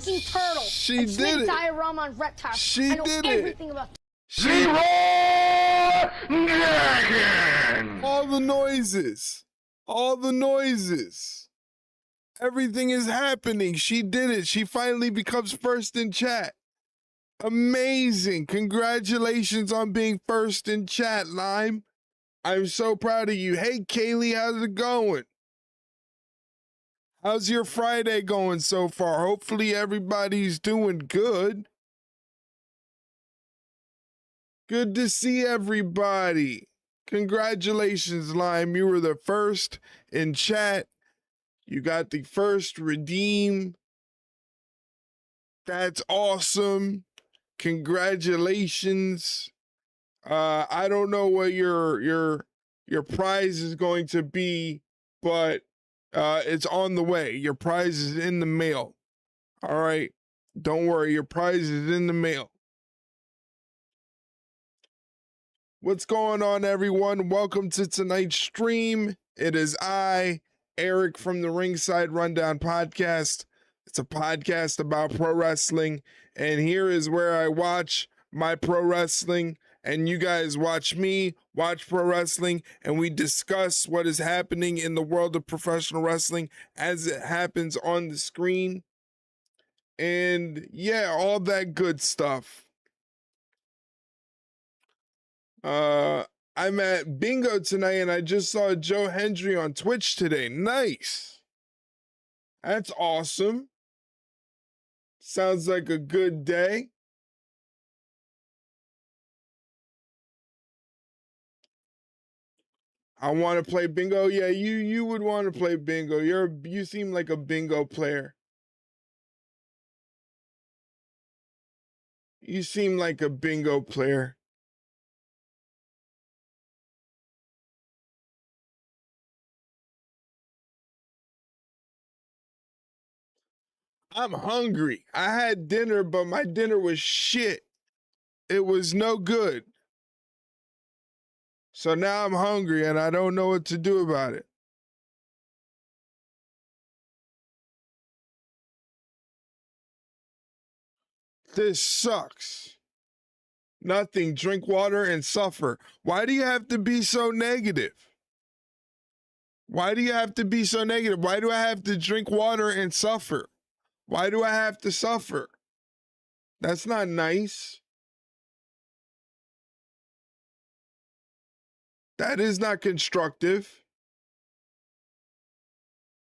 fucking turtle. She did it. Diorama on reptiles. She I know did everything it. about Zero Dragon. All the noises. All the noises. Everything is happening. She did it. She finally becomes first in chat. Amazing. Congratulations on being first in chat, Lime. I'm so proud of you. Hey, Kaylee, how's it going? How's your Friday going so far? Hopefully everybody's doing good. Good to see everybody. Congratulations, Lime. You were the first in chat. You got the first redeem. That's awesome. Congratulations. I don't know what your prize is going to be, but it's on the way. Your prize is in the mail. All right. Don't worry. Your prize is in the mail. What's going on, everyone? Welcome to tonight's stream. It is I, Eric from the Ringside Rundown podcast. It's a podcast about pro wrestling, and here is where I watch my pro wrestling, and you guys watch me watch pro wrestling, and we discuss what is happening in the world of professional wrestling as it happens on the screen. And yeah, all that good stuff. I'm at bingo tonight, and I just saw Joe Hendry on Twitch today. Nice. That's awesome. Sounds like a good day. I want to play bingo. Yeah, you would want to play bingo. You seem like a bingo player. You seem like a bingo player. I'm hungry. I had dinner, but my dinner was shit. It was no good. So now I'm hungry and I don't know what to do about it. This sucks. Nothing. Drink water and suffer. Why do you have to be so negative? Why do you have to be so negative? Why do I have to drink water and suffer? Why do I have to suffer? That's not nice. That is not constructive.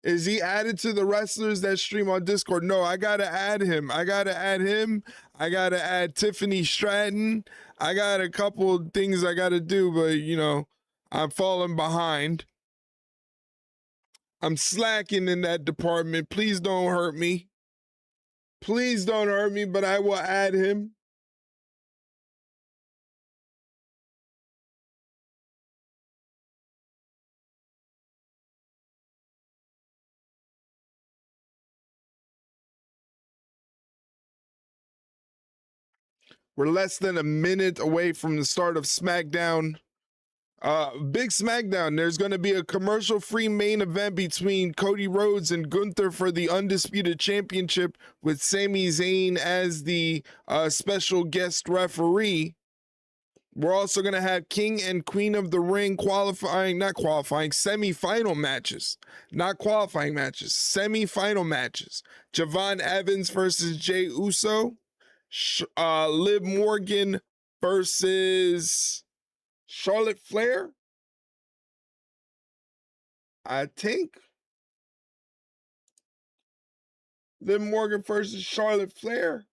Is he added to the wrestlers that stream on Discord? No, I gotta add him. I gotta add him. I gotta add Tiffany Stratton. I got a couple things I gotta do, but you know, I'm falling behind. I'm slacking in that department. Please don't hurt me. Please don't hurt me, but I will add him. We're less than a minute away from the start of SmackDown. Big SmackDown. There's going to be a commercial-free main event between Cody Rhodes and Gunther for the Undisputed Championship with Sami Zayn as the special guest referee. We're also going to have King and Queen of the Ring semi-final matches. Not qualifying matches, semi-final matches. Javon Evans versus Jey Uso. Liv Morgan versus Charlotte Flair, I think. Liv Morgan versus Charlotte Flair.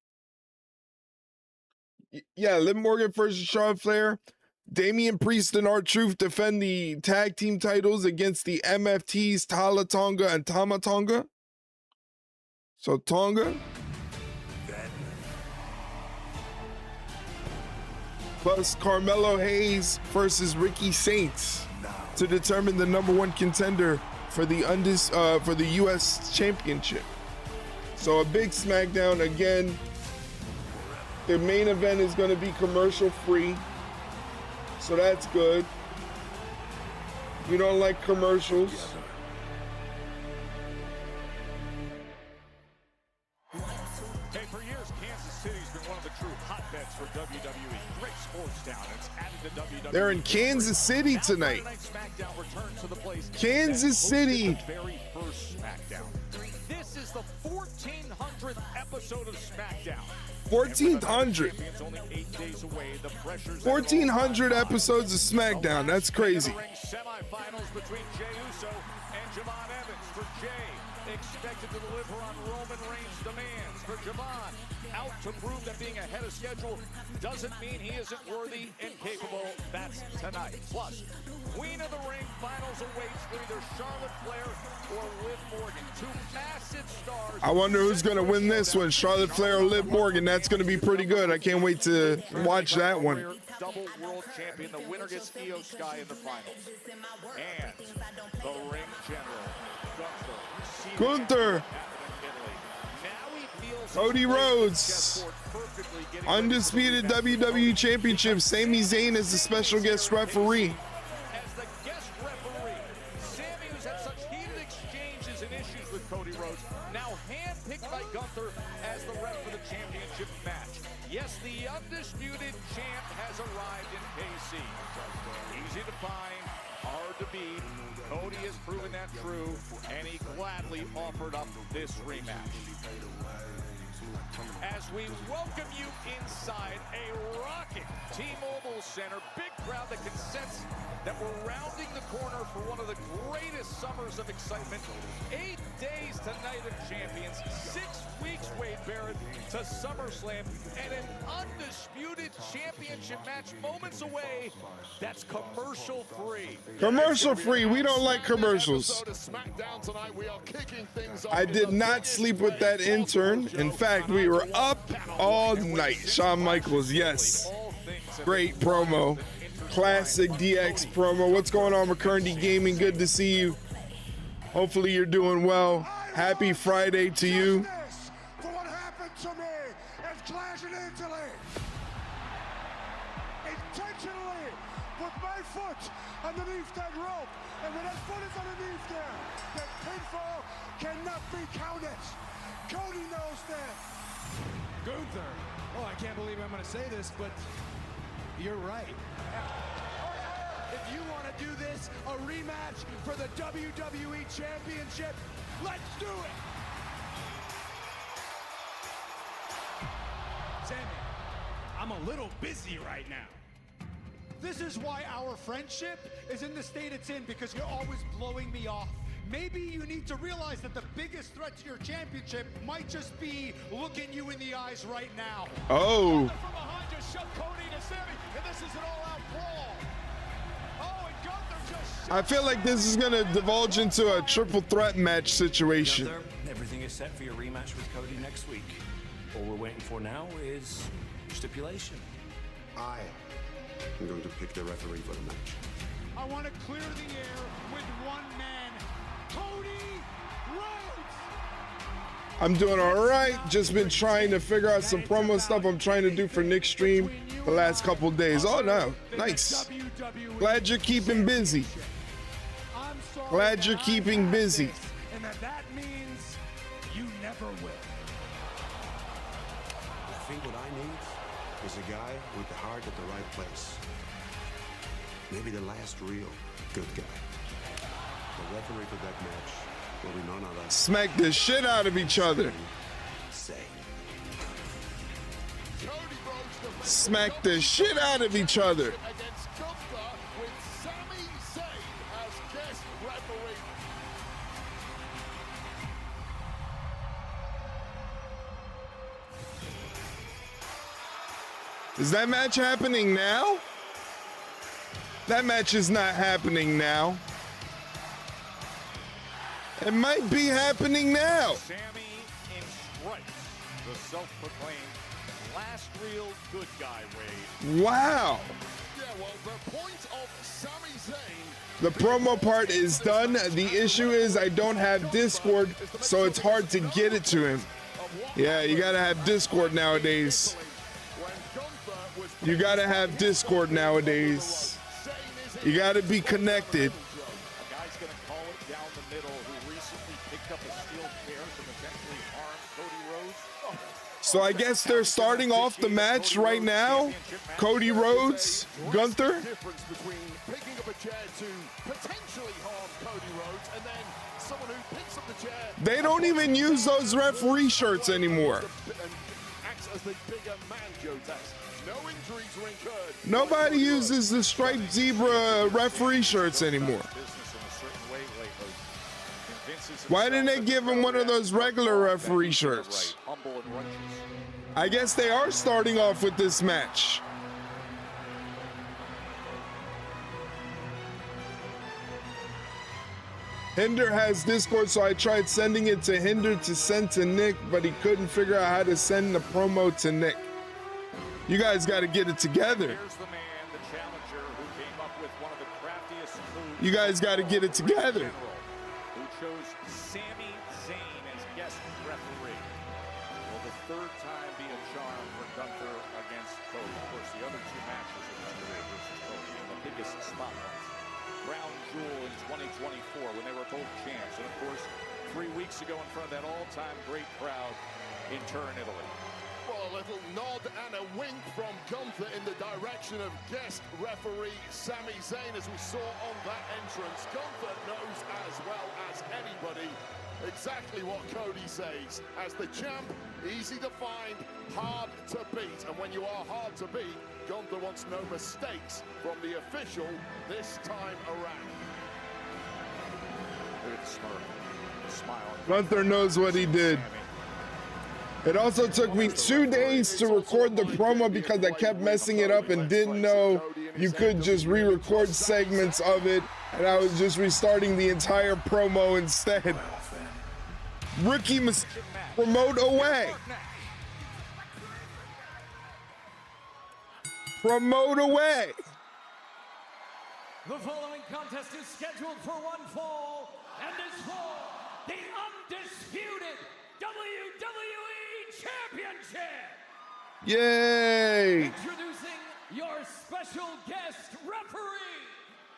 Yeah, Liv Morgan versus Charlotte Flair. Damian Priest and R-Truth defend the tag team titles against the MFTs Talla Tonga and Tama Tonga. So Tonga. Plus Carmelo Hayes versus Ricky Saints to determine the #1 contender for the US Championship. So a big SmackDown again. The main event is going to be commercial free, so that's good. You don't like commercials? benefits for WWE. Great sports town. It's added to WWE. They're in Kansas City tonight. SmackDown returns to the place Kansas City. the very first SmackDown. This is the 1400th episode of SmackDown. 1400. 1400 episodes of SmackDown. That's crazy. Ring Semifinals between Jey Uso and Javon Evans. For Jey, expected to deliver on Roman Reigns' demands. For Javon, out to prove that being ahead of schedule doesn't mean he isn't worthy and capable. That's tonight. Plus, Queen of the Ring finals awaits for either Charlotte Flair or Liv Morgan. Two massive stars. I wonder who's going to win this one, Charlotte Flair or Liv Morgan. That's going to be pretty good. I can't wait to watch that one. Double world champion. The winner gets Io Sky in the finals. And the ring general, Gunther. Cody Rhodes. Undisputed WWE Championship. Sami Zayn is the special guest referee. As the guest referee, Sami, who's had such heated exchanges and issues with Cody Rhodes, now handpicked by Gunther as the ref for the championship match. Yes, the undisputed champ has arrived in KC. Easy to find, hard to beat. Cody has proven that true, and he gladly offered up this rematch. As we welcome you inside a rocking T-Mobile Center, big crowd that can sense that we're rounding the corner for one of the greatest summers of excitement. 8 days to Night of Champions, 6 weeks, Wade Barrett, to SummerSlam, and an undisputed championship match moments away. That's commercial free. Commercial free. We don't like commercials. I did not sleep with that intern. In fact, we were up all night. Shawn Michaels, yes. Great promo. Classic DX promo. What's going on, McCurdy Gaming? Good to see you. Hopefully you're doing well. Happy Friday to you. For what happened to me is clashing Italy. Intentionally put my foot underneath that rope. And when that foot is underneath there, that pinfall cannot be counted. Cody knows that. Gunther. Oh, I can't believe I'm going to say this, but you're right. If you want to do this, a rematch for the WWE Championship, let's do it! Sami, I'm a little busy right now. This is why our friendship is in the state it's in, because you're always blowing me off. Maybe you need to realize that the biggest threat to your championship might just be looking you in the eyes right now. Oh. From behind just shoved Cody to Sami, and this is an all-out brawl. Oh, and Gunther just I feel like this is going to divulge into a triple threat match situation. Gunther, everything is set for your rematch with Cody next week. All we're waiting for now is stipulation. I am going to pick the referee for the match. I want to clear the air with one man, Cody Rhodes. I'm doing all right. Just been trying to figure out some promo stuff I'm trying to do for Nick's stream the last couple of days. Oh, no. Nice. Glad you're keeping busy. Glad you're keeping busy. And that means you never will. I think what I need is a guy with the heart at the right place. Maybe the last real good guy. The referee for that match will be none other. Smack the shit out of each other. Say. Smack the shit out of each other. Against Gunther with Sami Zayn as guest referee. Is that match happening now? That match is not happening now. It might be happening now. Sami in stripes, the self-proclaimed last real good guy, Wade. Wow. Yeah, well, the point of Sami Zayn. The promo part is done. The issue is I don't have Discord, so it's hard to get it to him. Yeah, you gotta have Discord nowadays. You gotta have Discord nowadays. You gotta be connected. A guy's going to call it down the middle who recently picked up a steel chair to potentially harm Cody Rhodes. So I guess they're starting off the match right now. Cody Rhodes, Gunther. Difference between picking up a chair to potentially harm Cody Rhodes and then someone who picks up the chair. They don't even use those referee shirts anymore. Acts as the bigger man, Joe Tex. No injuries were incurred. Nobody uses the striped zebra referee shirts anymore. Why didn't they give him one of those regular referee shirts? I guess they are starting off with this match. Hinder has Discord, so I tried sending it to Hinder to send to Nick, but he couldn't figure out how to send the promo to Nick. You guys got to get it together. Here's the man, the challenger, who came up with one of the craftiest moves. You guys got to get it together. Who chose Sami Zayn as guest referee. Will the third time be a charm for Gunther against Cody? Of course, the other two matches of his career versus Cody in the biggest spotlight. Crown jewel in 2024 when they were both champs. And of course, 3 weeks ago in front of that all-time great crowd in Turin, Italy. Well, a little nod and a wink from Gunther in the direction of guest referee Sami Zayn as we saw on that entrance. Gunther knows as well as anybody exactly what Cody says. As the champ, easy to find, hard to beat. And when you are hard to beat, Gunther wants no mistakes from the official this time around. Look at the smirk, the smile. Gunther knows what he did. It also took me 2 days to record the promo because I kept messing it up and didn't know you could just re-record segments of it, and I was just restarting the entire promo instead. Rookie promote away. Promote away. The following contest is scheduled for one fall and is for the undisputed WWE Championship. Yay! Introducing your special guest referee,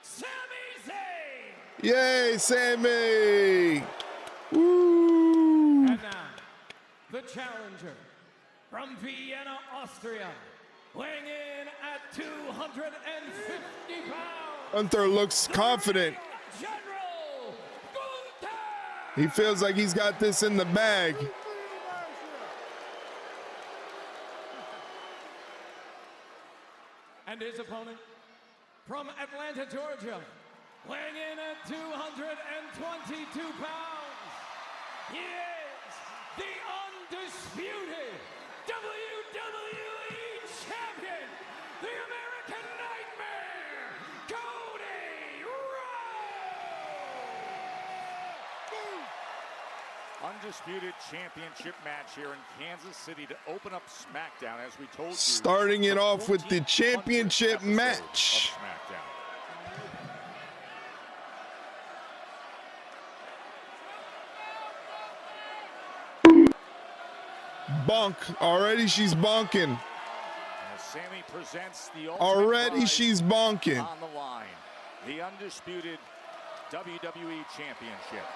Sami Zayn. Yay, Sami! Woo! And now, the challenger from Vienna, Austria, weighing in at 250 pounds. Gunther looks confident. General Gunther. He feels like he's got this in the bag. And his opponent from Atlanta, Georgia, weighing in at 222 pounds. He is the undisputed WWE Champion, the American Nightmare, Cody Rhodes. Undisputed championship match here in Kansas City to open up SmackDown, as we told you. Starting it off with the championship match. Bonk. Already she's bonking. Sami presents the Already she's bonking. on the line. The undisputed WWE Championship.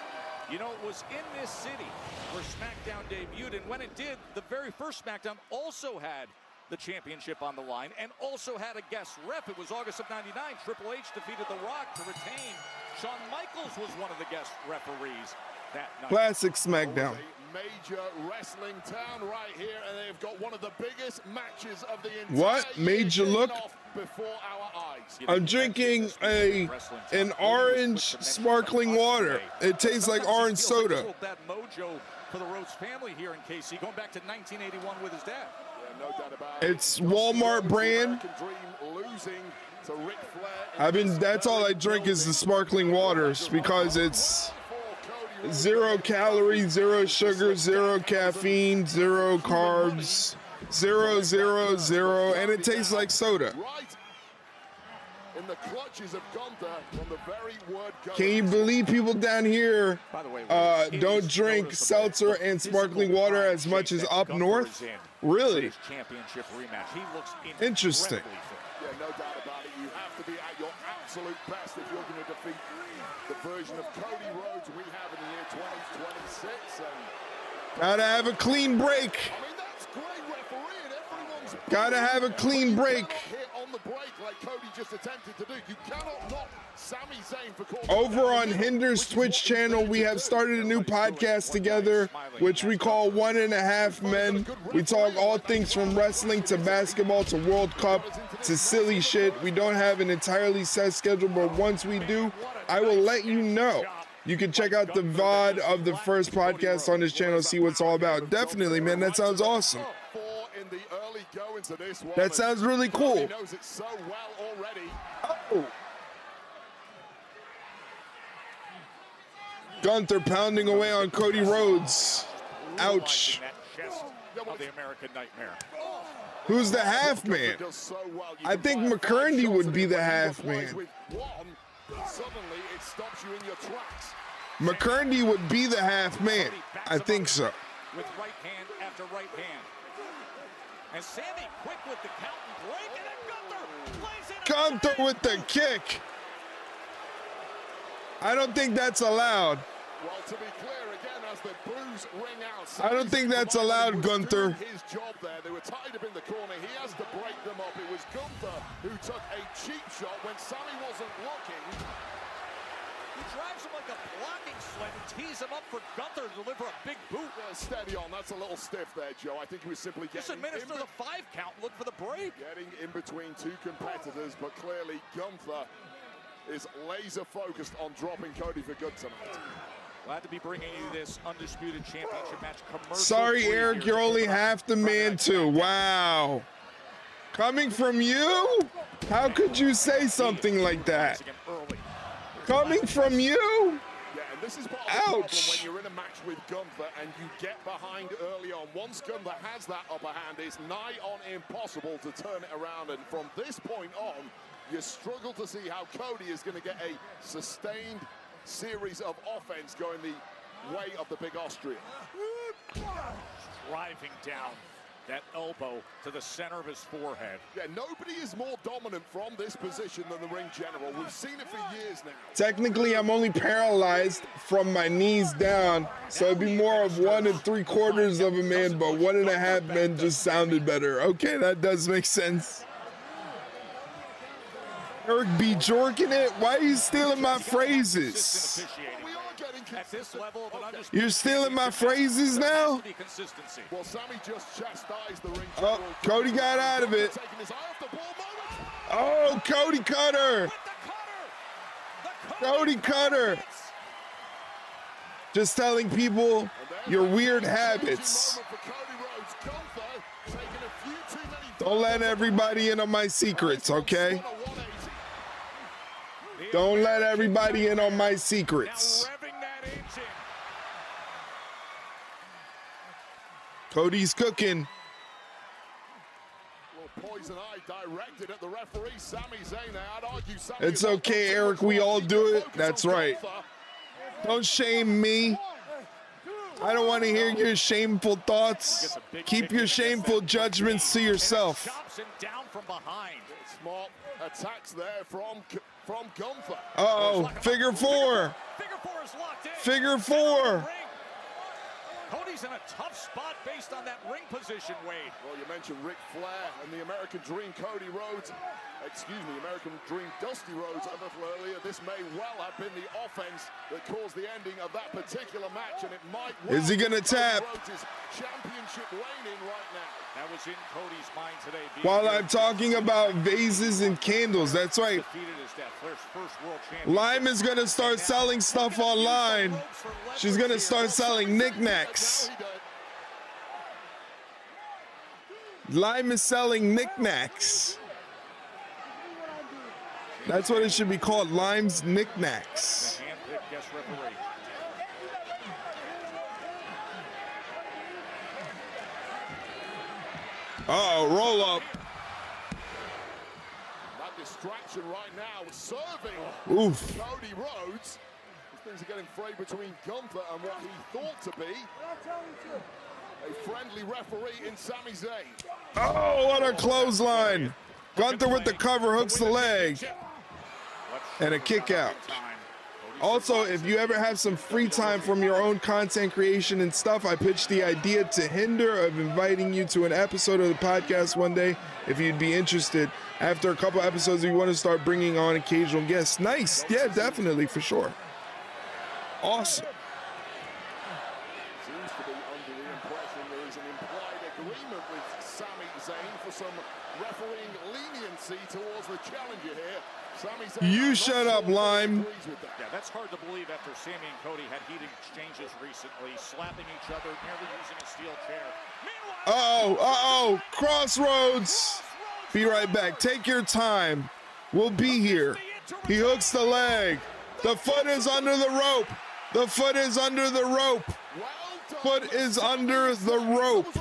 You know, it was in this city where SmackDown debuted, and when it did, the very first SmackDown also had the championship on the line and also had a guest ref. It was August of '99. Triple H defeated The Rock to retain. Shawn Michaels was one of the guest referees that night. Classic SmackDown. Major wrestling town right here, and they've got one of the biggest matches of the entire What made you look? Before our eyes. I'm drinking an orange sparkling water. It tastes like orange soda. That mojo for the Rhodes family here in KC, going back to 1981 with his dad. Yeah, no doubt about it. It's Walmart brand. That's all I drink is the sparkling waters because it's 0 calories, 0 sugar, 0 caffeine, 0 carbs, 0, 0, 0, and it tastes like soda. In the clutches of Gunther from the very word go. Can you believe people down here don't drink seltzer and sparkling water as much as up north? Really? Championship rematch. He looks interesting. Yeah, no doubt about it. You have to be at your absolute best if you're going to defeat the version of Cody Rhodes we have in the year 2026. And gotta have a clean break. I mean, that's great refereeing. Everyone's Gotta have a clean break. hit on the break like Cody just attempted to do. You cannot knock Sami Zayn for calling Over on Hinder's Twitch channel, we have started a new podcast together, which we call 1.5 Men. We talk all things from wrestling to basketball to World Cup to silly shit. We don't have an entirely set schedule, but once we do, I will let you know. You can check out the VOD of the first podcast on this channel, see what it's all about. Definitely, man, that sounds awesome. That sounds really cool. Oh. Gunther pounding away on Cody Rhodes. Ouch. Who's the half man? I think McCurdy would be the half man. Suddenly it stops you in your tracks. McCurdy would be the half man. I think so. With right hand after right hand. And Sami quick with the count and break, and then Gunther plays it. Gunther with the kick. I don't think that's allowed. Well, to be clear, again, as the blues ring out, I don't think that's allowed, Gunther. His job there. They were tied up in the corner. He has to break them up. It was Gunther who took a cheap shot when Sami wasn't looking. He drives him like a blocking sled and tees him up for Gunther to deliver a big boot. Steady on. That's a little stiff there, Joe. I think he was simply Just getting administer the 5 count. Look for the break. Getting in between two competitors, but clearly Gunther is laser focused on dropping Cody for good tonight. Glad to be bringing you this Undisputed Championship match. Sorry, Eric, you're only half the man too. Wow. Coming from you? How could you say something like that? Coming from you? Yeah, and this is part of the problem when you're in a match with Gunther and you get behind early on. Once Gunther has that upper hand, it's nigh on impossible to turn it around. And from this point on, you struggle to see how Cody is going to get a sustained series of offense going the way of the big Austrian. Driving down that elbow to the center of his forehead. Yeah, nobody is more dominant from this position than the ring general. We've seen it for years now. Technically, I'm only paralyzed from my knees down, so it'd be more of 1 3/4 of a man, but 1.5 men just sounded better. Okay, that does make sense. Eric B. jorking it? Why are you stealing my phrases? At this level of You're stealing my phrases now? Well, Sami just chastised the ring. Oh, Cody got out of it. Oh, Cody cutter. Cody cutter. Just telling people your weird habits. Don't let everybody in on my secrets, okay? Don't let everybody in on my secrets. Cody's cooking. Poison eye directed at the referee, Sami Zayn. I'd argue Sami It's okay, Eric. We all do it. That's right. Don't shame me. I don't want to hear your shameful thoughts. Keep your shameful judgments to yourself. Down from behind. Smart attacks there from Gunther. Uh-oh, figure 4. Figure 4 is locked in. Figure 4. Cody's in a tough spot based on that ring position, Wade. Well, you mentioned Ric Flair and the American Dream, Cody Rhodes. Excuse me, American Dream, Dusty Rhodes a little earlier. This may well have been the offense that caused the ending of that particular match, and it might well. Is he gonna tap? Rhodes' championship reign in right now. That was in Cody's mind today. While I'm talking about vases and candles, that's right. Lime is gonna start selling stuff online. She's gonna start selling knickknacks. Lime is selling knickknacks. That's what it should be called, Lime's Knickknacks. Uh-oh, roll up. That distraction right now is serving Oof. Cody Rhodes. Things are getting frayed between Gunther and what he thought to be a friendly referee in Sami Zayn. Oh, what a clothesline. Gunther with the cover hooks the leg. and a kick out. Also, if you ever have some free time from your own content creation and stuff, I pitched the idea to Hinder of inviting you to an episode of the podcast one day if you'd be interested. After a couple episodes, we want to start bringing on occasional guests. Nice. Yeah, definitely, for sure. Awesome. Seems to be under the impression there is an implied agreement with Sami Zayn for some refereeing leniency towards the challenger here. Sami Zayn, You shut up, Lime. Yeah, that's hard to believe after Sami and Cody had heated exchanges recently, slapping each other, nearly using a steel chair. Uh-oh. Crossroads. Be right back. Take your time. We'll be here. He hooks the leg. The foot is under the rope. The foot is under the rope. Foot is under the rope.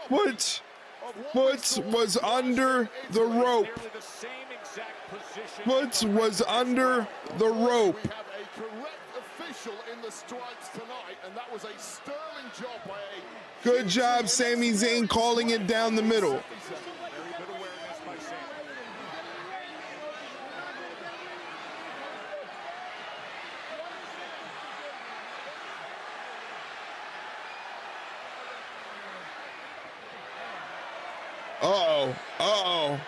Foot was under the rope. Foot was under the rope. We have a correct official in the stripes tonight, and that was a sterling job by a Good job, Sami Zayn, calling it down the middle. Very good awareness by Sami. Uh-oh.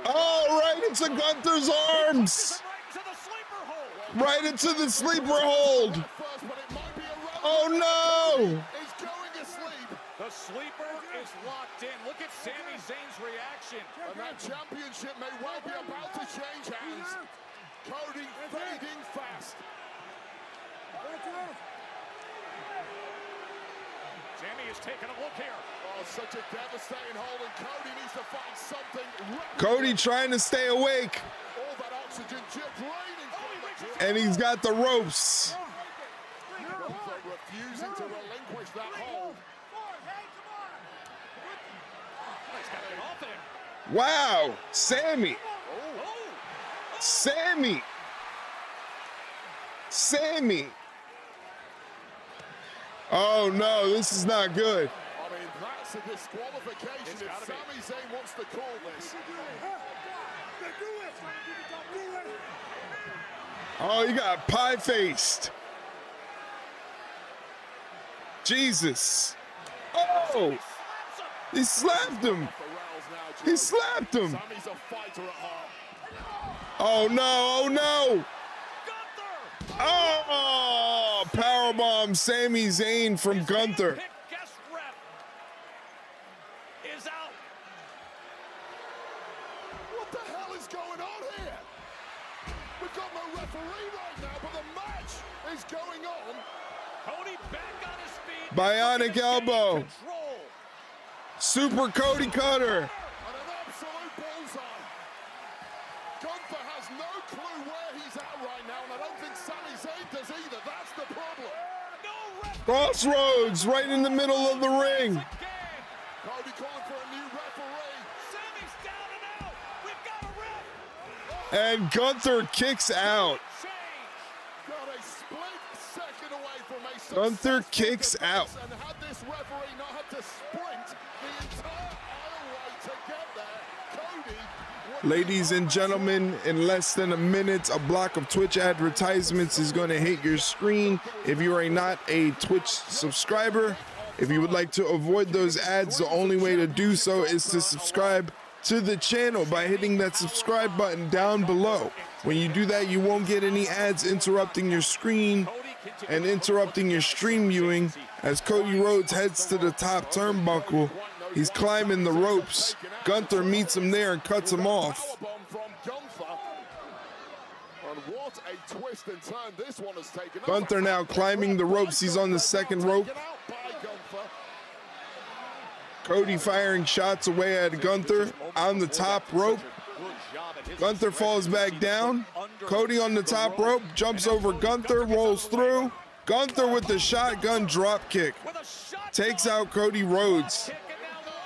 Oh, right into Gunther's arms. Right into the sleeper hold. Oh, no. The sleeper is locked in. Look at Sami Zayn's reaction. And that championship may well be about to change hands. Cody fading fast. Sami is taking a look here. Oh, such a devastating hold, and Cody needs to find something. Cody trying to stay awake. All that oxygen just draining from him. And he's got the ropes. Gunther refusing to relinquish that hold. He's got to get off of him. Wow. Sami. Oh, no, this is not good. I mean, that's a disqualification if Sami Zayn wants to call this. Oh, you got pie-faced. Jesus. Oh, he slapped him. He slapped him. Sami's a fighter at heart. Oh, no. Oh, powerbomb Sami Zayn from Gunther. Guest ref is out. What the hell is going on here? We've got no referee right now, but the match is going on. Cody back on his feet. Bionic elbow. Control. Super Cody cutter. And an absolute bullseye. Gunther has no clue where he's at right now, and I don't think Sami Zayn does either. That's the problem. Crossroads right in the middle of the ring. Cody calling for a new referee. Sami's down and out. We've got a ref. And Gunther kicks out. Got a split second away from a Gunther kicks out. And had this referee not had to sprint the entire aisleway to get there, Cody would Ladies and gentlemen, in less than a minute, a block of Twitch advertisements is going to hit your screen. If you are not a Twitch subscriber, if you would like to avoid those ads, the only way to do so is to subscribe to the channel by hitting that subscribe button down below. When you do that, you won't get any ads interrupting your screen and interrupting your stream viewing as Cody Rhodes heads to the top turnbuckle. He's climbing the ropes. Gunther meets him there and cuts him off. powerbomb from Gunther. And what a twist and turn this one has taken. Gunther now climbing the ropes. He's on the second rope. Taken out by Gunther. Cody firing shots away at Gunther on the top rope. Gunther falls back down. Cody on the top rope, jumps over Gunther, rolls through. Gunther with the shotgun drop kick. Takes out Cody Rhodes.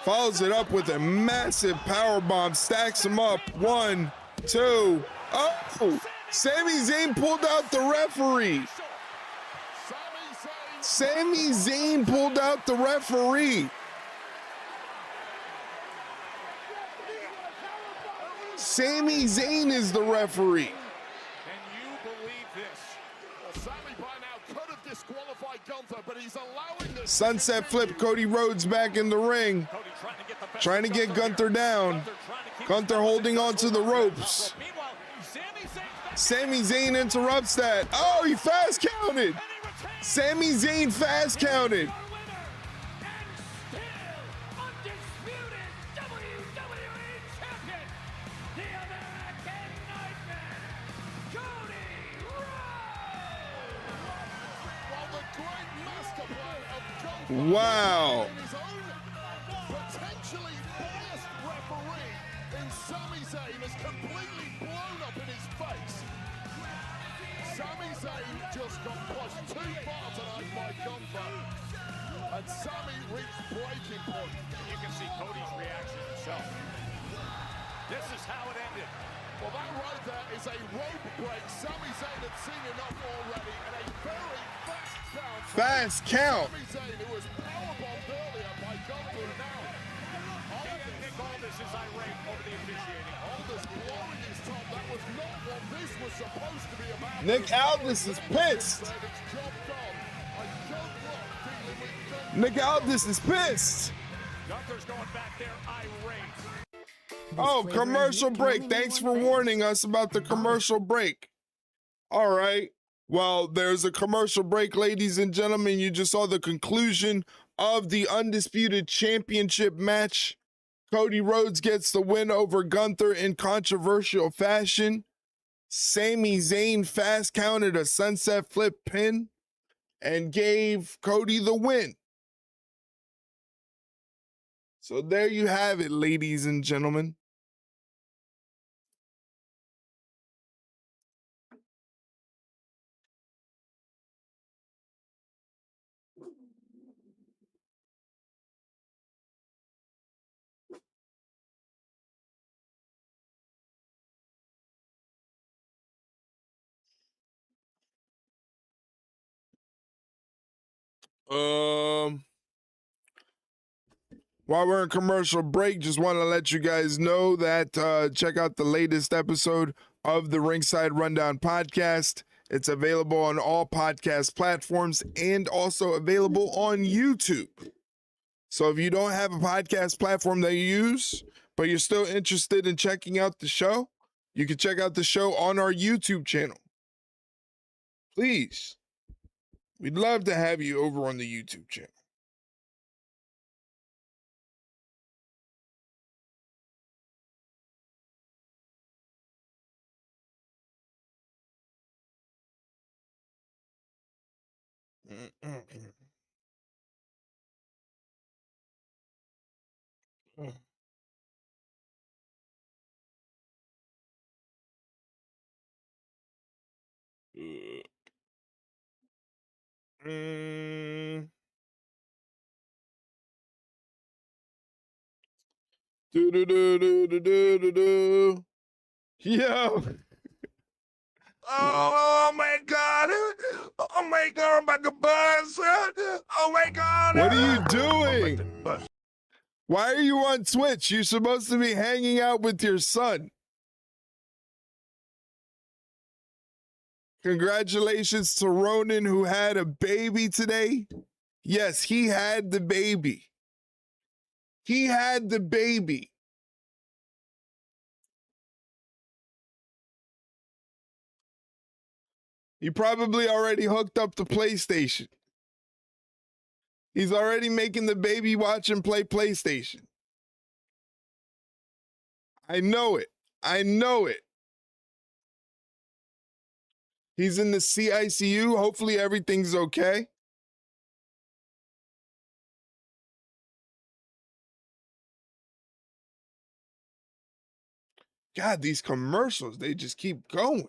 Follows it up with a massive powerbomb, stacks him up. 1, 2. Oh! Sami Zayn pulled out the referee. Sami Zayn pulled out the referee. Sami Zayn is the referee. And you believe this? Well, Sami by now could have disqualified Gunther, but he's allowing this. Sunset flip, Cody Rhodes back in the ring. Cody Trying to get Gunther down. Gunther holding on to the ropes. Meanwhile, Sami Zayn interrupts that. Oh, he fast counted. Sami Zayn fast counted. Wow. Potentially biased referee in Sami Zayn has completely blown up in his face. Sami Zayn just got pushed too far tonight by Gunther. And Sami reached breaking point. you can see Cody's reaction himself. This is how it ended. Well, that right there is a rope break. Sami Zayn had seen enough already, and a very fast count. Fast count. Sami Zayn, who was powerbombed earlier by Gunther now. Nick Aldis is irate over the officiating. Aldis blowing his top. That was not what this was supposed to be about. Nick Aldis is pissed. It's job done. I don't like dealing with Gunther. Nick Aldis is pissed. Gunther's going back there irate. Oh, commercial break. Thanks for warning us about the commercial break. All right. Well, there's a commercial break, ladies and gentlemen. You just saw the conclusion of the Undisputed Championship match. Cody Rhodes gets the win over Gunther in controversial fashion. Sami Zayn fast counted a sunset flip pin and gave Cody the win. So there you have it, ladies and gentlemen. While we're in commercial break, just want to let you guys know that check out the latest episode of the Ringside Rundown podcast. It's available on all podcast platforms and also available on YouTube. So if you don't have a podcast platform that you use, but you're still interested in checking out the show, you can check out the show on our YouTube channel. Please. We'd love to have you over on the YouTube channel. Yo. Oh my God. Oh my God, I'm about to buzz. Oh my God. What are you doing? Why are you on Twitch? You're supposed to be hanging out with your son. Congratulations to Ronan, who had a baby today. Yes, he had the baby. He had the baby. He probably already hooked up the PlayStation. He's already making the baby watch and play PlayStation. I know it. I know it. He's in the CICU. Hopefully everything's okay. God, these commercials, they just keep going.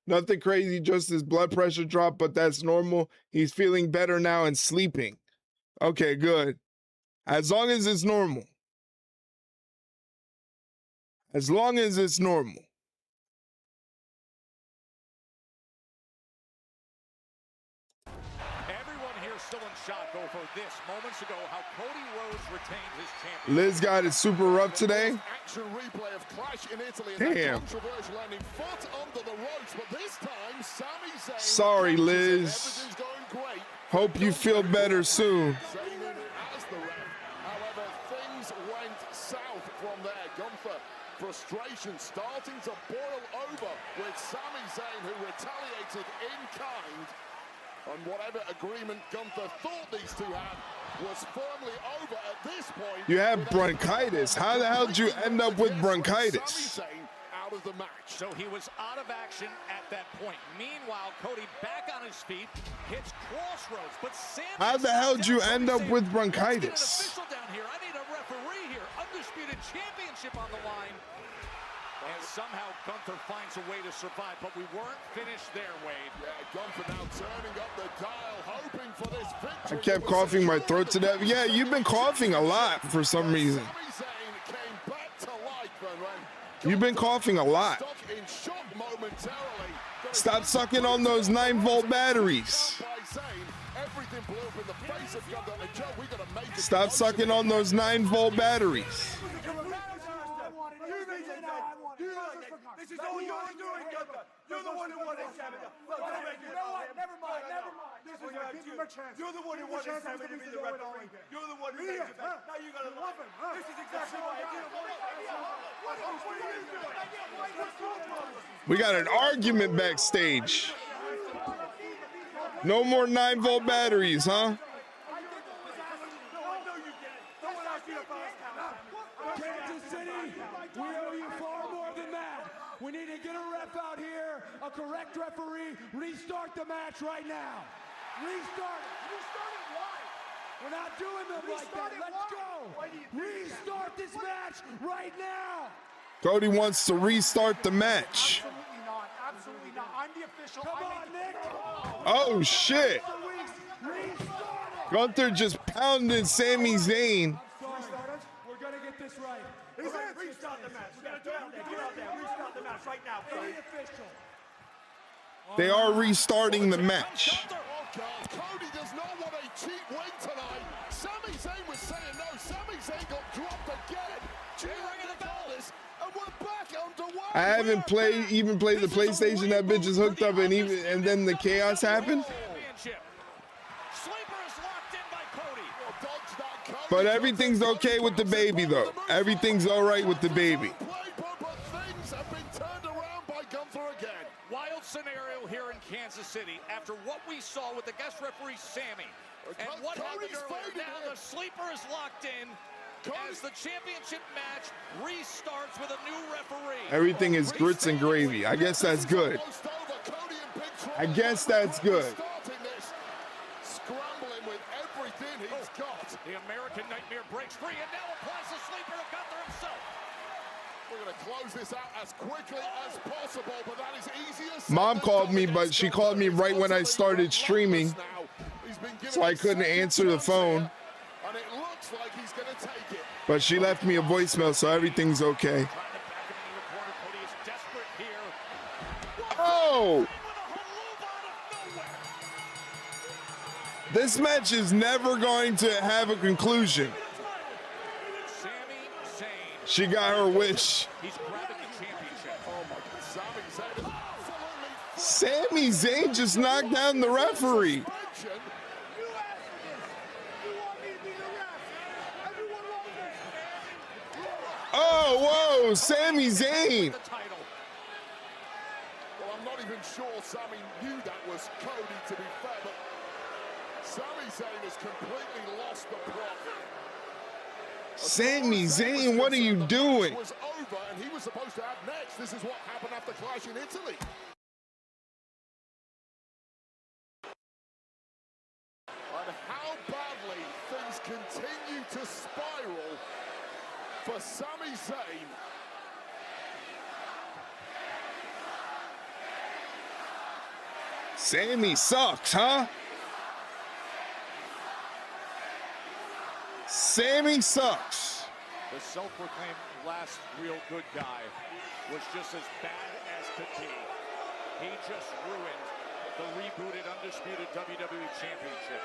Nothing crazy, just his blood pressure dropped, but that's normal. He's feeling better now and sleeping. Okay, good. As long as it's normal. As long as it's normal. over this moments ago, how Cody Rhodes retained his championship. Liz got it super rough today. Action replay of Clash in Italy. Damn. Controversial ending, foot under the ropes, but this time Sami Zayn. Sorry, Liz. Everything's going great. Hope you feel better soon. Zayn as the ref. However, things went south from there. Gunther, frustration starting to boil over with Sami Zayn, who retaliated in kind. And whatever agreement Gunther thought these two had was firmly over at this point. You have bronchitis. How the hell did you end up with bronchitis? Sami Zayn out of the match. So he was out of action at that point. Meanwhile, Cody back on his feet, hits crossroads, but Sami. How the hell did you end up with bronchitis? Let's get an official down here. I need a referee here. Undisputed championship on the line. And somehow Gunther finds a way to survive, but we weren't finished there, Wade. Yeah, Gunther now turning up the dial, hoping for this victory. I kept coughing my throat to death. Yeah, you've been coughing a lot for some reason. Sami Zayn came back to life, and when You've been coughing a lot. stuck in shock momentarily. Stop sucking on those 9-volt batteries. By Zayn, everything blew up in the face of Gunther. And Joe, we gotta make it. Stop sucking on those 9-volt batteries. This is all you're doing, Gunther. You're the one who won it, Sami. You know what? Never mind. This is about you. You're the one who wanted Sami to be the referee. You're the one who made it. Now you gotta love him. This is exactly what I did. What are you doing? We got an argument backstage. No more 9-volt batteries, huh? Kansas City, we owe you far more than that. We need to get a ref out here, a correct referee, restart the match right now. Restart it. Restart it, why? We're not doing them like that. Let's go. Restart this match right now. Cody wants to restart the match. Absolutely not. Absolutely not. I'm the official. Come on, Nick. Oh, shit. Restart it. Gunther just pounded Sami Zayn. We're going to get this right. Restart the match. We're gonna do it. Get out there. Restart the match right now. Any official. They are restarting the match. Oh, God. Cody does not want a cheap win tonight. Sami Zayn was saying no. Sami Zayn got dropped again. Jey Uso, and we're back underway. I haven't even played the PlayStation. That bitch is hooked up, and then the chaos happened. But everything's okay with the baby, though. Everything's all right with the baby. Things have been turned around by Gunther again. Wild scenario here in Kansas City after what we saw with the guest referee Sami. And what happened earlier. Now the sleeper is locked in as the championship match restarts with a new referee. Everything is grits and gravy. I guess that's good. I guess that's good. Scrambling with everything he's got. The American Nightmare breaks free and now applies the sleeper to Gunther himself. We're going to close this out as quickly as possible, but that is easier. Mom called me, but she called me right when I started streaming, so I couldn't answer the phone. And it looks like he's going to take it. But she left me a voicemail, so everything's okay. Oh! This match is never going to have a conclusion. She got her wish. Sami Zayn just knocked down the referee. Oh, whoa, Sami Zayn. Well, I'm not even sure Sami knew that was Cody, to be fair, but Sami Zayn has completely lost the plot. Sami Zayn, what are you doing? Was over, and he was supposed to have next. This is what happened after Clash in Italy. And how badly things continue to spiral for Sami Zayn. Sami sucks, huh? Sami sucks. The self-proclaimed last real good guy was just as bad as could be. He just ruined the rebooted, undisputed WWE Championship.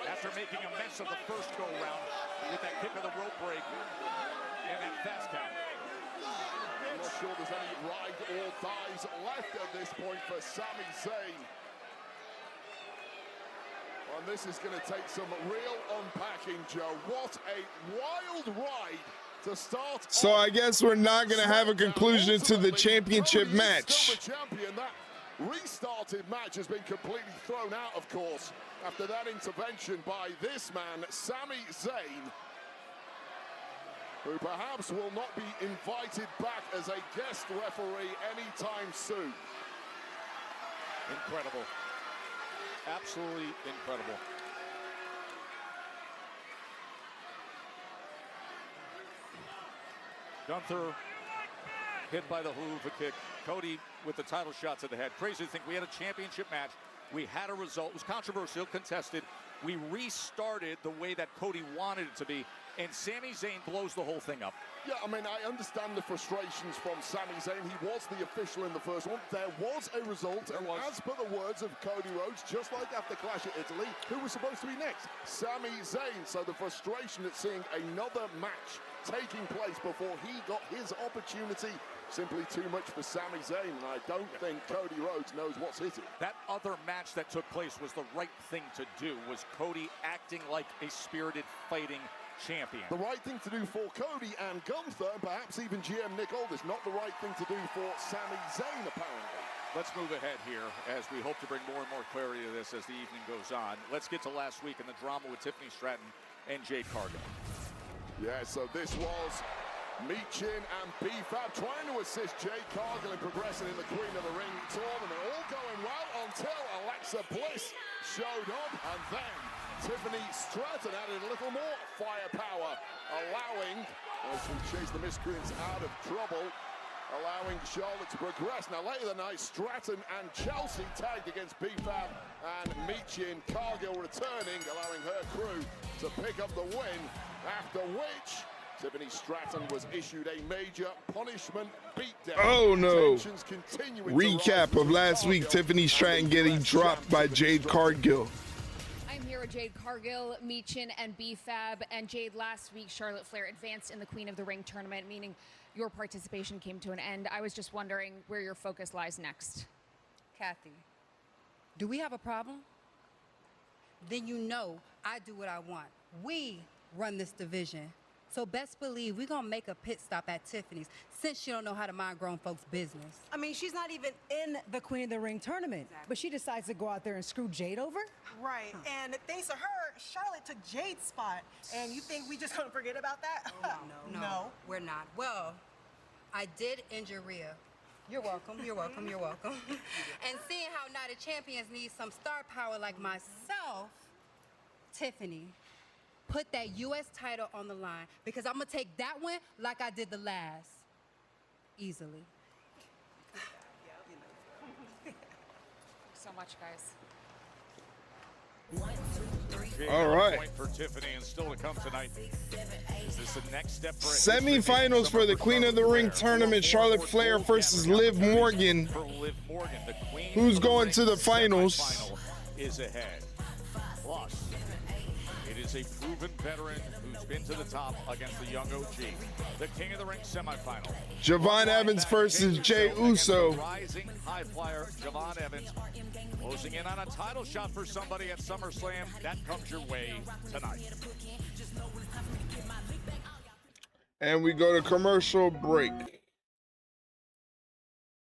After making a mess of the first go-round with that kick of the rope break and that fast count. I'm not sure there's any ride or dies left at this point for Sami Zayn. And this is going to take some real unpacking, Joe. What a wild ride to start. So I guess we're not going to have a conclusion to the championship Cody is match. still the champion. That restarted match has been completely thrown out, of course, after that intervention by this man, Sami Zayn, who perhaps will not be invited back as a guest referee anytime soon. Incredible. Absolutely incredible. Gunther hit by the hoover kick. Cody with the title shot to the head. Crazy to think we had a championship match. We had a result. It was controversial, contested. We restarted the way that Cody wanted it to be, and Sami Zayn blows the whole thing up. Yeah, I mean, I understand the frustrations from Sami Zayn. He was the official in the first one. There was a result, and as per the words of Cody Rhodes, just like after Clash at Italy, who was supposed to be next? Sami Zayn. So the frustration at seeing another match taking place before he got his opportunity, simply too much for Sami Zayn, and I don't think Cody Rhodes knows what's hit it. That other match that took place was the right thing to do, was Cody acting like a spirited fighting champion. The right thing to do for Cody and Gunther, and perhaps even GM Nick Aldis, not the right thing to do for Sami Zayn, apparently. Let's move ahead here as we hope to bring more and more clarity to this as the evening goes on. Let's get to last week and the drama with Tiffany Stratton and Jade Cargill. Yeah, so this was Michin and B-Fab trying to assist Jade Cargill in progressing in the Queen of the Ring tournament. All going well until Alexa Bliss showed up, and then Tiffany Stratton added a little more firepower, allowing, as we chase the miscreants out of trouble, allowing Charlotte to progress. Now later that night, Stratton and Chelsea tagged against B-Fab and Michin. Cargill returning, allowing her crew to pick up the win, after which Tiffany Stratton was issued a major punishment beatdown. Oh no. Recap of last week, Tiffany Stratton getting dropped by Jade Cargill. I'm here with Jade Cargill, Michin, and B-Fab. And Jade, last week, Charlotte Flair advanced in the Queen of the Ring tournament, meaning your participation came to an end. I was just wondering where your focus lies next. Kathy, do we have a problem? Then you know I do what I want. We run this division. So best believe we're going to make a pit stop at Tiffany's since she don't know how to mind grown folks' business. I mean, she's not even in the Queen of the Ring tournament, but she decides to go out there and screw Jade over? Right, and thanks to her, Charlotte took Jade's spot. And you think we just gonna forget about that? Oh, no, we're not. Well, I did injure Rhea. You're welcome, you're welcome, you're welcome. And seeing how United Champions need some star power like myself, Tiffany, put that U.S. title on the line because I'm going to take that one like I did the last. Easily. So much, guys. All right. Point for Tiffany, and still to come tonight. Is this the next step for Semifinals for the Queen of the Ring tournament. Charlotte Flair versus Liv Morgan. Who's going to the finals? Is ahead. Plus, it is a proven veteran who's been to the top against the young OG. The King of the Ring semifinal. Javon Evans versus Jey Uso. Rising high flyer Javon Evans closing in on a title shot for somebody at SummerSlam. That comes your way tonight. And we go to commercial break.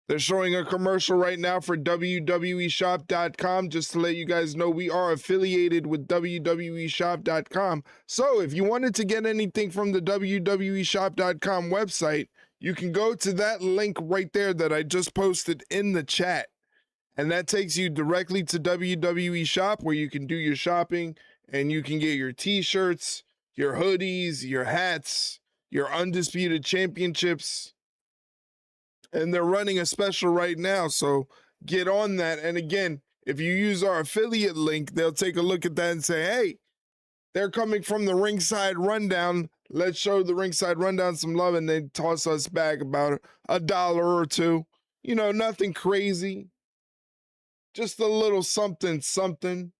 They're showing a commercial right now for WWEshop.com. Just to let you guys know, we are affiliated with WWEshop.com. So if you wanted to get anything from the WWEshop.com website, you can go to that link right there that I just posted in the chat. And that takes you directly to WWE Shop, where you can do your shopping and you can get your t-shirts, your hoodies, your hats, your Undisputed Championships. And they're running a special right now, so get on that. And again, if you use our affiliate link, they'll take a look at that and say, hey, they're coming from the Ringside Rundown. Let's show the Ringside Rundown some love, and they toss us back about $1 or $2. You know, nothing crazy. Just a little something, something.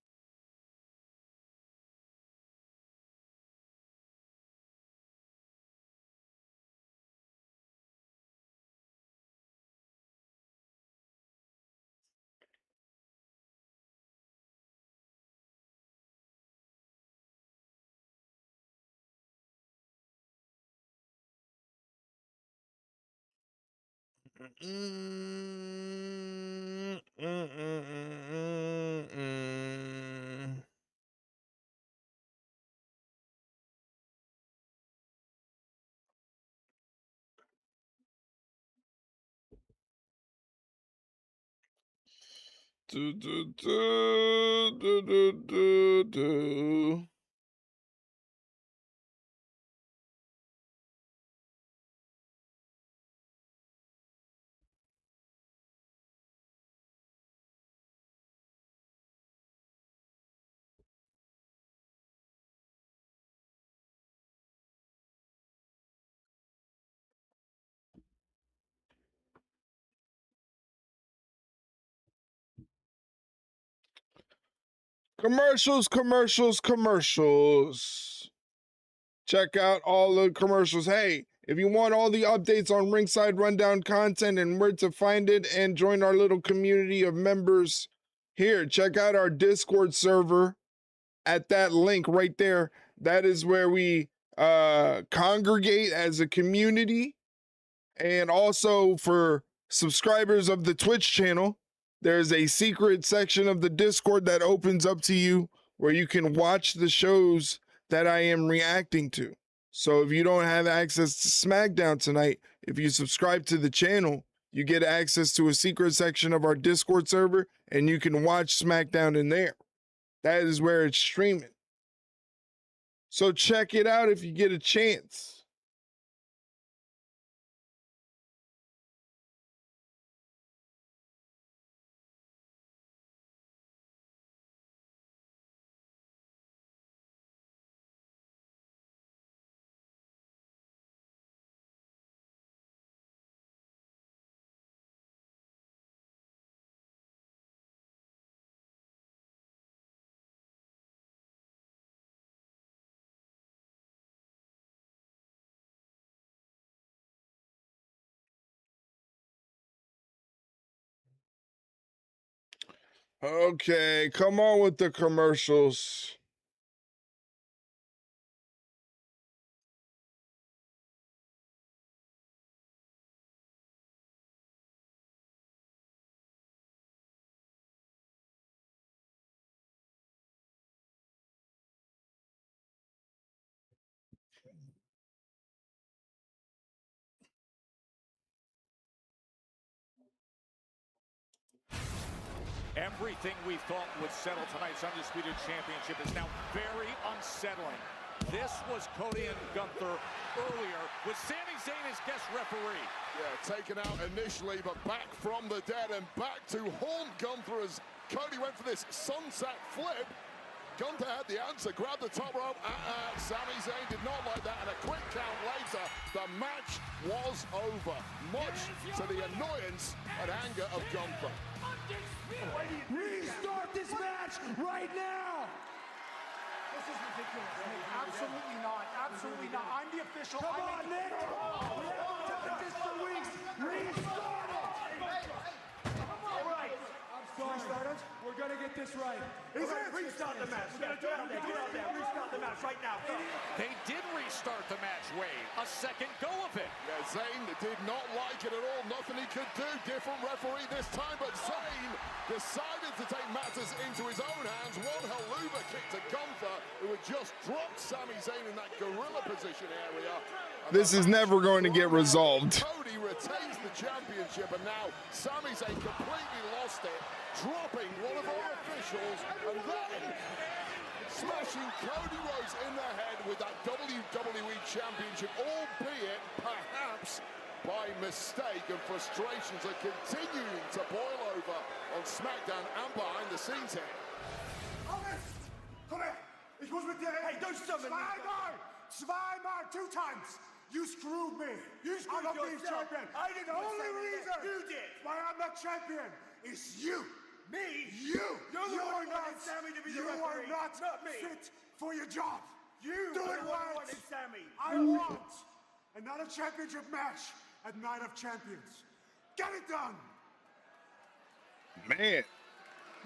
Commercials, commercials, commercials. Check out all the commercials. Hey, if you want all the updates on Ringside Rundown content and where to find it and join our little community of members, here, check out our Discord server at that link right there. That is where we congregate as a community. And also for subscribers of the Twitch channel, there's a secret section of the Discord that opens up to you where you can watch the shows that I am reacting to. So if you don't have access to SmackDown tonight, if you subscribe to the channel, you get access to a secret section of our Discord server and you can watch SmackDown in there. That is where it's streaming. So check it out if you get a chance. Okay, come on with the commercials. Everything we thought would settle tonight's Undisputed Championship is now very unsettling. This was Cody and Gunther earlier with Sami Zayn as guest referee. Yeah, taken out initially, but back from the dead and back to haunt Gunther as Cody went for this sunset flip. Gunther had the answer, grabbed the top rope. Sami Zayn did not like that, and a quick count later, the match was over, much to the annoyance and anger of Gunther. Restart this match right now! This is ridiculous. Absolutely not. Absolutely not. I'm the official. Come on, Nick! We haven't done this for weeks. Restart it! All right. Restart it. We're gonna get this right. Restart the match. We're gonna do it. Get out there. Restart the match right now. They did restart the match, Wade. A second go of it. Yeah, Zayn did not like it at all. Nothing he could do. Different referee this time, but Zayn decided to take matters into his own hands. One haluva kick to Gunther, who had just dropped Sami Zayn in that gorilla position area. This is never going to get resolved. Cody retains the championship, and now Sami Zayn completely lost it, dropping one of our officials, and then smashing Cody Rhodes in the head with that WWE Championship, albeit perhaps by mistake, and frustrations are continuing to boil over on SmackDown and behind the scenes here. Come here! Ich muss mit dir reden! Hey, don't summon me! Zweimal! 2 times! You screwed me! You screwed yourself! Champion. I didn't. The only reason you did why I'm not champion is you! Me? You! You are not Sami to be the referee. You are not fit for your job. You do it right. Sami. I want another championship match at Night of Champions. Get it done. Man,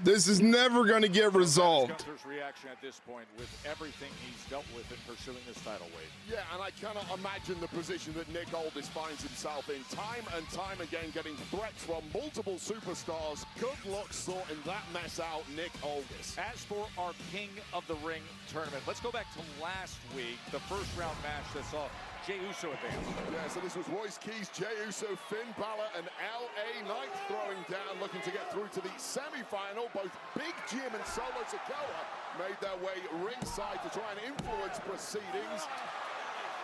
this is never going to get resolved. Gunther's reaction at this point with everything he's dealt with in pursuing this title wave. Yeah, and I cannot imagine the position that Nick Aldis finds himself in. Time and time again, getting threats from multiple superstars. Good luck sorting that mess out, Nick Aldis. As for our King of the Ring tournament, let's go back to last week, the first round match that saw Jey Uso advance. Yeah, so this was Royce Keys, Jey Uso, Finn Balor, and LA Knight throwing down, looking to get through to the semi-final. Both Big Jim and Solo Sikoa made their way ringside to try and influence proceedings.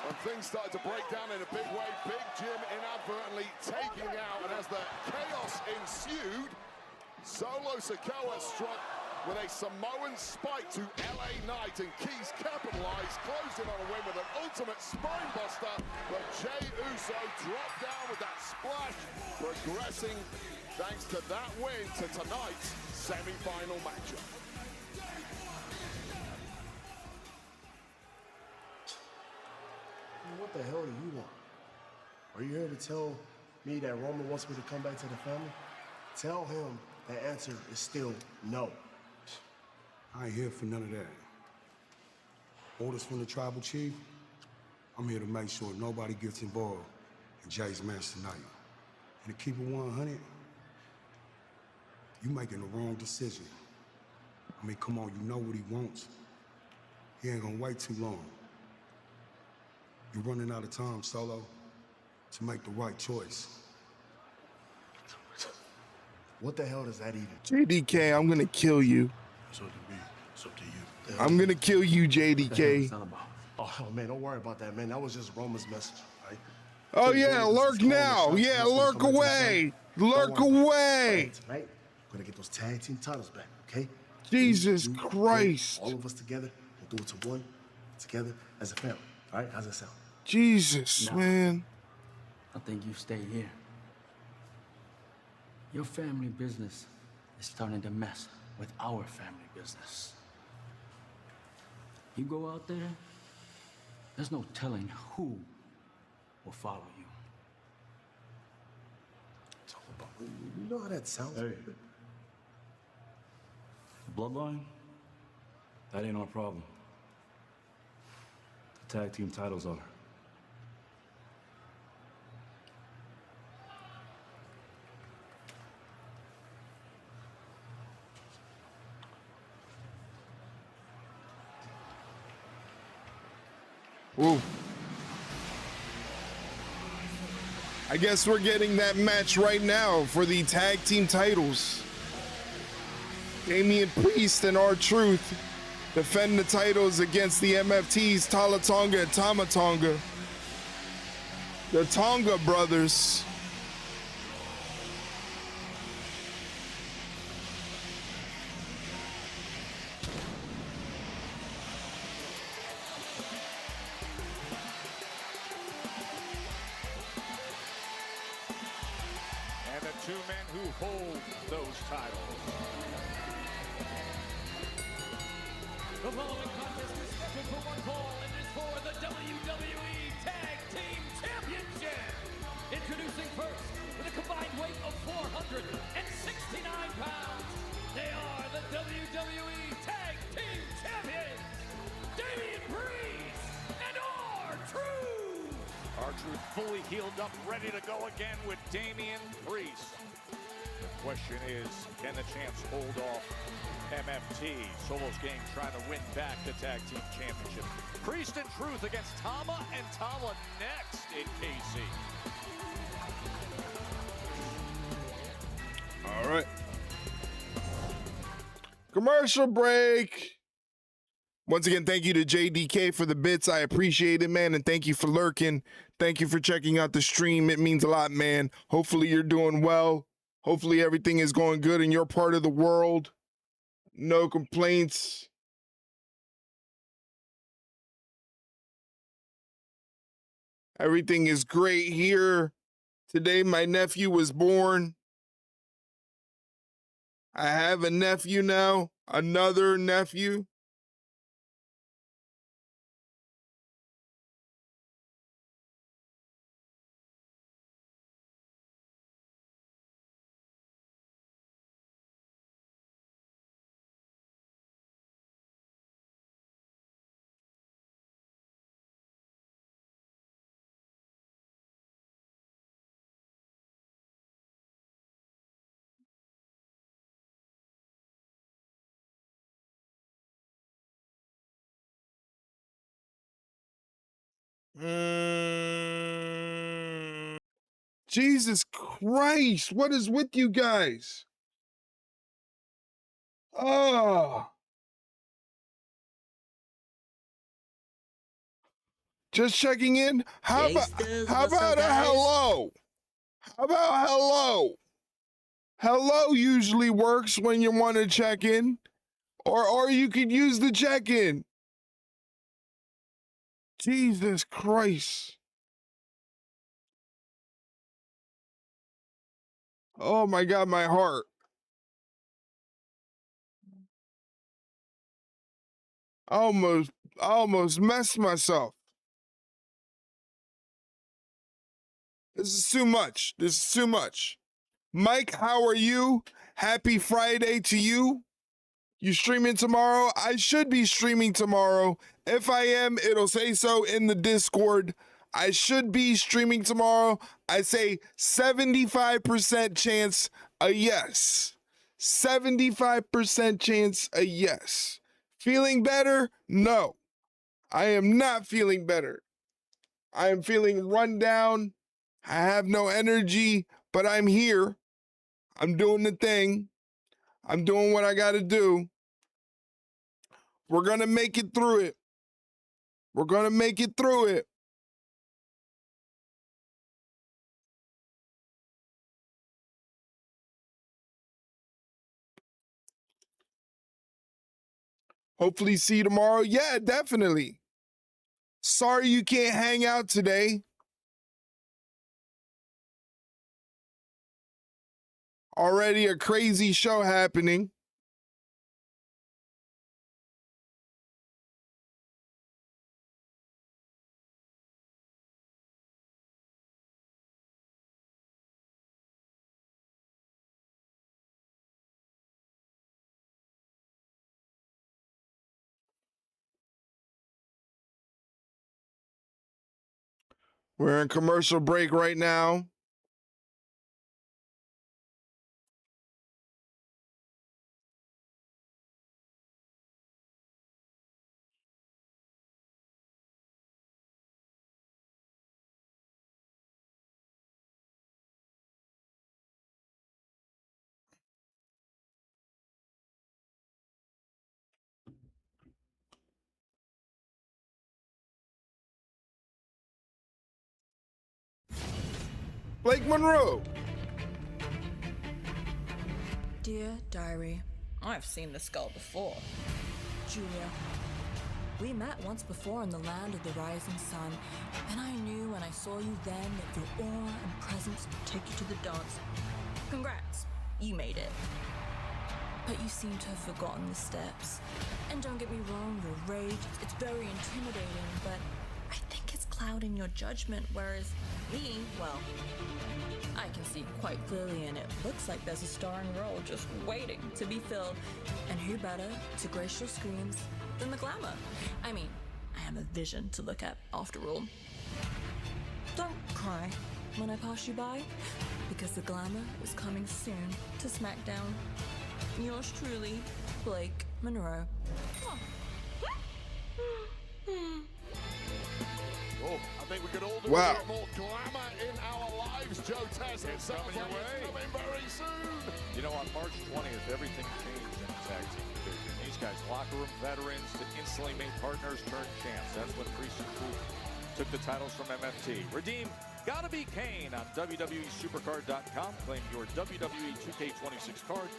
When things started to break down in a big way, Big Jim inadvertently taking out, and as the chaos ensued, Solo Sikoa struck with a Samoan spike to LA Knight, and Keys capitalized, closed in on a win with an ultimate spine buster, but Jey Uso dropped down with that splash, progressing thanks to that win to tonight's semi-final matchup. What the hell do you want? Are you here to tell me that Roman wants me to come back to the family? Tell him the answer is still no. I ain't here for none of that. Orders from the tribal chief, I'm here to make sure nobody gets involved in Jay's match tonight. And to keep it 100, you making the wrong decision. I mean, come on, you know what he wants. He ain't gonna wait too long. You're running out of time, Solo, to make the right choice. What the hell does that even? JDK, I'm gonna kill you. It's up to me. It's up to you. I'm gonna kill you, JDK. Oh man, don't worry about that, man. That was just Roman's message, right? Oh yeah, lurk now. Yeah, lurk away. Lurk away. Tonight, we're gonna get those tag team titles back, okay? Jesus Christ. All of us together, we'll do it to one, together as a family. All right, how's that sound? Jesus, man. I think you stay here. Your family business is starting to mess with our family business. You go out there, there's no telling who will follow you. You know how that sounds? Hey. Bloodline? That ain't our problem. The tag team titles are. Ooh. I guess we're getting that match right now for the tag team titles. Damian Priest and R-Truth defend the titles against the MFTs, Talla Tonga and Tama Tonga. The Tonga brothers. And the two men who hold those titles. The following contest is scheduled for one fall and is for the WWE Tag Team Championship. Introducing first, with a combined weight of 469 pounds, they are the WWE Tag Team Champions, Damian Priest and R-Truth. R-Truth fully healed up, ready to go again with Damian Priest. The question is, can the champs hold off MFT? Solo's gang trying to win back the tag team championship. Priest and Truth against Tama and Talla next in KC. All right. Commercial break. Once again, thank you to JDK for the bits. I appreciate it, man. And thank you for lurking. Thank you for checking out the stream. It means a lot, man. Hopefully you're doing well. Hopefully everything is going good in your part of the world. No complaints. Everything is great here. Today, my nephew was born. I have a nephew now, another nephew. Jesus Christ, what is with you guys? Oh. Just checking in. How about a hello? How about hello? Hello usually works when you want to check in. Or you could use the check-in. Jesus Christ. Oh my God, my heart. I almost messed myself. This is too much. This is too much. Mike, how are you? Happy Friday to you. You streaming tomorrow? I should be streaming tomorrow. If I am, it'll say so in the Discord. I should be streaming tomorrow. I say 75% chance a yes. 75% chance a yes. Feeling better? No. I am not feeling better. I am feeling run down. I have no energy, but I'm here. I'm doing the thing. I'm doing what I got to do. We're going to make it through it. We're going to make it through it. Hopefully see you tomorrow. Yeah, definitely. Sorry you can't hang out today. Already a crazy show happening. We're in commercial break right now. Blake Monroe. Dear Diary, I've seen this girl before. Julia, we met once before in the land of the rising sun, and I knew when I saw you then that your aura and presence would take you to the dance. Congrats, you made it. But you seem to have forgotten the steps. And don't get me wrong, your rage, it's very intimidating, but I think it's clouding your judgment, whereas me, well, I can see quite clearly, and it looks like there's a starring role just waiting to be filled. And who better to grace your screens than the glamour? I mean, I am a vision to look at, after all. Don't cry when I pass you by, because the glamour is coming soon to SmackDown. Yours truly, Blake Monroe. Oh. Oh, I think we could all do a bit more glamour in our lives. Joe Taz himself coming very soon. You know, on March 20th, everything changed in the tag team division. These guys, locker room veterans to instantly made partners turned champs. That's when Priest and R-Truth took the titles from MFT. Redeem Gotta be Kane on WWESupercard.com. Claim your WWE 2K26 card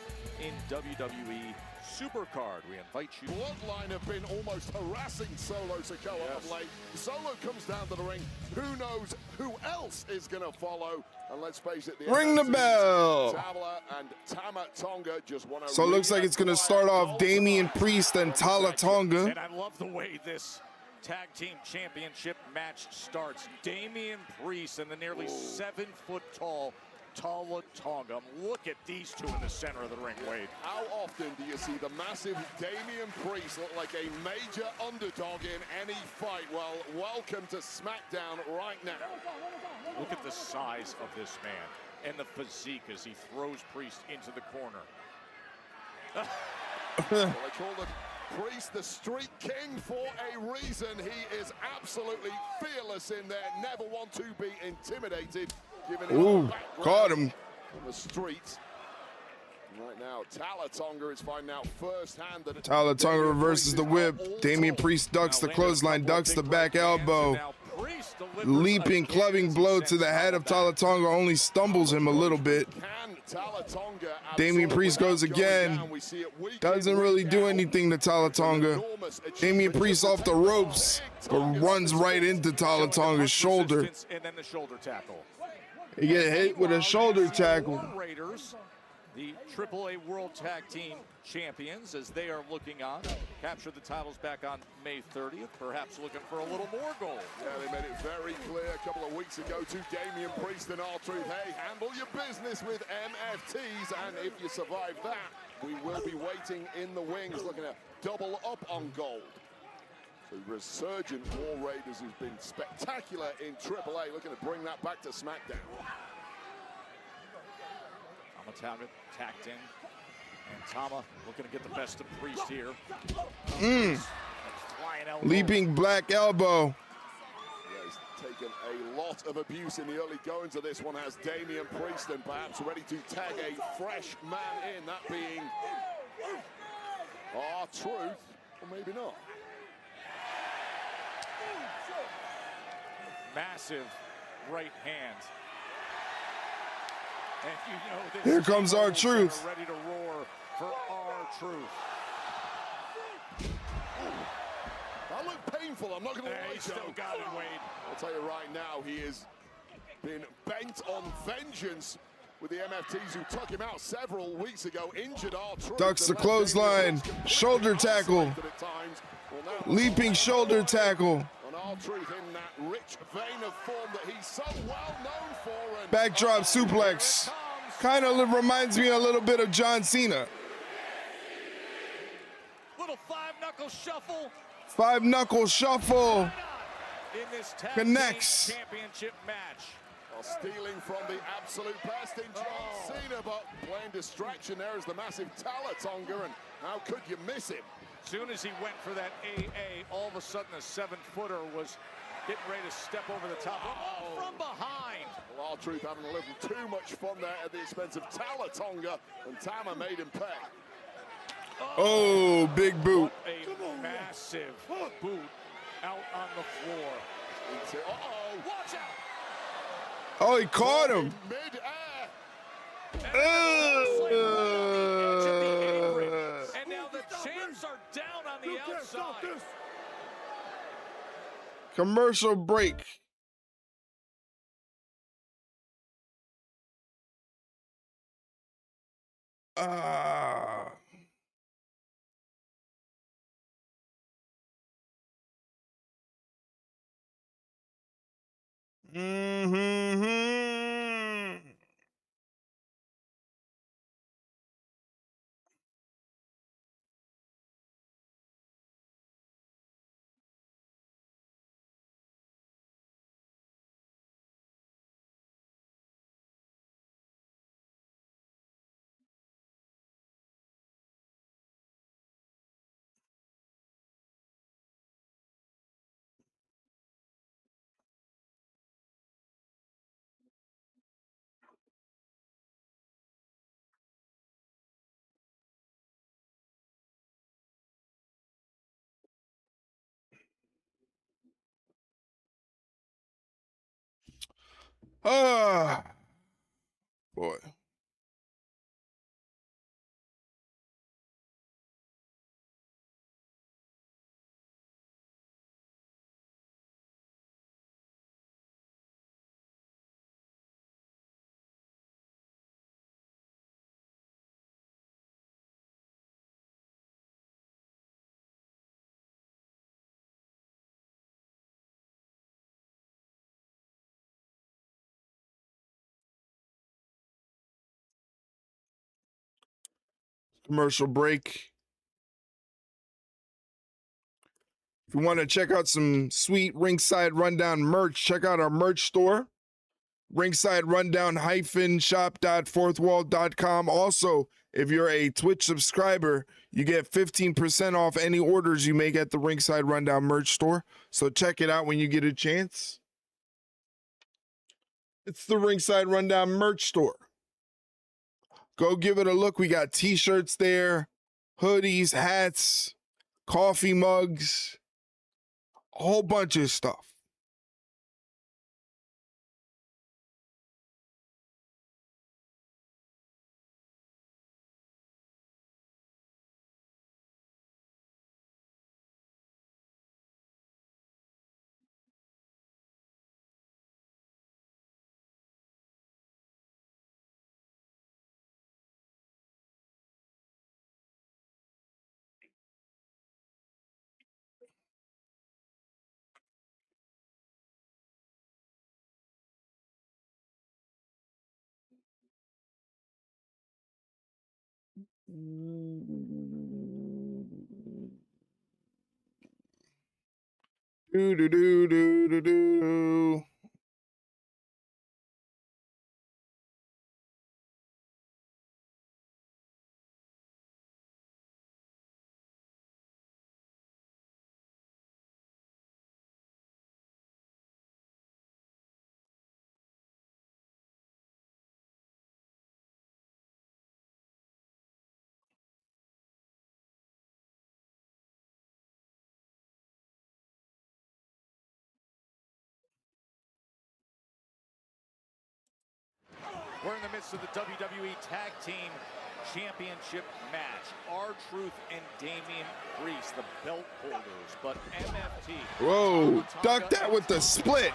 in WWE Supercard. We invite you. Bloodline have been almost harassing Solo Sikoa of late. Solo comes down to the ring. Who knows who else is going to follow? And let's face it, Ring the bell. Talla and Tama Tonga just want to. So it looks like it's going to start off Damian Priest and Talla Tonga. And I love the way this tag team championship match starts. Damian Priest and the nearly 7-foot-tall Talla Tonga. Look at these two in the center of the ring, Wade. How often do you see the massive Damian Priest look like a major underdog in any fight? Well, welcome to SmackDown right now. Look at the size of this man and the physique as he throws Priest into the corner. Well, they call the Priest the Street King for a reason. He is absolutely fearless in there, never want to be intimidated. Ooh, caught him. On the streets. Right now, Talla Tonga is finding out firsthand that Talla Tonga reverses the whip. Damian Priest ducks the clothesline, ducks the back elbow. Leaping, clubbing blow to the head of Talla Tonga only stumbles him a little bit. Damian Priest goes again. Doesn't really do anything to Talla Tonga. Damian Priest off the ropes, but runs right into Talla Tonga's shoulder. And then the shoulder tackle. He get hit with a shoulder tackle. Raiders, the AAA World Tag Team Champions, as they are looking on, captured the titles back on May 30th, perhaps looking for a little more gold. Yeah, they made it very clear a couple of weeks ago to Damian Priest and R-Truth, hey, handle your business with MFTs, and if you survive that, we will be waiting in the wings, looking to double up on gold. The resurgent War Raiders, who's been spectacular in AAA, looking to bring that back to SmackDown. Tama tacked in, and Tama looking to get the best of Priest here. Leaping black elbow. Yeah, he's taken a lot of abuse in the early goings of this one, has Damian Priest, and perhaps ready to tag a fresh man in, that being R-Truth, or maybe not. Massive right hand. And you know this. Here comes R-Truth. Ready to roar for R-Truth. That looked painful, I'm not going to lie. He still got it, Wade. I'll tell you right now, he has been bent on vengeance with the MFTs who took him out several weeks ago, injured R-Truth. Ducks the clothesline, shoulder tackle. Leaping shoulder tackle. R-Truth in that rich vein of form that he's so well known for. And Backdrop suplex. Kind of reminds me a little bit of John Cena. Little five-knuckle shuffle. Five-knuckle shuffle. In this tag Connects. Championship match. Well, stealing from the absolute best in John Cena, but playing distraction there is the massive Talla Tonga, and how could you miss him? Soon as he went for that AA, all of a sudden a 7-footer was getting ready to step over the top. From behind. Well, R-Truth having a little too much fun there at the expense of Talla Tonga, and Tama made him pay. Oh, big boot. A massive boot out on the floor. Uh-oh. Watch out. Oh, he caught him. Mid-air. And now the champs are down on the outside. Commercial break. Ah, boy. Commercial break. If you want to check out some sweet Ringside Rundown merch, check out our merch store, Ringside Rundown-shop.fourthwall.com. Also, if you're a Twitch subscriber, you get 15% off any orders you make at the Ringside Rundown merch store. So check it out when you get a chance. It's the Ringside Rundown merch store. Go give it a look. We got t-shirts there, hoodies, hats, coffee mugs, a whole bunch of stuff. Do do do do do do. We're in the midst of the WWE Tag Team Championship match. R-Truth and Damian Priest, the belt holders, but MFT. Whoa, duck that with the split.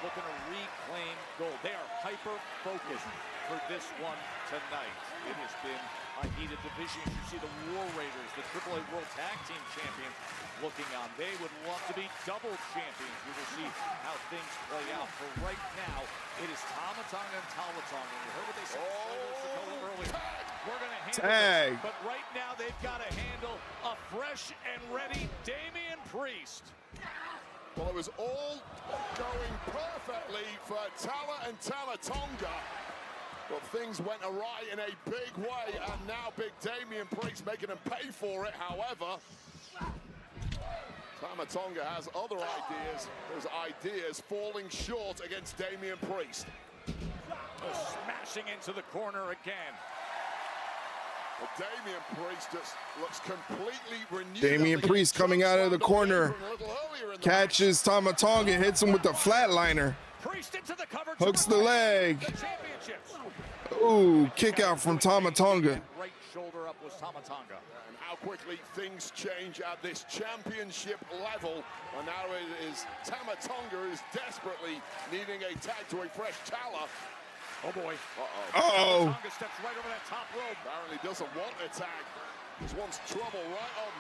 Looking to reclaim gold. They are hyper-focused for this one tonight. It has been a heated division. You see the War Raiders, the AAA World Tag Team Champions, looking on. They would love to be double champions. We will see how things play out. For right now, it is Tonga and Talla. You heard what they said earlier. We're going to handle this, but right now they've got to handle a fresh and ready Damian Priest. Well, it was all going perfectly for Talla and Tonga. But things went awry in a big way, and now big Damian Priest making him pay for it. However, Tonga has other ideas. Those ideas falling short against Damian Priest. Smashing into the corner again. But Damian Priest just looks completely renewed. Damian Priest coming out of the corner, catches Tonga, hits him with the flatliner. Hooks the leg. Ooh, kick out from Tonga. Right shoulder up was Tonga. And how quickly things change at this championship level. And now it is Tonga is desperately needing a tag to a fresh Talla. Oh boy. Uh-oh. Tonga steps right over that top rope. Apparently doesn't want a tag. Just wants trouble right on.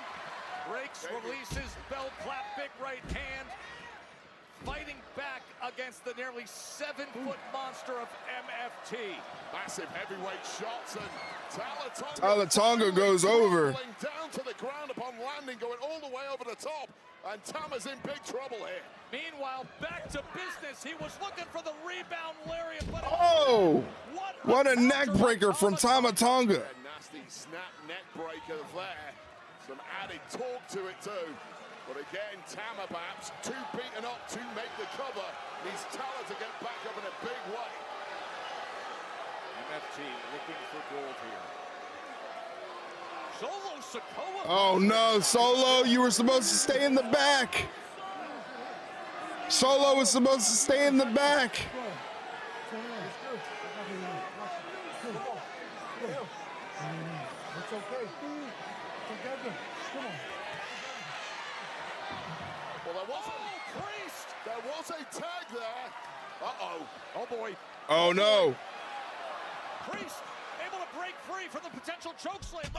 Breaks, releases, bell clap, big right hand. Fighting back against the nearly 7-foot monster of MFT. Massive heavyweight shots, and Tonga goes over. Down to the ground upon landing, going all the way over the top. And Tama's in big trouble here. Meanwhile, back to business. He was looking for the rebound lariat, but oh, what a neck breaker from Tonga. Nasty snap neck breaker there. Some added torque to it too. But again, Tama perhaps too beaten up to make the cover. Needs Talla to get back up in a big way. MFT looking for gold here. Solo Sikoa. Oh no, Solo, you were supposed to stay in the back. Solo was supposed to stay in the back. okay. Together. Come on. Well, there was a tag there. Uh-oh. Oh, boy. Oh, no. Priest able to break free from the potential chokeslam.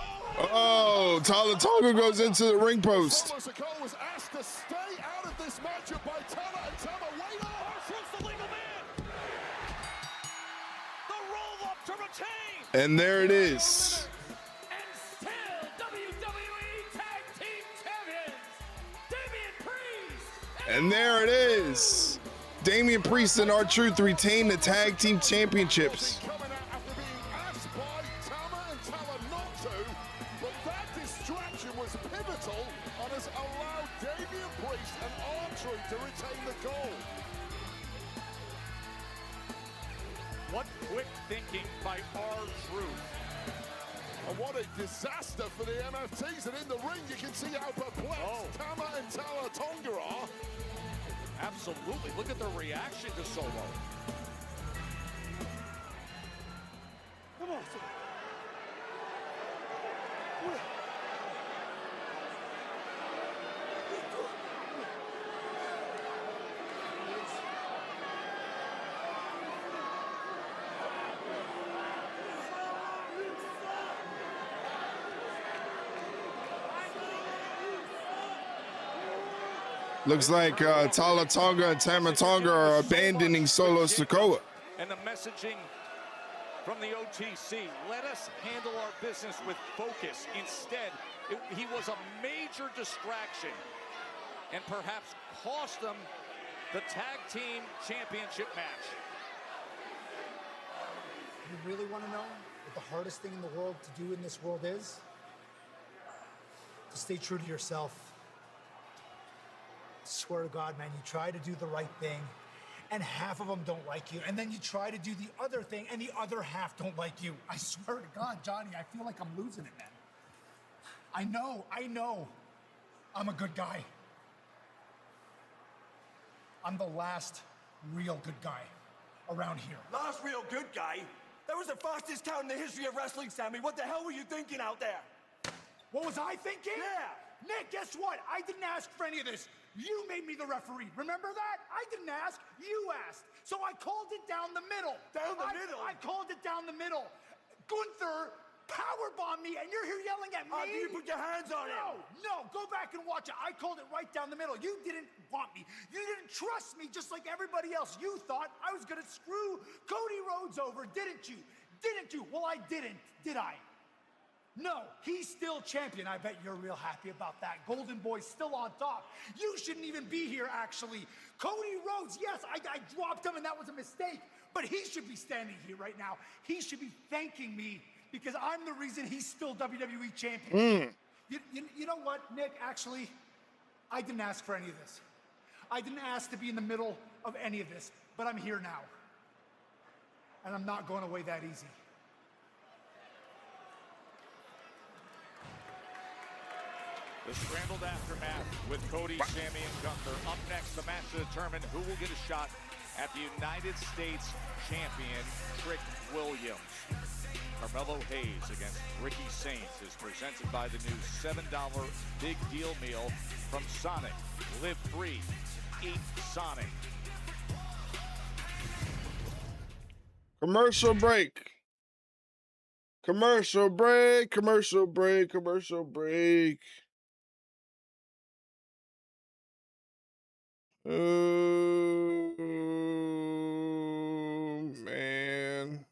Oh, Tonga goes into the ring post. Sikoa was asked to stay out of this matchup by Talla, and Tama wait on. R-Truth's the legal man. The roll up to retain. And there it is. And still WWE Tag Team Champions, Damian Priest. And there it is. Damian Priest and R-Truth retain the tag team championships. Coming out after being asked by Tama and Talla not to, but that distraction was pivotal and has allowed Damian Priest and R-Truth to retain the gold. What quick thinking by R-Truth. And what a disaster for the MFTs. And in the ring, you can see how perplexed Tama and Talla Tonga are. Absolutely. Look at the reaction to Solo. Come on, sir. Looks like Talla Tonga and Tama Tonga are abandoning Solo Sikoa. And the messaging from the OTC, let us handle our business with focus. Instead, he was a major distraction and perhaps cost them the tag team championship match. You really want to know what the hardest thing in the world to do in this world is? To stay true to yourself. Swear to God, man, you try to do the right thing, and half of them don't like you, and then you try to do the other thing, and the other half don't like you. I swear to God, Johnny, I feel like I'm losing it, man. I know, I'm a good guy. I'm the last real good guy around here. Last real good guy? That was the fastest count in the history of wrestling, Sammy. What the hell were you thinking out there? What was I thinking? Yeah. Nick, guess what? I didn't ask for any of this. You made me the referee. Remember that? I didn't ask. You asked. So I called it down the middle. Down the middle? I called it down the middle. Gunther powerbombed me, and you're here yelling at me? You put your hands on him. No. Go back and watch it. I called it right down the middle. You didn't want me. You didn't trust me just like everybody else. You thought I was going to screw Cody Rhodes over, didn't you? Didn't you? Well, I didn't, did I? No, he's still champion. I bet you're real happy about that. Golden Boy's still on top. You shouldn't even be here, actually. Cody Rhodes, yes, I dropped him, and that was a mistake. But he should be standing here right now. He should be thanking me because I'm the reason he's still WWE champion. You know what, Nick? Actually, I didn't ask for any of this. I didn't ask to be in the middle of any of this, but I'm here now. And I'm not going away that easy. The scrambled aftermath with Cody, Sami, and Gunther. Up next, the match to determine who will get a shot at the United States champion, Trick Williams. Carmelo Hayes against Ricky Saints is presented by the new $7 Big Deal Meal from Sonic. Live free, eat Sonic. Commercial break. Commercial break. Commercial break. Commercial break. Oh, man.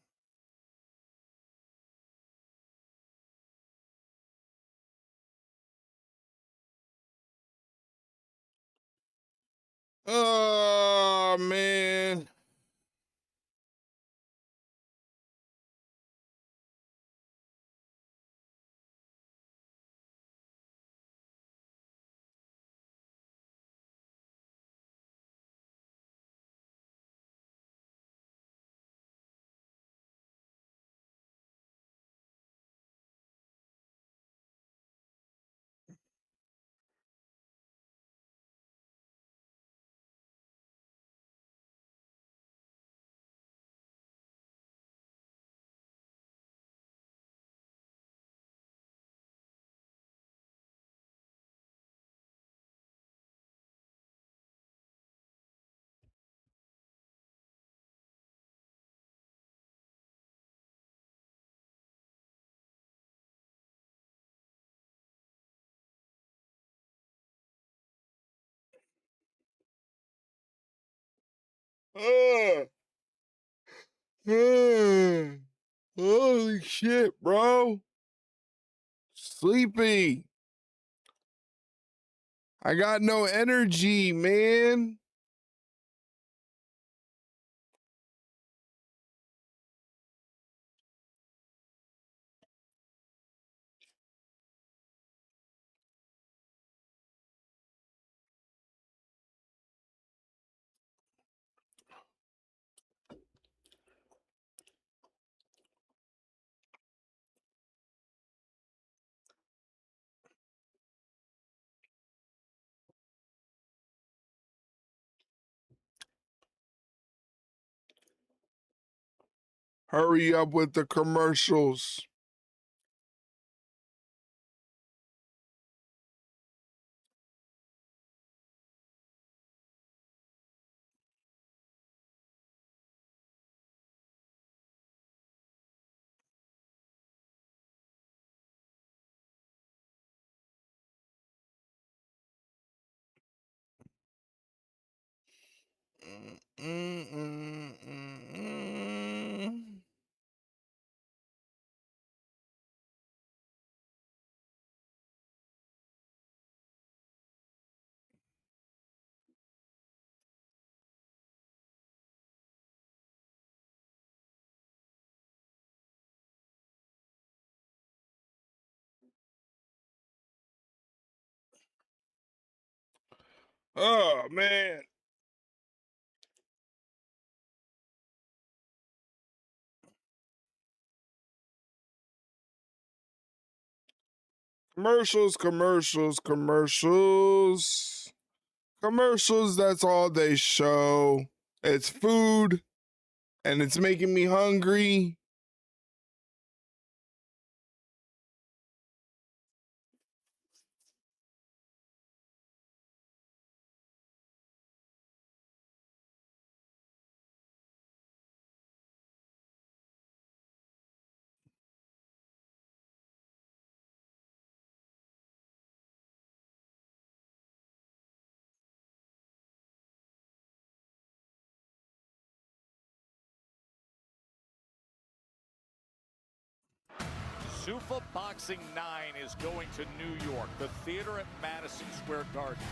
Oh, man. Holy shit, bro. Sleepy. I got no energy, man. Hurry up with the commercials. Oh, man. Commercials, commercials, commercials. Commercials, that's all they show. It's food, and it's making me hungry. Zuffa Boxing 9 is going to New York, the theater at Madison Square Garden.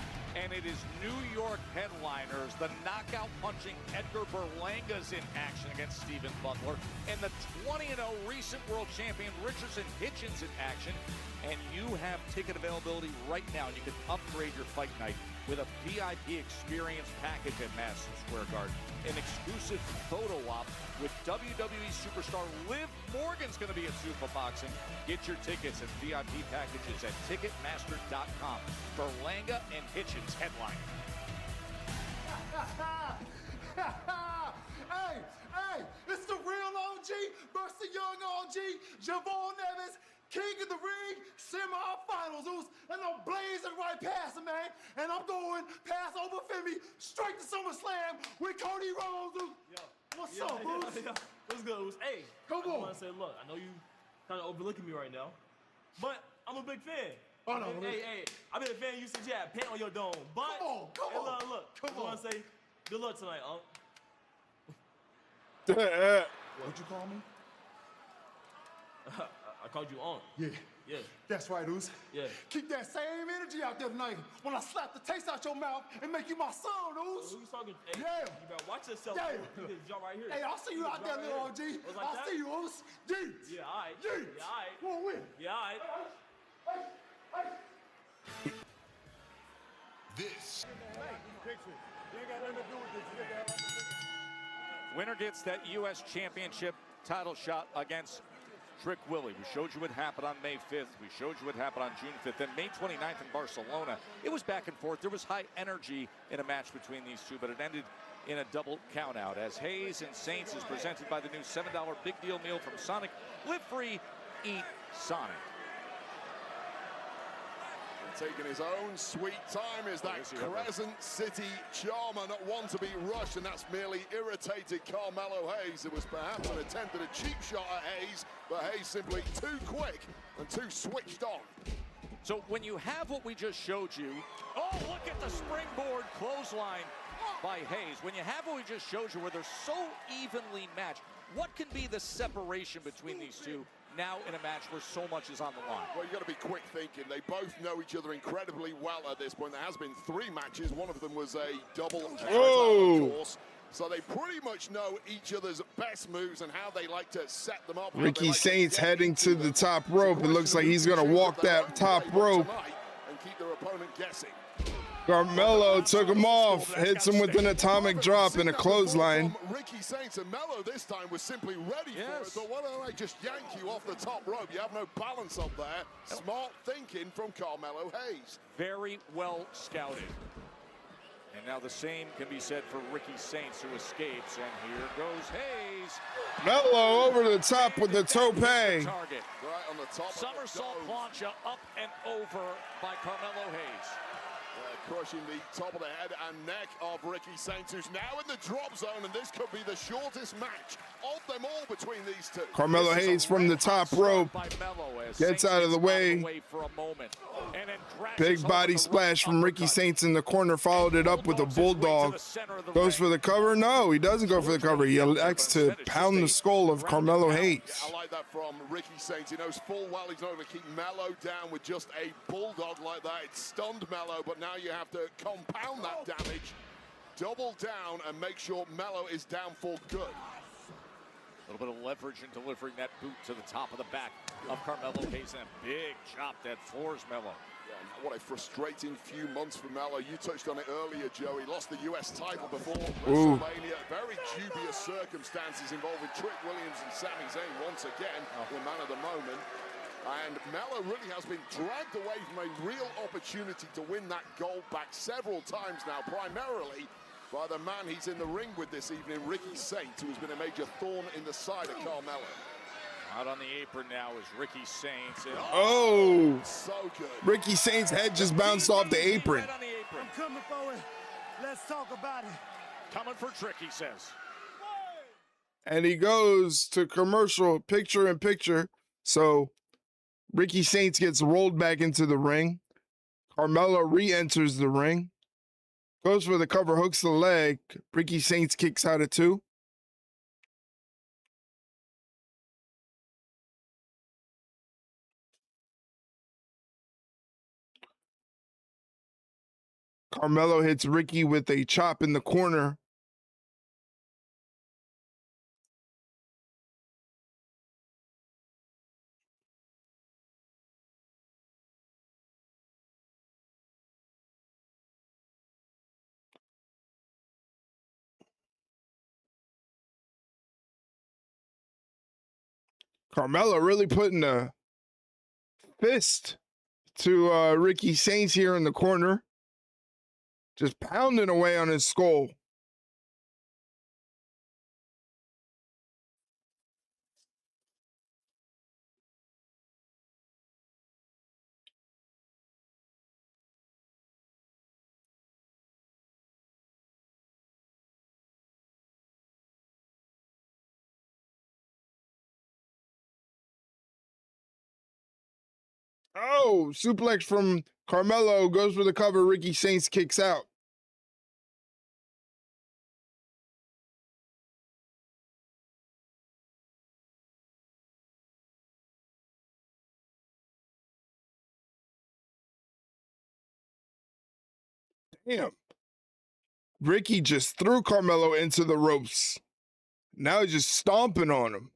And it is New York headliners. The knockout punching Edgar Berlanga's in action against Stephen Butler. And the 20-0 recent world champion Richardson Hitchens in action. And you have ticket availability right now. And you can upgrade your fight night with a VIP experience package at Madison Square Garden. An exclusive photo op with WWE superstar Liv Morgan's going to be at Zuffa Boxing. Get your tickets and VIP packages at Ticketmaster.com. Berlanga and Hitchens headline. Hey, it's the real OG versus the young OG, Javon Evans, King of the Ring, semifinals. And I'm blazing right past him, man. And I'm going past over Femi, straight to SummerSlam with Cody Rhodes. What's up, Boots? What's good, Boots? Hey, come on. I want to say, look, I know you kind of overlooking me right now, but I'm a big fan. Oh, no, hey, I've been a fan of you since you had paint on your dome. But, come on. Look, I want to say, good luck tonight, Unc. What'd you call me? I called you Unc. Yeah. That's right, Oos. Yeah. Keep that same energy out there tonight when I slap the taste out your mouth and make you my son, Oos. Who you talking? Hey, yeah. You better watch yourself. Yeah. You can jump right here. Hey, I'll see you out there, little OG. Like I'll see you, Oos. Jeez. Yeah, all right. Jeez. Yeah, all right. Come on, win. Yeah, all right. This. Winner gets that U.S. Championship title shot against Trick Willie. We showed you what happened on May 5th. We showed you what happened on June 5th. Then May 29th in Barcelona, it was back and forth. There was high energy in a match between these two, but it ended in a double countout as Hayes and Saints is presented by the new $7 big deal meal from Sonic. Live free, eat Sonic. Taking his own sweet time is that Crescent City charmer, not one to be rushed, and that's merely irritated Carmelo Hayes. It was perhaps an attempt at a cheap shot at Hayes, but Hayes simply too quick and too switched on. So when you have what we just showed you, oh, look at the springboard clothesline by Hayes. When you have what we just showed you, where they're so evenly matched, what can be the separation between these two now in a match where so much is on the line? Well, you got to be quick thinking. They both know each other incredibly well at this point. There has been 3 matches. One of them was a double countout, of course. So they pretty much know each other's best moves and how they like to set them up. Ricky Saints heading to the top rope. It looks like he's going to walk that top rope. And keep their opponent guessing. Carmelo took him off, hits him with an atomic drop and a clothesline. Ricky Saints and Melo this time was simply ready for it. So why don't I just yank you off the top rope? You have no balance up there. Smart thinking from Carmelo Hayes. Very well scouted. And now the same can be said for Ricky Saints, who escapes. And here goes Hayes. Melo over the top with the tope. Target. Right on the top. Somersault plancha up and over by Carmelo Hayes. Crushing the top of the head and neck of Ricky Saints, who's now in the drop zone, and this could be the shortest match of them all between these two. Carmelo Hayes from the top rope gets out of the way. Big body splash from Ricky Saints in the corner, followed it up with a bulldog. Goes for the cover? No, he doesn't go for the cover. He elects to pound the skull of Carmelo Hayes. I like that from Ricky Saints. He knows full well he's not going to keep Melo down with just a bulldog like that. It stunned Melo, but now you have to compound that damage, double down, and make sure Melo is down for good. A little bit of leverage in delivering that boot to the top of the back of Carmelo Hayes, and a big chop that floors Melo. Yeah, what a frustrating few months for Melo. You touched on it earlier, Joe. He lost the US title before WrestleMania. Very dubious circumstances involving Trick Williams and Sami Zayn once again, the man of the moment. And Melo really has been dragged away from a real opportunity to win that gold back several times now, primarily by the man he's in the ring with this evening, Ricky Saints, who has been a major thorn in the side of Carmelo. Out on the apron now is Ricky Saints. Oh, so good. Ricky Saints' head just bounced off the apron. I'm coming forward. Let's talk about it. Coming for Trick, he says. And he goes to commercial, picture in picture. So Ricky Saints gets rolled back into the ring. Carmelo re-enters the ring. Goes for the cover, hooks the leg. Ricky Saints kicks out at 2. Carmelo hits Ricky with a chop in the corner. Carmelo really putting a fist to Ricky Saints here in the corner. Just pounding away on his skull. Oh, suplex from Carmelo, goes for the cover. Ricky Saints kicks out. Damn. Ricky just threw Carmelo into the ropes. Now he's just stomping on him.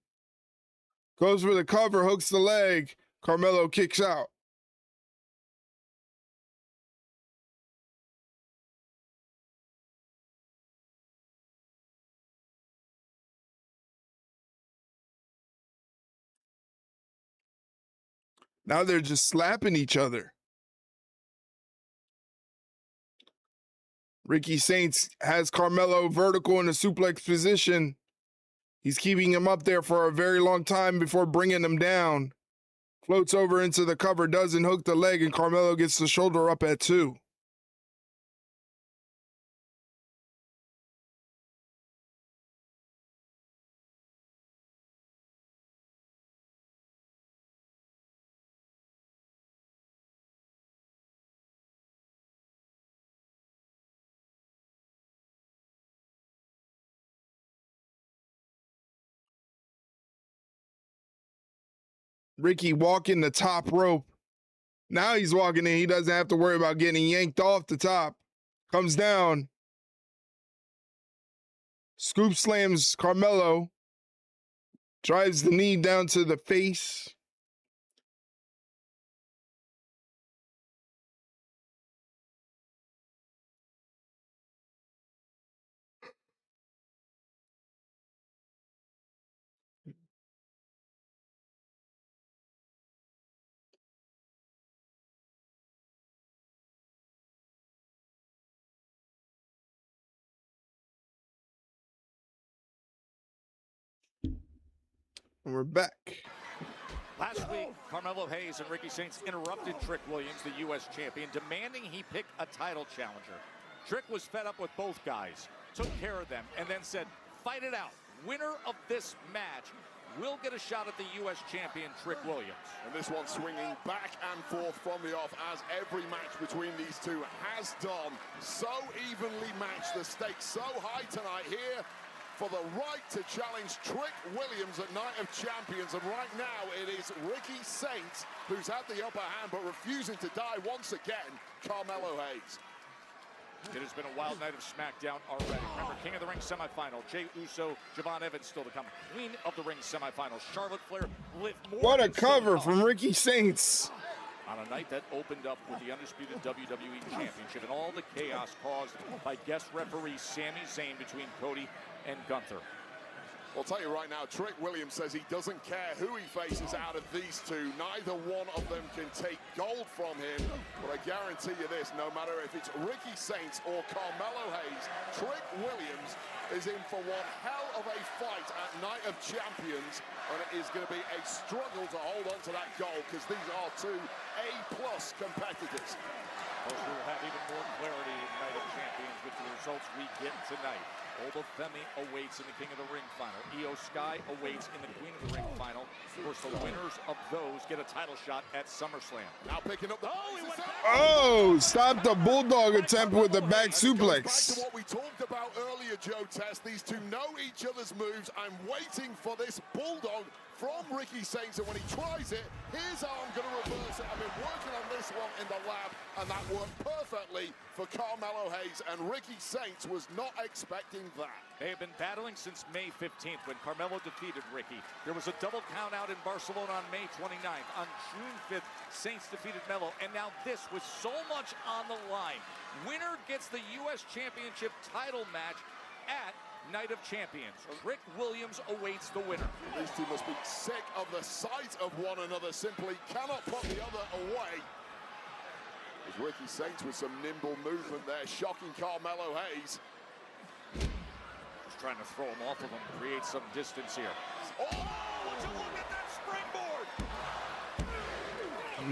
Goes for the cover, hooks the leg. Carmelo kicks out. Now they're just slapping each other. Ricky Saints has Carmelo vertical in a suplex position. He's keeping him up there for a very long time before bringing him down. Floats over into the cover, doesn't hook the leg, and Carmelo gets the shoulder up at 2. Ricky walking the top rope. Now he's walking in. He doesn't have to worry about getting yanked off the top. Comes down. Scoop slams Carmelo. Drives the knee down to the face. And we're back. Last week, Carmelo Hayes and Ricky Saints interrupted Trick Williams, the U.S. champion, demanding he pick a title challenger. Trick was fed up with both guys, took care of them, and then said, fight it out. Winner of this match will get a shot at the U.S. champion, Trick Williams. And this one swinging back and forth from the off, as every match between these two has done. So evenly matched, the stakes so high tonight here for the right to challenge Trick Williams at Night of Champions. And right now it is Ricky Saints who's had the upper hand, but refusing to die once again, Carmelo Hayes. It has been a wild night of SmackDown already. Remember, King of the Ring semifinal, Jey Uso, Javon Evans still to come. Queen of the Ring semifinals, Charlotte Flair, Liv Morgan. What a cover from Ricky Saints. On a night that opened up with the undisputed WWE Championship and all the chaos caused by guest referee Sami Zayn between Cody and Gunther. I'll tell you right now, Trick Williams says he doesn't care who he faces out of these two. Neither one of them can take gold from him. But I guarantee you this, no matter if it's Ricky Saints or Carmelo Hayes, Trick Williams is in for one hell of a fight at Night of Champions. And it is going to be a struggle to hold on to that gold, because these are two A-plus competitors. Of course, we'll have even more clarity in Night of Champions with the results we get tonight. Obafemi awaits in the King of the Ring final. Io Sky awaits in the Queen of the Ring final. Of course, the winners of those get a title shot at SummerSlam. Now picking up the... Oh, stop the Bulldog attempt with the back suplex. Back to what we talked about earlier, Joe Test. These two know each other's moves. I'm waiting for this Bulldog from Ricky Saints, and when he tries it, his arm going to reverse it. I've been working on this one in the lab, and that worked perfectly for Carmelo Hayes, and Ricky Saints was not expecting that. They have been battling since May 15th when Carmelo defeated Ricky. There was a double count out in Barcelona on May 29th. On June 5th, Saints defeated Melo, and now this with so much on the line. Winner gets the U.S. Championship title match at Night of Champions. Trick Williams awaits the winner. These two must be sick of the sight of one another, simply cannot put the other away. As Ricky Saints with some nimble movement there, shocking Carmelo Hayes. Just trying to throw him off of him, create some distance here. Oh, would you look at that springboard?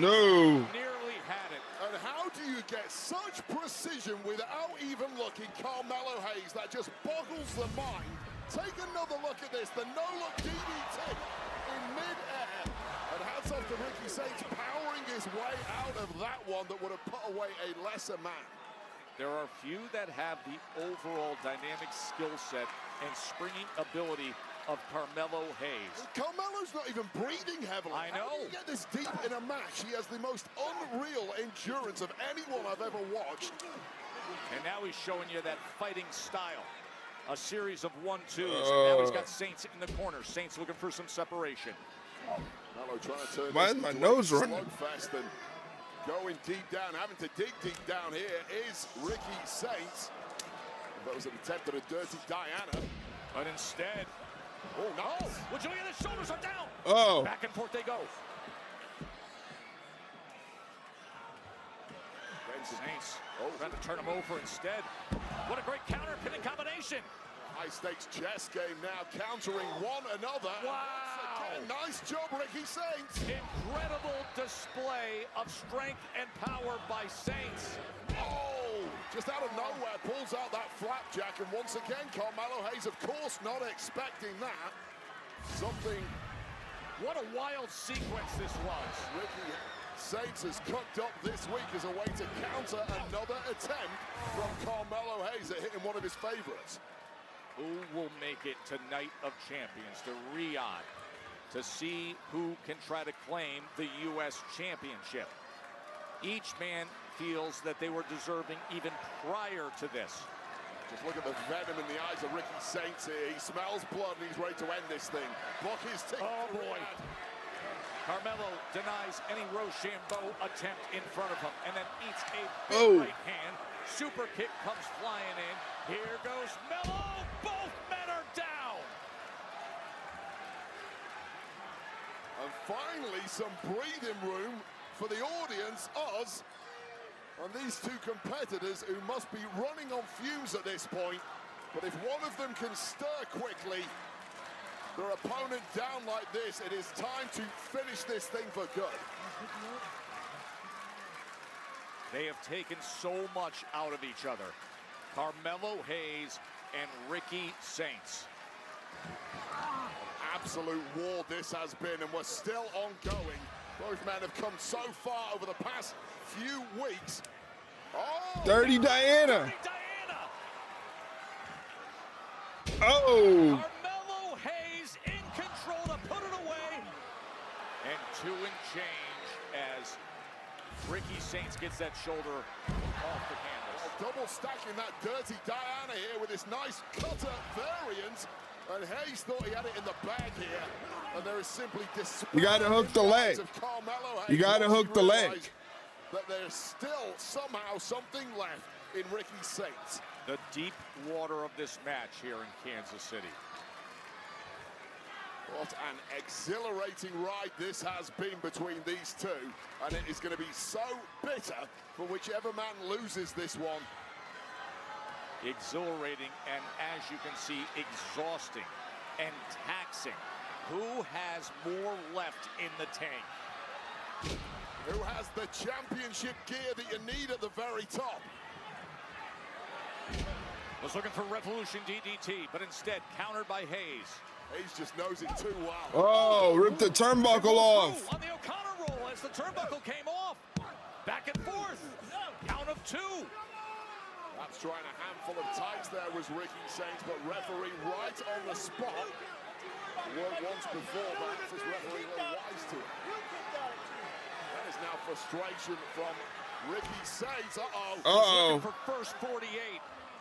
No. Nearly had it. And how do you get such precision without even looking? Carmelo Hayes, that just boggles the mind. Take another look at this, the no-look DDT in mid-air. And hats off to Ricky Saints, powering his way out of that one that would have put away a lesser man. There are few that have the overall dynamic skill set and springing ability of Carmelo Hayes. Carmelo's not even breathing heavily. I know. How do you get this deep in a match? He has the most unreal endurance of anyone I've ever watched. And now he's showing you that fighting style. A series of 1-2s. Now he's got Saints in the corner. Saints looking for some separation. Carmelo trying to turn Why is my nose running? Slugfest and going deep down, having to dig deep down here is Ricky Saints. That was an attempt at a dirty Diana. But instead, oh no! Would you look at his shoulders are down? Oh. Back and forth they go. Saints trying to turn him over instead. What a great counter pinning combination. High stakes chess game now, countering one another. Wow. Again, nice job, Ricky Saints. Incredible display of strength and power by Saints. Oh, just out of nowhere, pulls out that flapjack. And once again, Carmelo Hayes, of course, not expecting that. Something. What a wild sequence this was. Ricky Saints has cooked up this week as a way to counter another attempt from Carmelo Hayes at hitting one of his favorites. Who will make it to Night of Champions, to Riyadh? to see who can try to claim the U.S. Championship. Each man feels that they were deserving even prior to this. Just look at the venom in the eyes of Ricky Saints here. He smells blood and he's ready to end this thing. Block his ticket. Oh boy. Carmelo denies any Rochambeau attempt in front of him and then eats a big right hand. Super kick comes flying in. Here goes Melo. Both men are down. And finally, some breathing room for the audience, us, and these two competitors who must be running on fumes at this point. But if one of them can stir quickly, their opponent down like this, it is time to finish this thing for good. They have taken so much out of each other. Carmelo Hayes and Ricky Saints. Absolute war this has been, and we're still ongoing. Both men have come so far over the past few weeks. Oh, Dirty Diana. Oh. Carmelo Hayes in control to put it away. And 2 and change as Ricky Saints gets that shoulder off the canvas. Double stacking that Dirty Diana here with this nice cutter variant. And Hayes thought he had it in the bag here. And there is simply You got to hook the leg. You got to hook the leg. That there's still somehow something left in Ricky Saints. The deep water of this match here in Kansas City. What an exhilarating ride this has been between these two. And it is going to be so bitter for whichever man loses this one. Exhilarating and, as you can see, exhausting and taxing. Who has more left in the tank? Who has the championship gear that you need at the very top? Was looking for Revolution DDT, but instead countered by Hayes. Hayes just knows it too well. Oh, ripped the turnbuckle off. On the O'Connor roll as the turnbuckle came off. Back and forth. Count of 2. That's trying a handful of tights there was Ricky Saints, but referee right on the spot. Worked once before, perhaps this referee a little wise to it. That is now frustration from Ricky Saints. Uh-oh. Uh-oh. For first 48.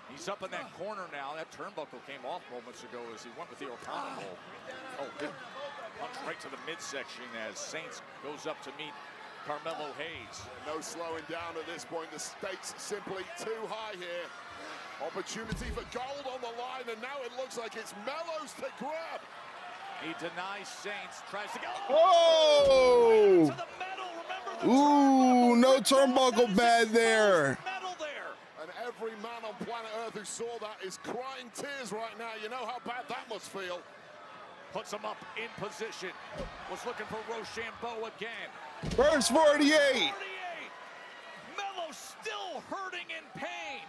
He's up in that corner now. That turnbuckle came off moments ago as he went with the O'Connor roll. Oh, big punch right to the midsection as Saints goes up to meet Carmelo Hayes. No slowing down at this point. The stakes simply too high here. Opportunity for gold on the line, and now it looks like it's Melo's to grab. He denies Saints, tries to go. Oh! To the metal. Remember the Ooh, no turnbuckle bad there. metal there. And every man on planet Earth who saw that is crying tears right now. You know how bad that must feel. Puts him up in position. Was looking for Rochambeau again. First 48. Melo still hurting in pain.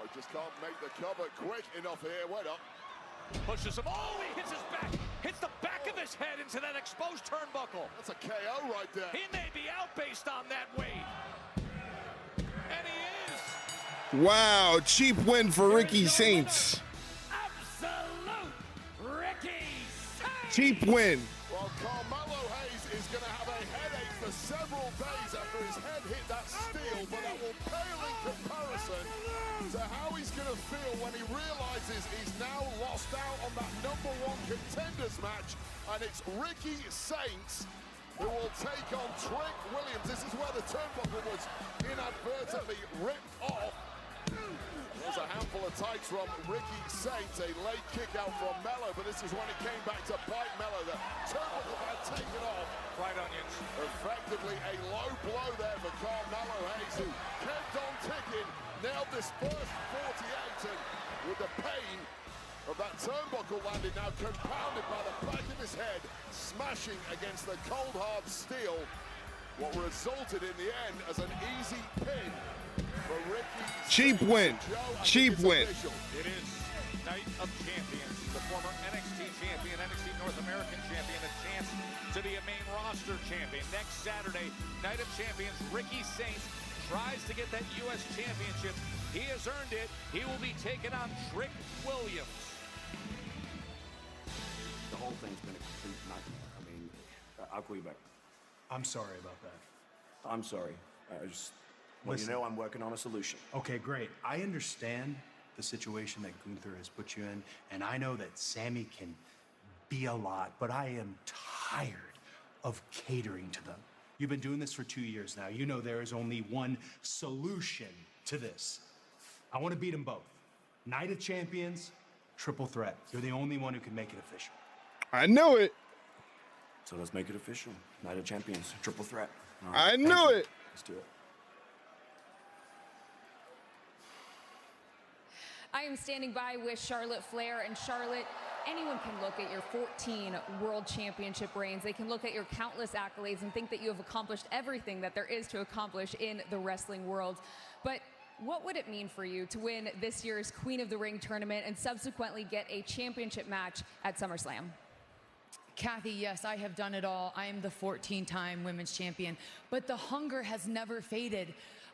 I just can't make the cover quick enough here. Wait up. Pushes him. Oh, he hits his back. Hits the back of his head into that exposed turnbuckle. That's a KO right there. He may be out based on that weight. And he is. Wow, cheap win for Ricky Saints. Absolute Ricky Saints. Cheap win. Well, Carmelo Hayes is going to have a headache for several days after his head hit that steel, but that will pale in comparison to how he's going to feel when he realizes he's now lost out on that #1 contenders match, and it's Ricky Saints who will take on Trick Williams. This is where the turnbuckle was inadvertently ripped off. There's a handful of tights from Ricky Saints, a late kick out from Melo, but this is when it came back to bite Melo. The turnbuckle had taken off. Fried onions. Effectively a low blow there for Carmelo Hayes, who kept on ticking, nailed this first 48, and with the pain of that turnbuckle landing now compounded by the back of his head, smashing against the cold hard steel, what resulted in the end as an easy pin. Cheap win. Cheap win. It is Night of Champions. The former NXT champion, NXT North American champion, a chance to be a main roster champion. Next Saturday, Night of Champions, Ricky Saints tries to get that U.S. championship. He has earned it. He will be taking on Trick Williams. The whole thing's been a complete nightmare. I mean, call you back. I'm sorry about that. I'm sorry. I just want you to know I'm working on a solution. Okay, great. I understand the situation that Gunther has put you in, and I know that Sami can be a lot, but I am tired of catering to them. You've been doing this for 2 years now. You know there is only one solution to this. I want to beat them both. Night of Champions, triple threat. You're the only one who can make it official. I knew it. So let's make it official. Night of Champions, triple threat. All I right, knew thank you. it. Let's do it. I am standing by with Charlotte Flair, and Charlotte, anyone can look at your 14 World Championship reigns. They can look at your countless accolades and think that you have accomplished everything that there is to accomplish in the wrestling world. But what would it mean for you to win this year's Queen of the Ring tournament and subsequently get a championship match at SummerSlam? Kathy, yes, I have done it all. I am the 14-time women's champion, but the hunger has never faded.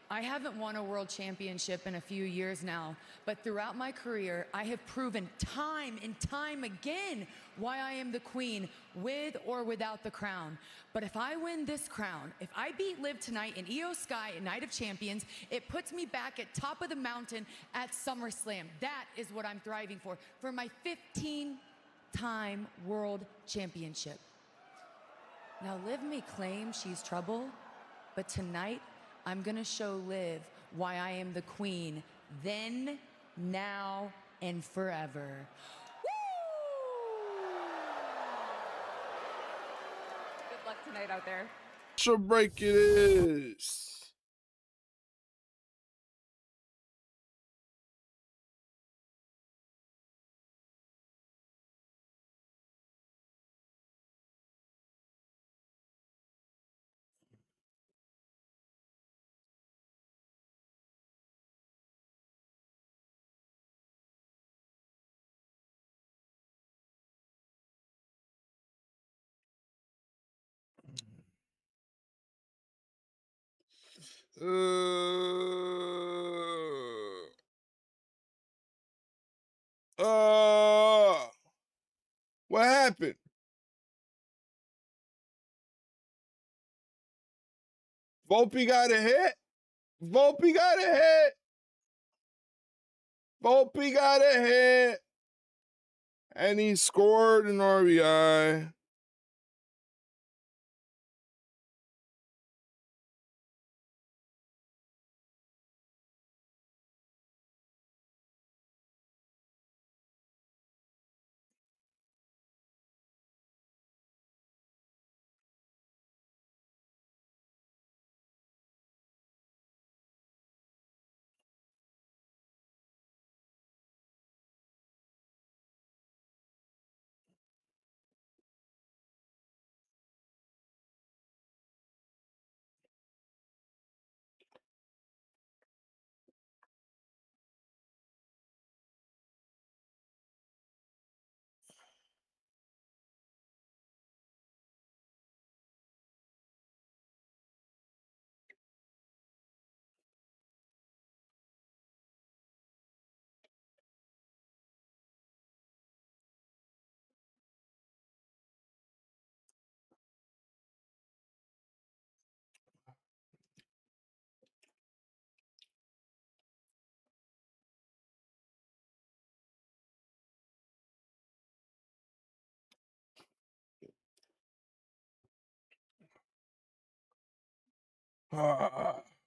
I haven't won a world championship in a few years now, but throughout my career, I have proven time and time again why I am the queen, with or without the crown. But if I win this crown, if I beat Liv tonight in Io Sky at Night of Champions, it puts me back at top of the mountain at SummerSlam. That is what I'm thriving for my 15-time world championship. Now, Liv may claim she's trouble, but tonight, I'm gonna show Liv why I am the queen, then, now, and forever. Woo! Good luck tonight out there. Commercial break it is. What happened? Volpe got a hit. Volpe got a hit. Volpe got a hit. And he scored an RBI.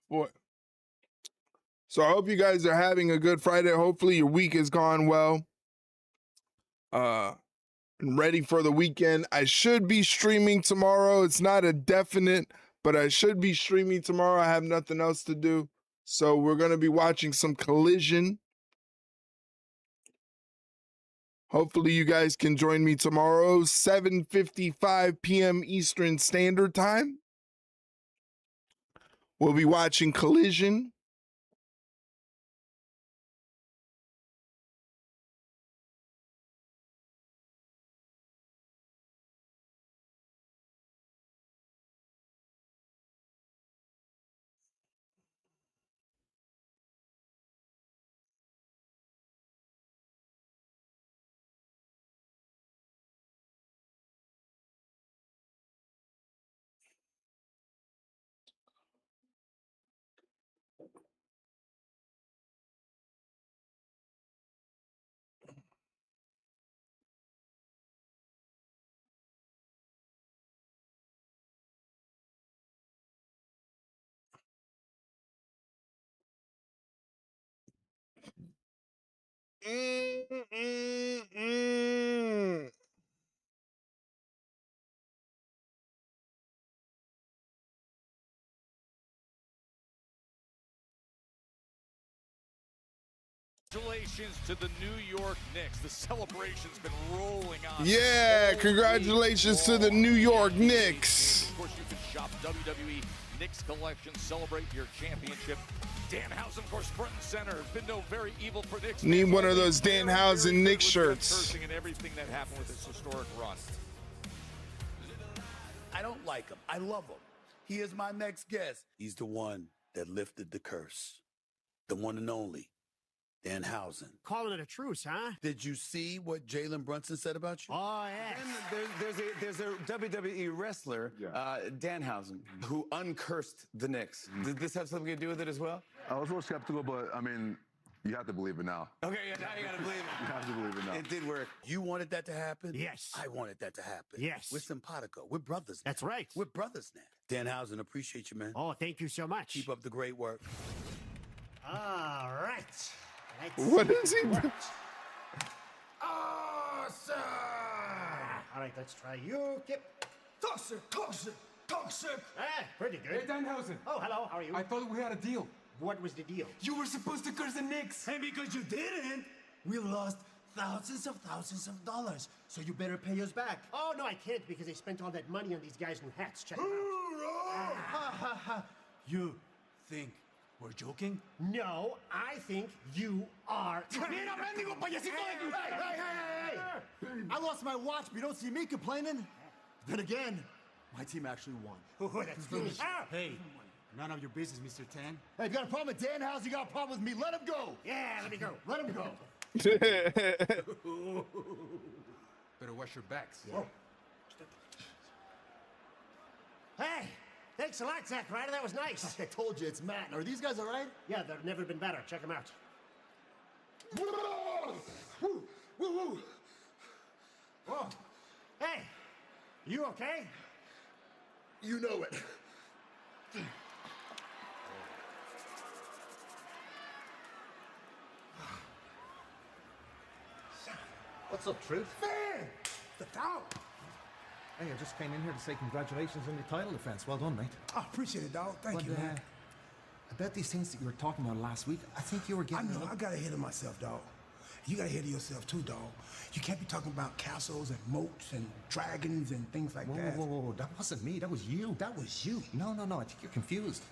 Boy. So I hope you guys are having a good Friday. Hopefully your week has gone well. And ready for the weekend. I should be streaming tomorrow. It's not a definite, but I should be streaming tomorrow. I have nothing else to do. So we're going to be watching some Collision. Hopefully you guys can join me tomorrow, 7:55 p.m. Eastern Standard Time. We'll be watching Collision. Congratulations to the New York Knicks. The celebration's been rolling on. Yeah, congratulations to the New York Knicks. Of course, you can shop WWE Knicks Collection, celebrate your championship. Danhausen, of course, front and center. Has been no very evil for Knicks. Need one of those Danhausen Knicks shirts. Cursing and everything that happened with this historic run. I don't like him. I love him. He is my next guest. He's the one that lifted the curse. The one and only. Danhausen. Calling it a truce, huh? Did you see what Jalen Brunson said about you? Oh, yes. There's a WWE wrestler, Danhausen, who uncursed the Knicks. Did this have something to do with it as well? I was a little skeptical, but I mean, you have to believe it now. Okay, yeah, now you gotta believe it. You have to believe it now. It did work. You wanted that to happen? Yes. I wanted that to happen. Yes. We're simpatico. We're brothers now. That's right. We're brothers now. Danhausen, appreciate you, man. Oh, thank you so much. Keep up the great work. All right. What is he doing? Awesome! All right, let's try you, Kip. Toxic. Ah, pretty good. Hey, Danhausen. Oh, hello, how are you? I thought we had a deal. What was the deal? You were supposed to curse the Knicks. And because you didn't, we lost thousands of dollars. So you better pay us back. Oh, no, I can't because they spent all that money on these guys' new hats. Check them out. Ha ha ha. You think we're joking? No, I think you are. Hey! I lost my watch, but you don't see me complaining. Then again, my team actually won. Oh, that's foolish. Hey, none of your business, Mr. Tan. Hey, if you got a problem with Danhausen, you got a problem with me. Let him go. Yeah, let me go. Let him go. Better wash your backs. Whoa. Hey, thanks a lot, Zack Ryder. That was nice. I told you, it's Matt. Are these guys all right? Yeah, they've never been better. Check them out. Woo, woo, woo. Whoa. Hey, you okay? You know it. What's up, Truth? Man, the dog. Hey, I just came in here to say congratulations on your title defense. Well done, mate. I appreciate it, dog. Thank you, man. I bet these things that you were talking about last week, I think you were getting... I know, I got ahead of myself, dog. You got ahead of yourself too, dog. You can't be talking about castles and moats and dragons and things like that. Whoa, that wasn't me. That was you. That was you. No, I think you're confused.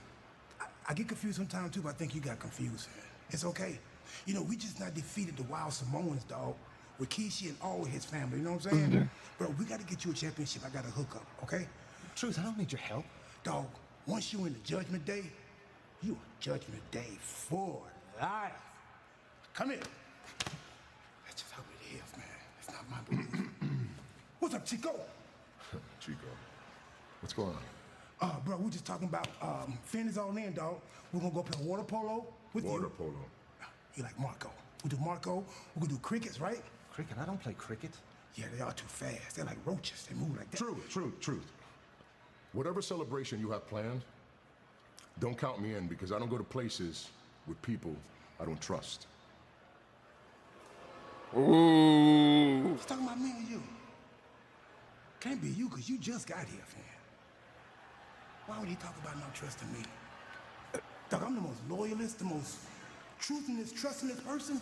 I get confused sometimes too, but I think you got confused. It's okay. You know, we just not defeated the Wild Samoans, dog. With Kishi and all his family, you know what I'm saying? Bro, we got to get you a championship. I got to hook up, okay? Truth, I don't need your help. Dog, once you in the Judgment Day, you a Judgment Day for life. Come here. That's just how it is, man. It's not my belief. What's up, Chico? Chico, what's going on? Bro, we're just talking about Finn is all in, dog. We're going to go play water polo with you. Water polo. You like Marco. We do Marco. We're going to do crickets, right? Cricket? I don't play cricket. Yeah, they are too fast. They're like roaches. They move like that. Truth. Whatever celebration you have planned, don't count me in because I don't go to places with people I don't trust. Ooh. He's talking about me and you. Can't be you because you just got here, fam. Why would he talk about not trusting me? Dog, I'm the most loyalist, the most truthless, trustingest person.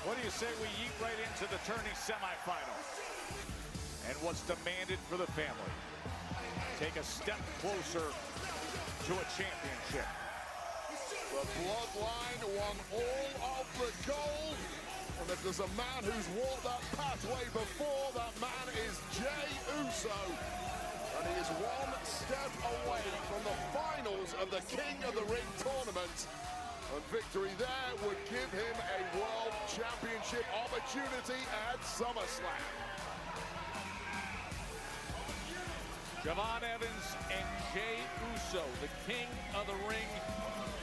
What do you say we yeet right into the tourney semifinals? And what's demanded for the family? Take a step closer to a championship. The bloodline won all of the gold. And if there's a man who's walked that pathway before, that man is Jey Uso. And he is one step away from the finals of the King of the Ring tournament. And victory there would give him a World Championship opportunity at SummerSlam. Javon Evans and Jey Uso, the King of the Ring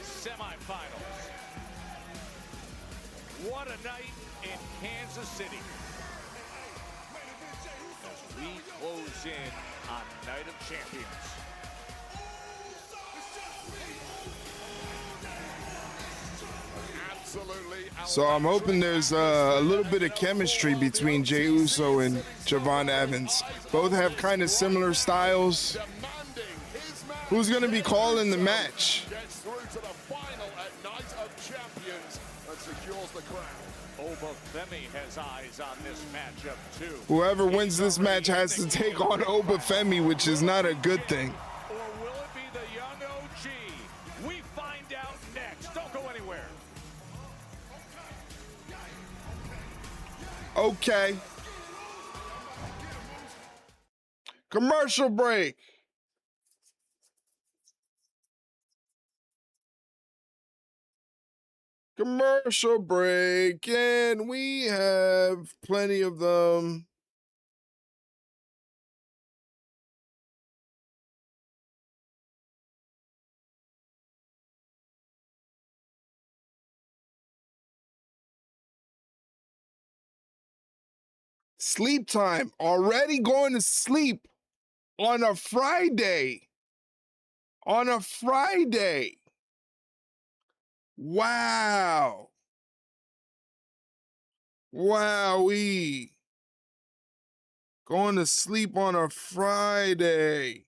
semifinals. What a night in Kansas City. As we close in on Night of Champions. So I'm hoping there's a little bit of chemistry between Jey Uso and Javon Evans. Both have kind of similar styles. Who's going to be calling the match? Gets through to the final at Night of Champions and secures the crown. Obafemi has eyes on this matchup too. Whoever wins this match has to take on Obafemi, which is not a good thing. Or will it be the young OG? We find out next. Don't go anywhere. Okay. Commercial break. Commercial break, and we have plenty of them. Sleep time. Already going to sleep on a Friday. On a Friday. Wow. Wowee. Going to sleep on a Friday.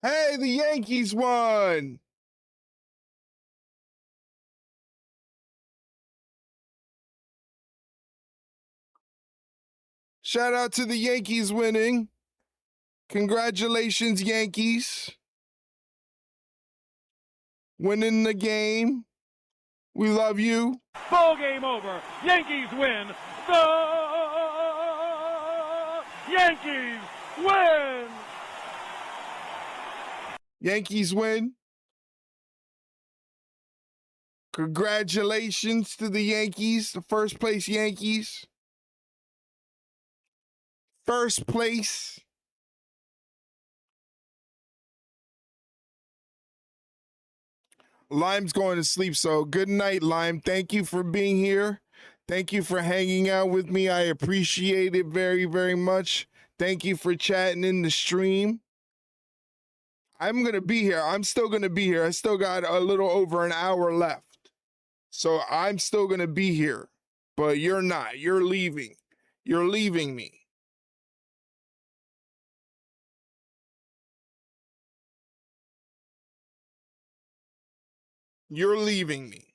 Hey, the Yankees won. Shout out to the Yankees winning. Congratulations, Yankees. Winning the game. We love you. Ball game over. Yankees win. The Yankees win. Yankees win. Congratulations to the Yankees, the first place Yankees. First place. Lime's going to sleep, so good night, Lime. Thank you for being here. Thank you for hanging out with me. I appreciate it very, very much. Thank you for chatting in the stream. I'm going to be here. I'm still going to be here. I still got a little over an hour left. So I'm still going to be here. But you're not. You're leaving. You're leaving me. You're leaving me.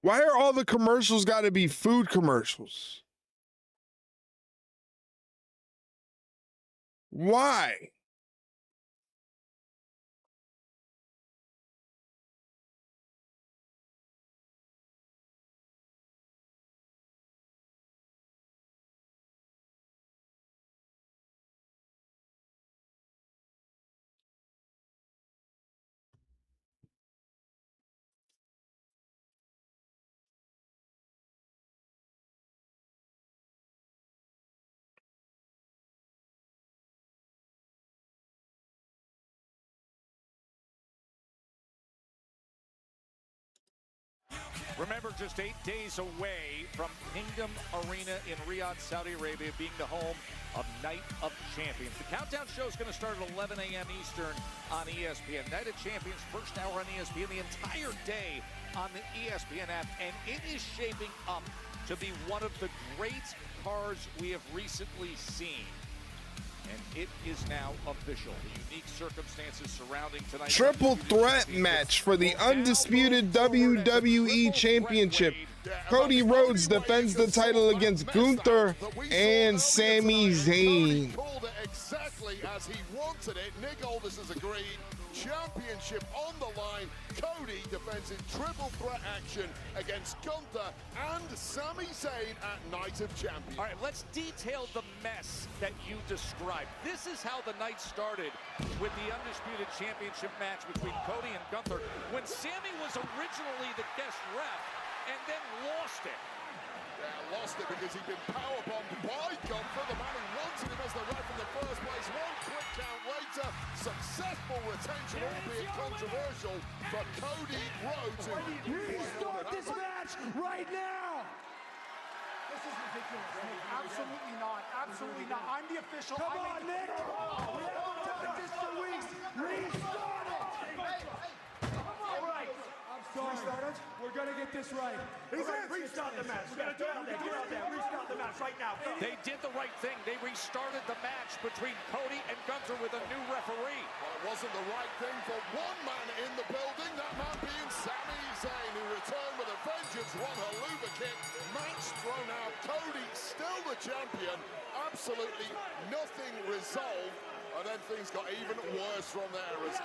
Why are all the commercials got to be food commercials? Why? Remember, just 8 days away from Kingdom Arena in Riyadh, Saudi Arabia, being the home of Night of Champions. The countdown show is going to start at 11 a.m. Eastern on ESPN. Night of Champions, first hour on ESPN, the entire day on the ESPN app, and it is shaping up to be one of the great cards we have recently seen. And it is now official. The unique circumstances surrounding tonight's triple threat match for the undisputed WWE Championship. Cody Rhodes defends the title against Gunther and Sami Zayn. Exactly as he wanted it. Nick Aldis has agreed. Championship on the line. Cody defends in triple threat action against Gunther and Sami Zayn at Night of Champions. All right, let's detail the mess that you described. This is how the night started with the Undisputed Championship match between Cody and Gunther when Sami was originally the guest ref and then lost it. Yeah, lost it because he'd been powerbombed by Gunther, the man who wanted him as the ref in the first place. One quick count later, successful retention, albeit controversial, for Cody Rhodes. Restart this match right now! This is ridiculous, Nick. Absolutely not. Absolutely not. I'm the official. Come on, Nick! We haven't done this for weeks. Restart it! All right. Restart it. We're gonna get this right. Restart the match. We're gonna do it. Get out there. Restart the match right now. They did the right thing. They restarted the match between Cody and Gunther with a new referee. Well, it wasn't the right thing for one man in the building, that man being Sami Zayn, who returned with a vengeance, one haluva kick, match thrown out. Cody still the champion, absolutely nothing resolved, and then things got even worse from there as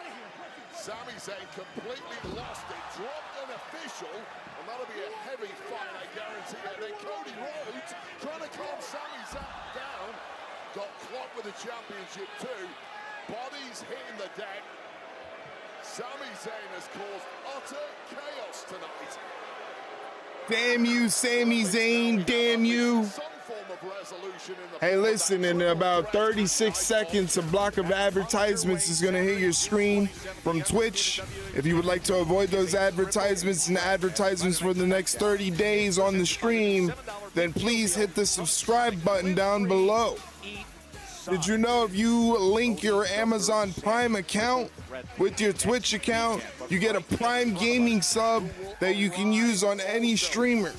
Sami Zayn completely lost it, dropped an official, and that'll be a heavy fight, I guarantee you. And then Cody Rhodes, trying to calm Sami Zayn down, got clocked with the championship too. Bodies hitting the deck. Sami Zayn has caused utter chaos tonight. Damn you, Sami Zayn, damn you. Hey, listen, in about 36 seconds, a block of advertisements is going to hit your screen from Twitch. If you would like to avoid those advertisements and advertisements for the next 30 days on the stream, then please hit the subscribe button down below. Did you know if you link your Amazon Prime account with your Twitch account, you get a Prime Gaming sub that you can use on any streamer?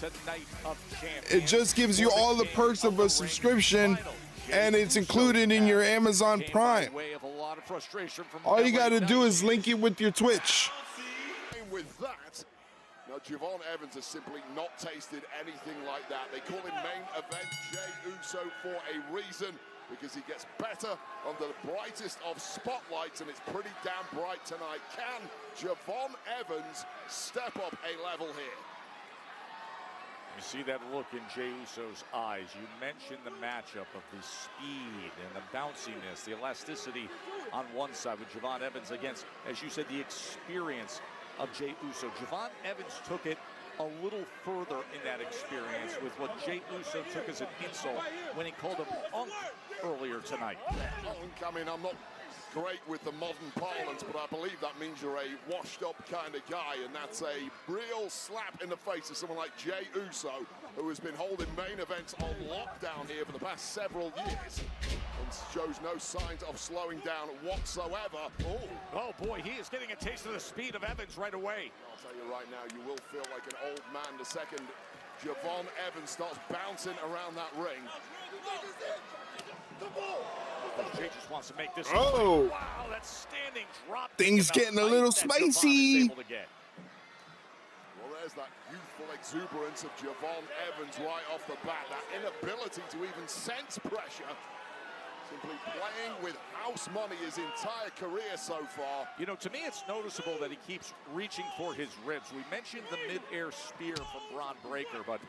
It just gives you all the perks of a subscription, and it's included in your Amazon Prime. All you got to do is link it with your Twitch. With that, now Javon Evans has simply not tasted anything like that. They call him main event Jey Uso for a reason, because he gets better under the brightest of spotlights, and it's pretty damn bright tonight. Can Javon Evans step up a level here? You see that look in Jey Uso's eyes. You mentioned the matchup of the speed and the bounciness, the elasticity on one side with Javon Evans against, as you said, the experience of Jey Uso. Javon Evans took it a little further in that experience with what Jey Uso took as an insult when he called him punk earlier tonight. I mean, I'm not great with the modern parlance, but I believe that means you're a washed-up kind of guy, and that's a real slap in the face of someone like Jey Uso, who has been holding main events on lockdown here for the past several years and shows no signs of slowing down whatsoever. Oh boy, he is getting a taste of the speed of Evans right away. I'll tell you right now, you will feel like an old man the second Javon Evans starts bouncing around that ring. Jey just wants to make this. Oh, wow, that's standing drop. Things getting a little spicy. Well, there's that youthful exuberance of Javon Evans right off the bat. That inability to even sense pressure. Simply playing with house money his entire career so far. You know, to me, it's noticeable that he keeps reaching for his ribs. We mentioned the mid-air spear from Braun Breaker, but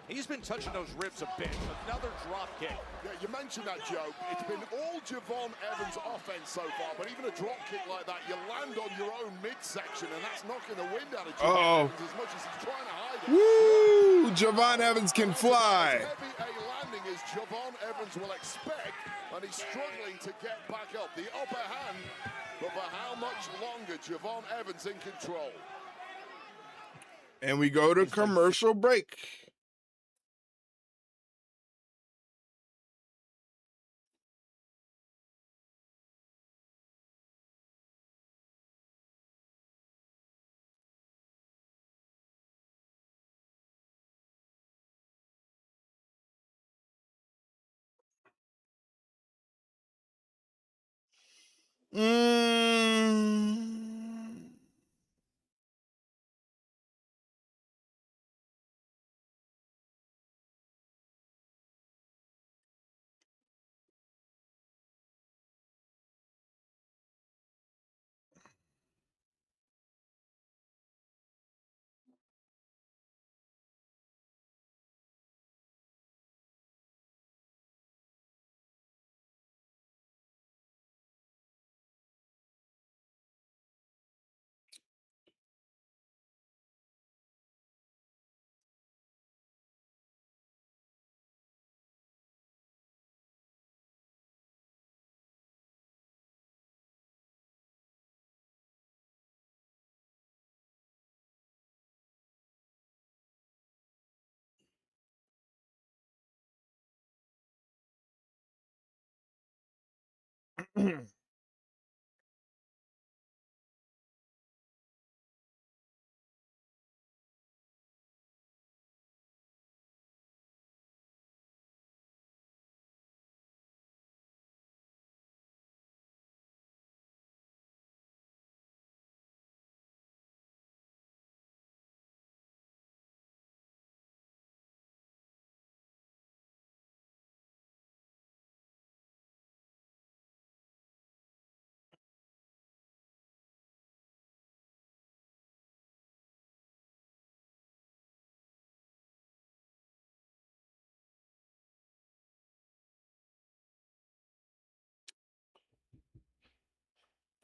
he's been touching those ribs a bit. Another drop kick. Yeah, you mentioned that, Joe. It's been all Javon Evans' offense so far, but even a drop kick like that, you land on your own midsection, and that's knocking the wind out of Javon Evans as much as he's trying to hide it. Woo! Javon Evans can fly. As heavy a landing as Javon Evans will expect, and he's struggling to get back up. The upper hand, but for how much longer? Javon Evans in control. And we go to commercial break.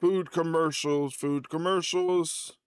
Food commercials, food commercials.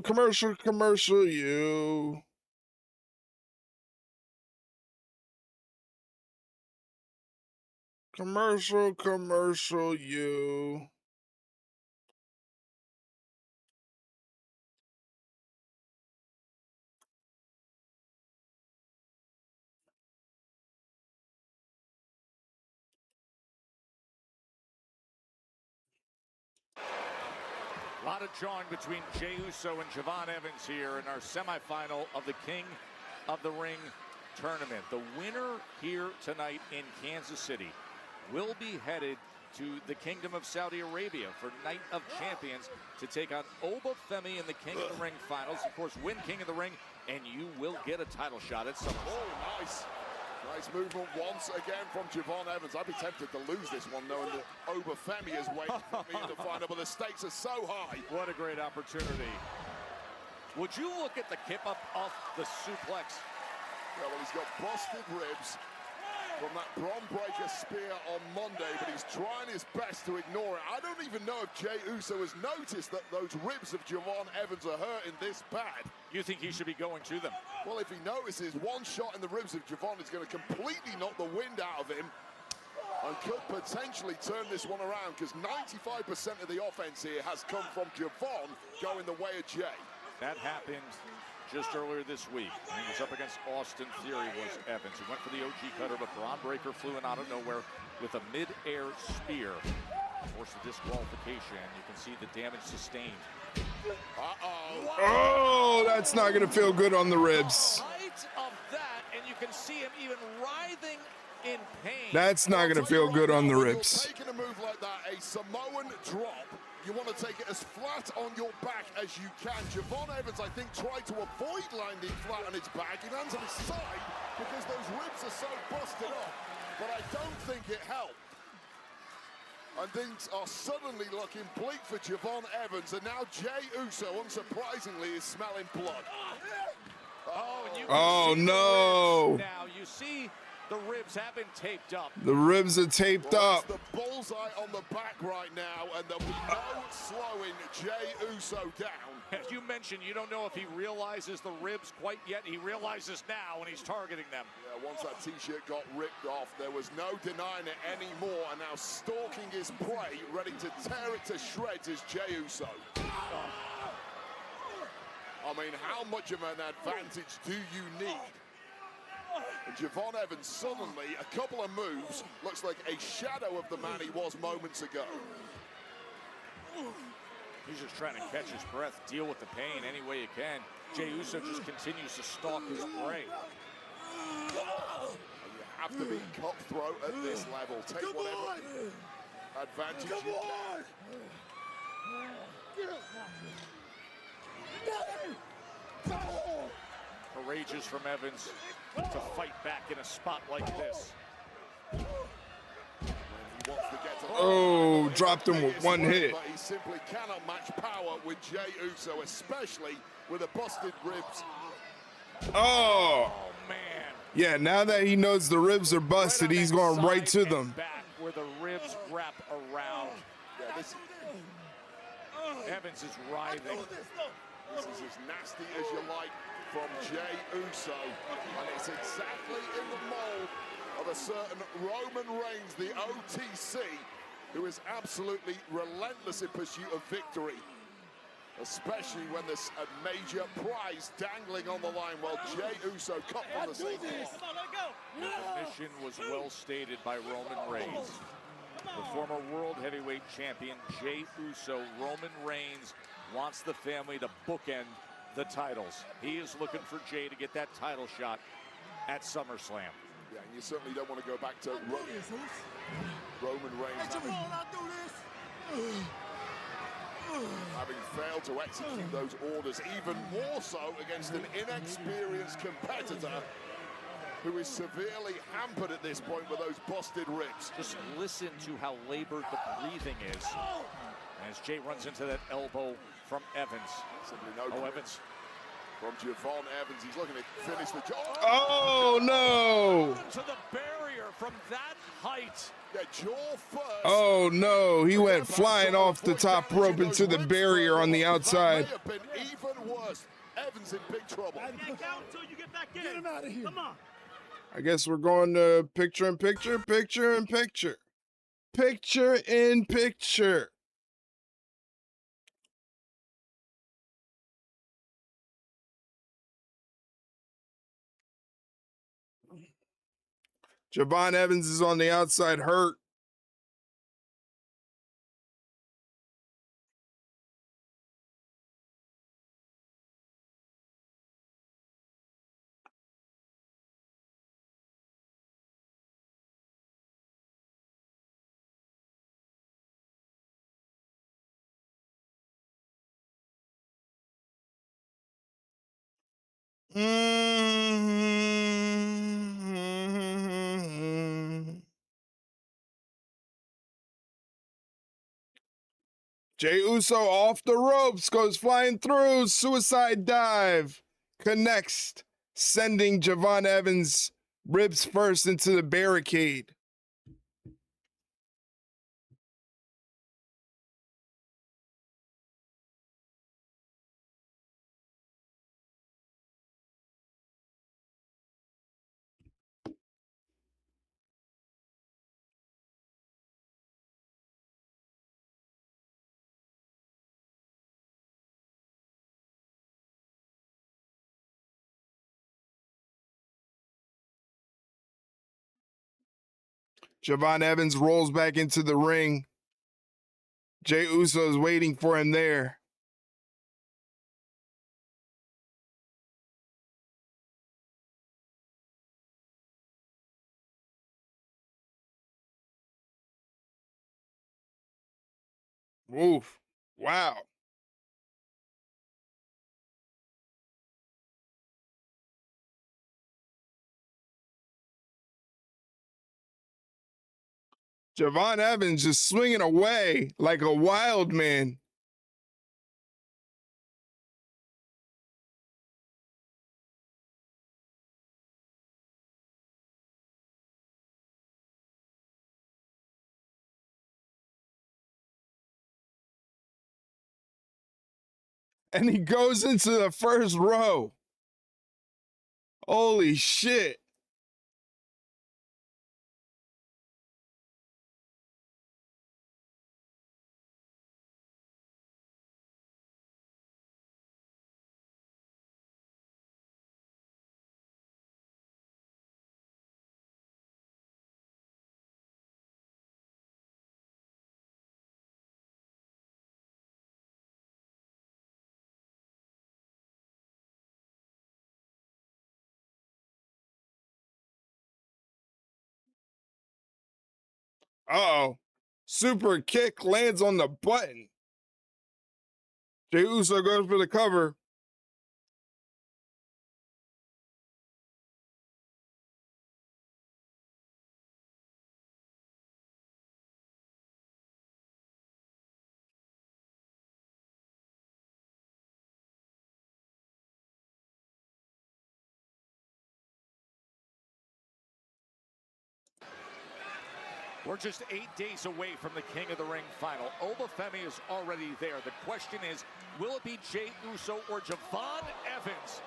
Commercial, commercial, you. Commercial, commercial, you. A lot of jawing between Jey Uso and Javon Evans here in our semifinal of the King of the Ring tournament. The winner here tonight in Kansas City will be headed to the Kingdom of Saudi Arabia for Night of Champions to take on Obafemi in the King of the Ring finals. Of course, win King of the Ring, and you will get a title shot at SummerSlam. Oh, nice. Nice movement once again from Javon Evans. I'd be tempted to lose this one, knowing that Obafemi is waiting for me in the final, but the stakes are so high. What a great opportunity. Would you look at the kip up off the suplex? Yeah, well, he's got busted ribs from that Bron Breaker spear on Monday, but he's trying his best to ignore it. I don't even know if Jey Uso has noticed that those ribs of Javon Evans are hurting this bad. You think he should be going to them? Well, if he notices, one shot in the ribs of Javon is going to completely knock the wind out of him and could potentially turn this one around, because 95% of the offense here has come from Javon going the way of Jey. That happened just earlier this week. He was up against Austin Theory, was Evans. He went for the OG cutter, but Bron Breakker flew in out of nowhere with a mid-air spear. Forced a disqualification. You can see the damage sustained. Uh-oh. Oh, that's not going to feel good on the ribs. Height of that, and you can see him even writhing in pain. That's not going to feel good on the ribs. Taking a move like that, a Samoan drop, you want to take it as flat on your back as you can. Javon Evans, I think, tried to avoid landing flat on his back. He lands on his side because those ribs are so busted up, but I don't think it helped. And things are suddenly looking bleak for Javon Evans, and now Jey Uso, unsurprisingly, is smelling blood. Oh, and you Oh, can see no. now you see the ribs have been taped up. The ribs are taped up. The bullseye on the back right now, and there'll be no slowing Jey Uso down. As you mentioned, you don't know if he realizes the ribs quite yet. He realizes now, and he's targeting them. Yeah, once that T-shirt got ripped off, there was no denying it anymore, and now stalking his prey, ready to tear it to shreds, is Jey Uso. I mean, how much of an advantage do you need? And Javon Evans suddenly, a couple of moves, looks like a shadow of the man he was moments ago. He's just trying to catch his breath, deal with the pain any way he can. Jey Uso just continues to stalk his prey. You have to be cutthroat at this level. Take whatever advantage you can. Courageous from Evans to fight back in a spot like this. Oh, dropped him with one hit. But he simply cannot match power with Jey Uso, especially with the busted ribs. Oh. Man. Yeah, now that he knows the ribs are busted, he's going right to them. Back where the ribs wrap around. Yeah, this Evans is writhing. This is as nasty as you like from Jey Uso, and it's exactly in the mold of a certain Roman Reigns, the OTC, who is absolutely relentless in pursuit of victory, especially when there's a major prize dangling on the line, while Jey Uso cut from the same cloth. The mission was well stated by Roman Reigns. The former World Heavyweight Champion, Jey Uso, Roman Reigns, wants the family to bookend the titles. He is looking for Jey to get that title shot at SummerSlam. Yeah, and you certainly don't want to go back to Roman Reigns having failed to execute those orders, even more so against an inexperienced competitor who is severely hampered at this point with those busted ribs. Just listen to how labored the breathing is as Jey runs into that elbow from Evans. Simply no Evans. From Javon Evans, he's looking to finish the job. Oh, no. To the barrier from that height. Yeah, jaw first. Oh, no. He went flying off the top rope into the barrier on the outside. That may have been even worse. Evans in big trouble. Back out until you get back in. Get him out of here. Come on. I guess we're going to picture in picture, picture in picture. Picture in picture. Javon Evans is on the outside hurt. Jey Uso off the ropes, goes flying through, suicide dive, connects, sending Javon Evans ribs first into the barricade. Javon Evans rolls back into the ring. Jey Uso is waiting for him there. Oof. Wow. Javon Evans just swinging away like a wild man. And he goes into the first row. Holy shit. Uh-oh. Super kick lands on the button. Jey Uso goes for the cover. We're just 8 days away from the King of the Ring final. Obafemi is already there. The question is, will it be Jey Uso or Javon Evans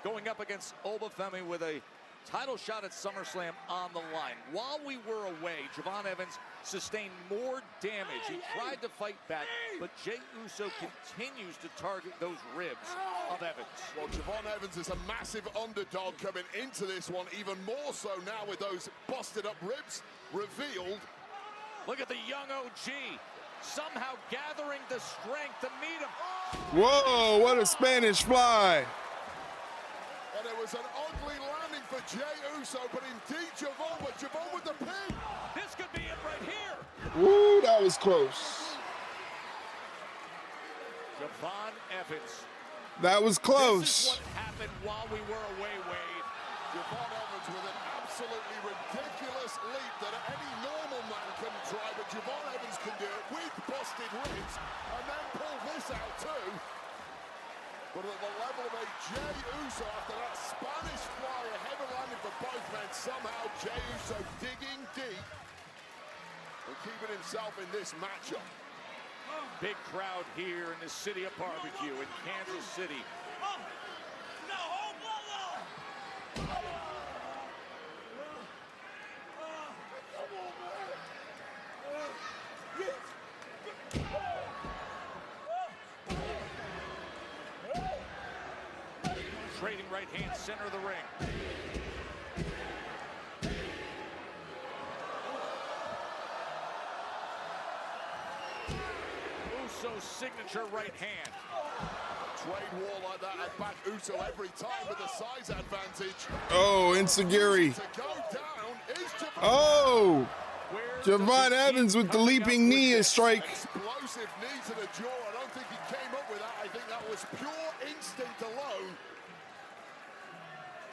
going up against Obafemi with a title shot at SummerSlam on the line? While we were away, Javon Evans sustained more damage. He tried to fight back, but Jey Uso continues to target those ribs of Evans. Well, Javon Evans is a massive underdog coming into this one, even more so now with those busted up ribs revealed. Look at the young OG somehow gathering the strength to meet him. Whoa, what a Spanish fly. And it was an ugly landing for Jey Uso, but indeed Javon with the pin. This could be it right here. Woo, that was close. Javon Evans. That was close. This is what happened while we were away, Wade. Javon Evans with an absolutely ridiculous leap that any normal man can try, but Javon Evans can do it with busted ribs and then pull this out too. But at the level of a Jey Uso, after that Spanish fly, a heavy landing for both men, somehow Jey Uso digging deep and keeping himself in this matchup. Big crowd here in the city of barbecue in Kansas City. Trading right hand, center of the ring. Uso's signature right hand. Trade war like that at back Uso every time with the size advantage. Oh, Insagiri. Oh, Javon Evans with the leaping knee strike. Explosive knee to the jaw. I don't think he came up with that. I think that was pure instinct alone.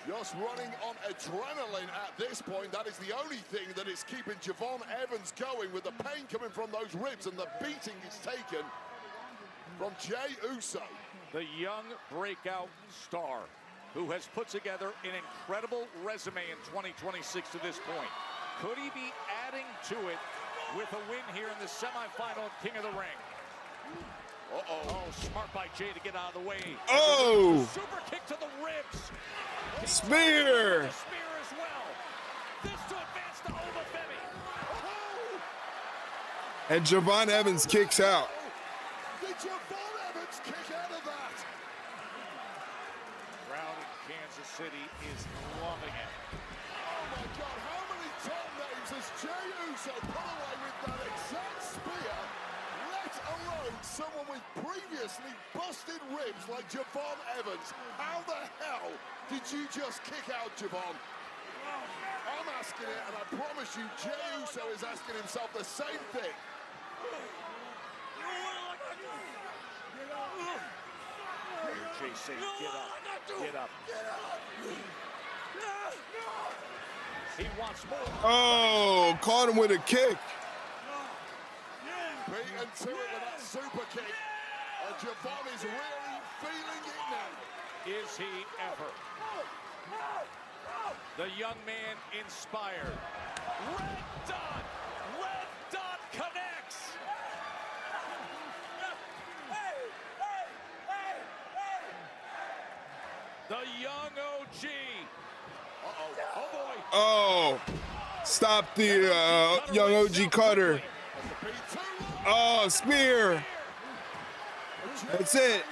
Just running on adrenaline at this point. That is the only thing that is keeping Javon Evans going, with the pain coming from those ribs and the beating he's taken from Jey Uso. The young breakout star who has put together an incredible resume in 2026 to this point. Could he be adding to it with a win here in the semifinal of King of the Ring? Uh-oh. Oh, smart by Jey to get out of the way. Oh! Super kick to the ribs. Spear! Spear as well. This to advance to Obafemi. And Javon Evans kicks out. Did Javon Evans kick out of that? Crowd in Kansas City is loving it. Oh my God, how many top names has Jey Uso put away with that exact spear, let alone someone with previously busted ribs like Javon Evans? How the hell did you just kick out Javon? I'm asking it, and I promise you Jey Uso is asking himself the same thing. Racing. Get up. Get up. He wants more. Oh, caught him with a kick. Beaten to it with that super kick. And Javon is really feeling it now. Is he ever? The young man inspired. Red dot. Red dot connects. The young OG. Oh boy. Oh, stop the young OG cutter. Oh, spear. That's it.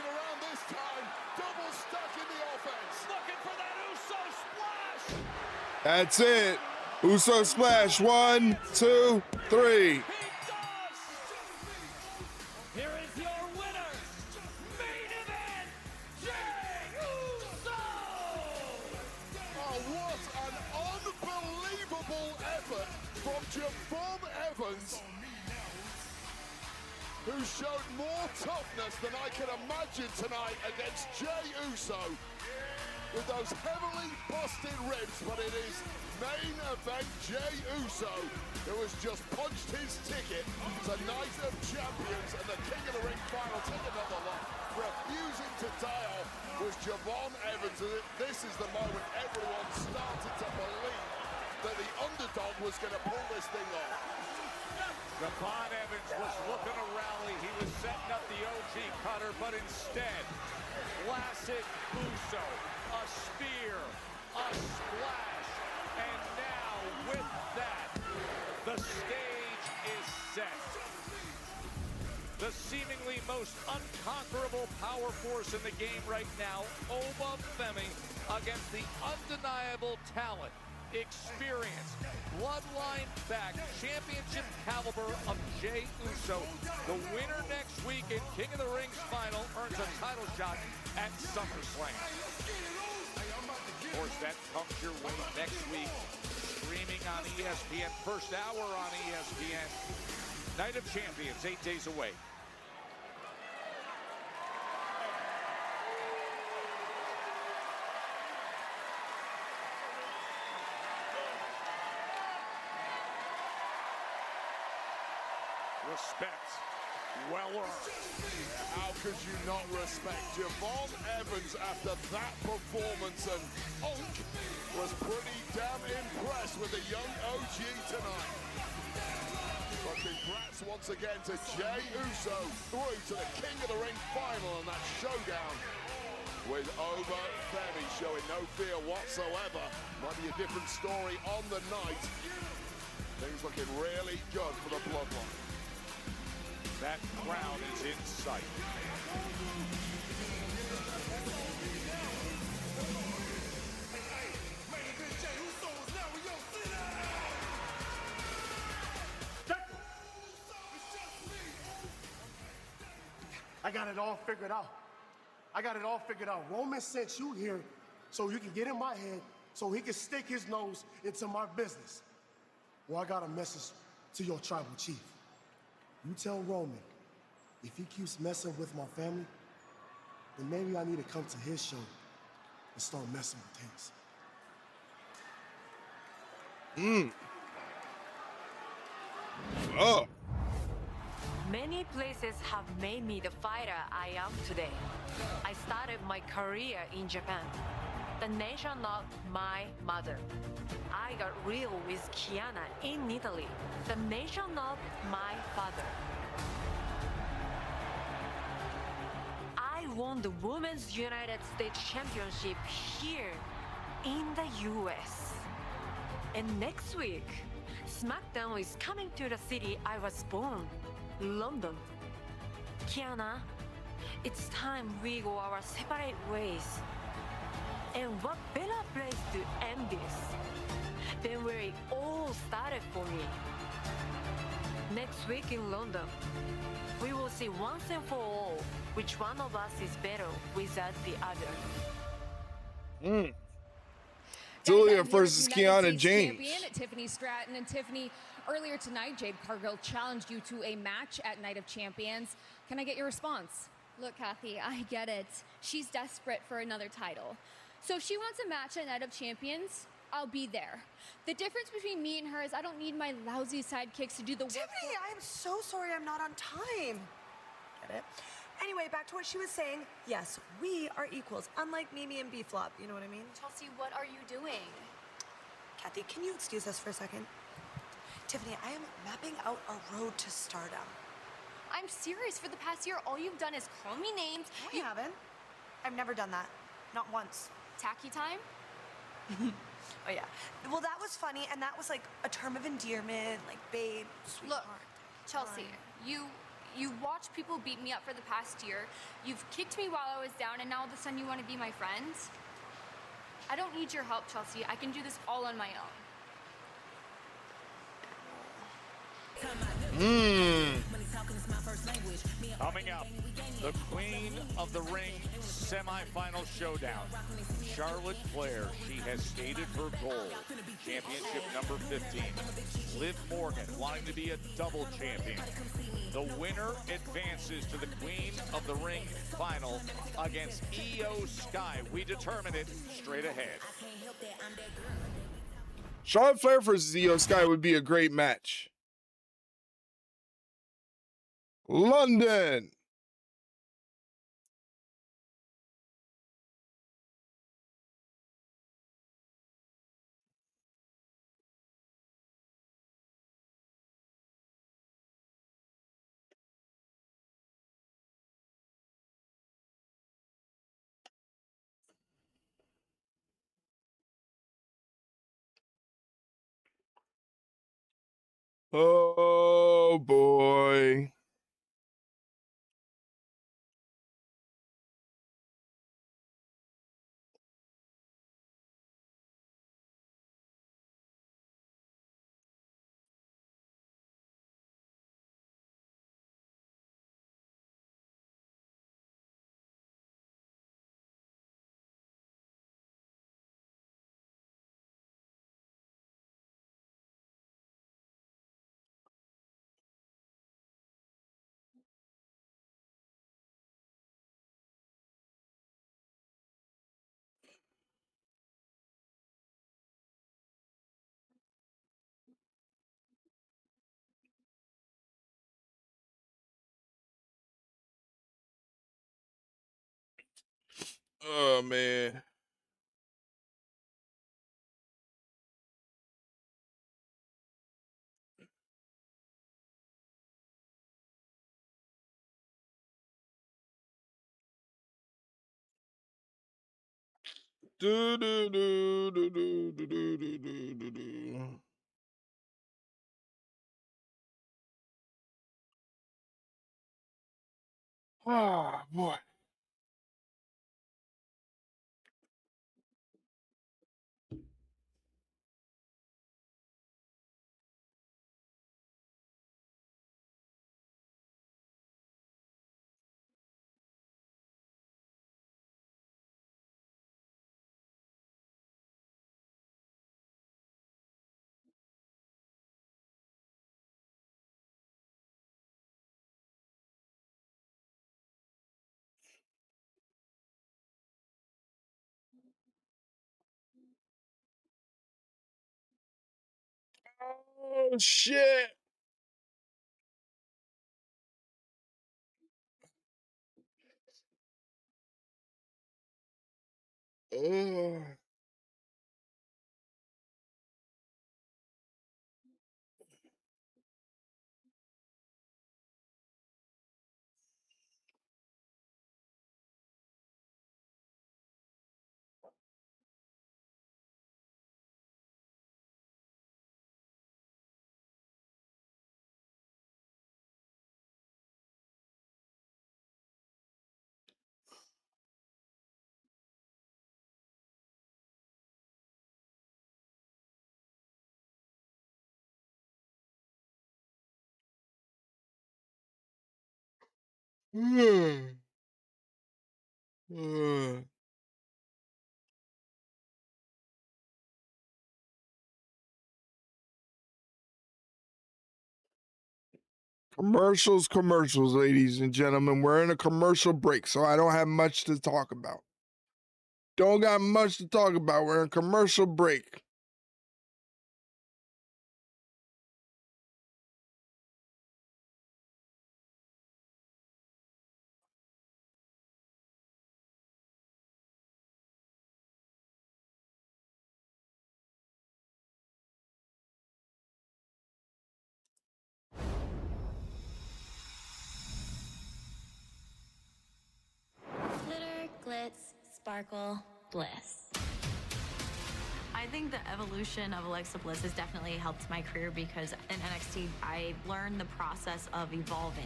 That's it. Uso splash. 1, 2, 3. Here is your winner, main event, Jey Uso! Oh, what an unbelievable effort from Javon Evans, who showed more toughness than I can imagine tonight against Jey Uso, with those heavily busted ribs, but it is main event Jey Uso, who has just punched his ticket to Night of Champions and the King of the Ring final. Take another look. Refusing to die off was Javon Evans. And this is the moment everyone started to believe that the underdog was going to pull this thing off. Javon Evans was looking to rally. He was setting up the OG cutter, but instead, classic Uso, a spear, a splash, and now with that, the stage is set. The seemingly most unconquerable power force in the game right now, Oba Femi, against the undeniable talent, experience, bloodline back, championship caliber of Jey Uso. The winner next week in King of the Ring's final earns a title shot at SummerSlam. Of course, that comes your way next week, streaming on ESPN, first hour on ESPN. Night of Champions, 8 days away. Respect, well earned. How could you not respect Javon Evans after that performance? And Unk was pretty damn impressed with the young OG tonight. But congrats once again to Jey Uso through to the King of the Ring final and that showdown with Oba Femi showing no fear whatsoever. Might be a different story on the night. Things looking really good for the Bloodline. That crowd is in sight. I got it all figured out. I got it all figured out. Roman sent you here so you can get in my head so he can stick his nose into my business. Well, I got a message to your tribal chief. You tell Roman, if he keeps messing with my family, then maybe I need to come to his show and start messing with his. Oh. Many places have made me the fighter I am today. I started my career in Japan, the nation of my mother. I got real with Kiana in Italy, the nation of my father. I won the Women's United States Championship here in the US. And next week, SmackDown is coming to the city I was born, London. Kiana, it's time we go our separate ways. And what better place to end this than where it all started for me. Next week in London, we will see once and for all which one of us is better without the other. Julia versus Kiana James. Champion, Tiffany Stratton. And Tiffany, earlier tonight, Jade Cargill challenged you to a match at Night of Champions. Can I get your response? Look, Kathy, I get it. She's desperate for another title. So if she wants a match at Night of Champions, I'll be there. The difference between me and her is I don't need my lousy sidekicks to do the work. Tiffany, I am so sorry I'm not on time. Get it? Anyway, back to what she was saying. Yes, we are equals, unlike Mimi and B-Flop. You know what I mean? Chelsea, what are you doing? Kathy, can you excuse us for a second? Tiffany, I am mapping out a road to stardom. I'm serious. For the past year, all you've done is call me names. No, you haven't. I've never done that. Not once. Tacky time? Oh, yeah. Well, that was funny, and that was like a term of endearment, like babe, sweetheart. Look, Chelsea, you watched people beat me up for the past year. You've kicked me while I was down, and now all of a sudden you want to be my friend? I don't need your help, Chelsea. I can do this all on my own. Coming up, the Queen of the Ring semifinal showdown. Charlotte Flair, she has stated her goal. Championship number 15. Liv Morgan wanting to be a double champion. The winner advances to the Queen of the Ring final against Io Sky. We determine it straight ahead. Charlotte Flair versus Io Sky would be a great match. London. Oh boy. Oh man. Do do do do do do do do do do. Ah, boy. Oh shit. Oh. Commercials, ladies and gentlemen. We're in a commercial break, so I don't have much to talk about. Don't got much to talk about. We're in commercial break. Glitter, glitz, sparkle, bliss. I think the evolution of Alexa Bliss has definitely helped my career because in NXT, I learned the process of evolving.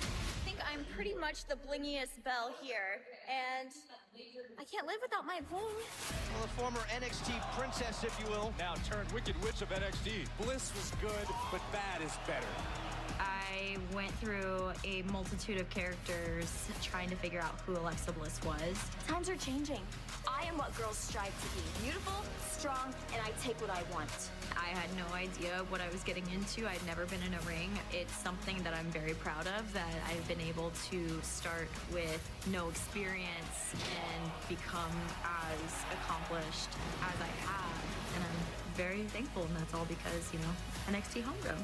I think I'm pretty much the blingiest belle here, and I can't live without my bling. Well, a former NXT princess, if you will, now turned Wicked Witch of NXT. Bliss was good, but bad is better. I went through a multitude of characters trying to figure out who Alexa Bliss was. Times are changing. I am what girls strive to be. Beautiful, strong, and I take what I want. I had no idea what I was getting into. I'd never been in a ring. It's something that I'm very proud of, that I've been able to start with no experience and become as accomplished as I have. And I'm very thankful, and that's all because, you know, NXT homegrown.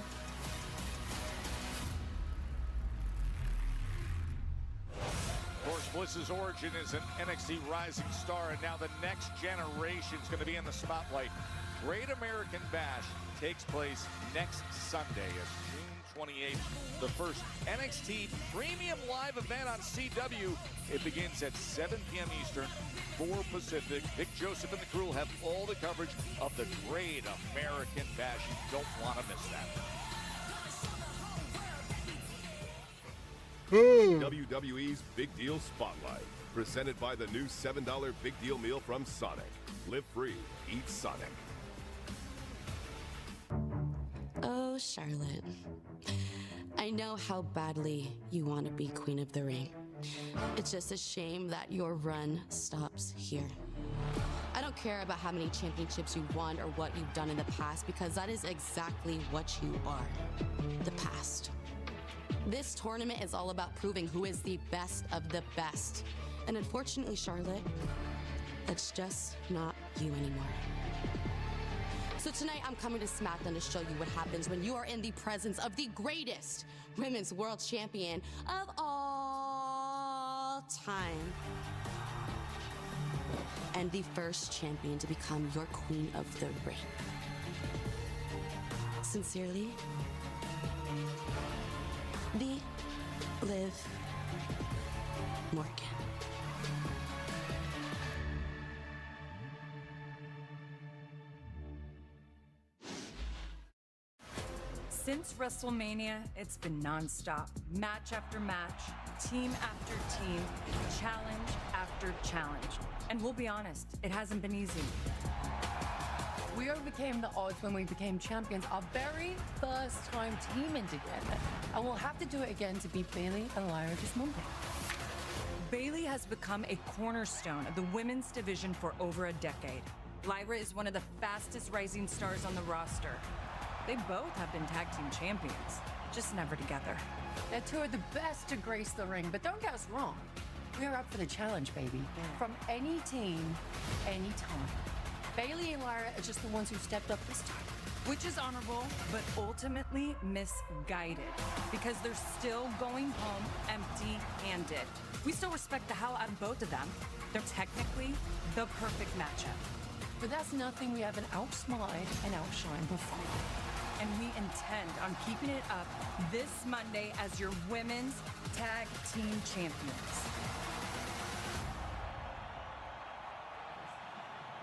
Of course, Bliss's origin is an NXT Rising Star, and now the next generation is going to be in the spotlight. Great American Bash takes place next Sunday, June 28th, the first NXT Premium Live event on CW. It begins at 7 p.m. Eastern, 4 Pacific. Vic Joseph and the crew will have all the coverage of the Great American Bash. You don't want to miss that. WWE's Big Deal Spotlight, presented by the new $7 Big Deal Meal from Sonic. Live free, eat Sonic. Oh, Charlotte, I know how badly you want to be Queen of the Ring. It's just a shame that your run stops here. I don't care about how many championships you won or what you've done in the past, because that is exactly what you are, the past. This tournament is all about proving who is the best of the best. And unfortunately, Charlotte, it's just not you anymore. So tonight, I'm coming to SmackDown to show you what happens when you are in the presence of the greatest women's world champion of all time. And the first champion to become your Queen of the Ring. Sincerely, the Liv Morgan. Since WrestleMania, it's been nonstop. Match after match, team after team, challenge after challenge. And we'll be honest, it hasn't been easy. We overcame the odds when we became champions our very first time teaming together. And we'll have to do it again to beat Bayley and Lyra this Monday. Bayley has become a cornerstone of the women's division for over a decade. Lyra is one of the fastest rising stars on the roster. They both have been tag team champions, just never together. They're two of the best to grace the ring, but don't get us wrong. We're up for the challenge, baby. From any team, anytime. Bayley and Lyra are just the ones who stepped up this time. Which is honorable, but ultimately misguided, because they're still going home empty-handed. We still respect the hell out of both of them. They're technically the perfect matchup. But that's nothing we haven't outsmarted and outshined before. And we intend on keeping it up this Monday as your women's tag team champions.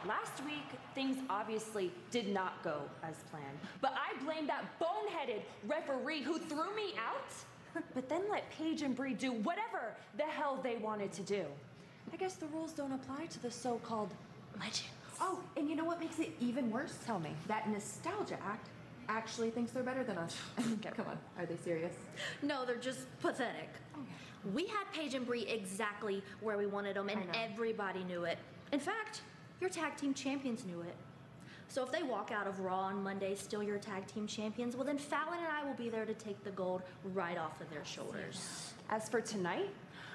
Last week, things obviously did not go as planned. But I blame that boneheaded referee who threw me out, but then let Paige and Bree do whatever the hell they wanted to do. I guess the rules don't apply to the so-called legends. Oh, and you know what makes it even worse? Tell me. That Nostalgia Act actually thinks they're better than us. Come on, are they serious? No, they're just pathetic. We had Paige and Bree exactly where we wanted them, and everybody knew it. In fact, your tag team champions knew it. So if they walk out of Raw on Monday still your tag team champions, well then Fallon and I will be there to take the gold right off of their shoulders. As for tonight,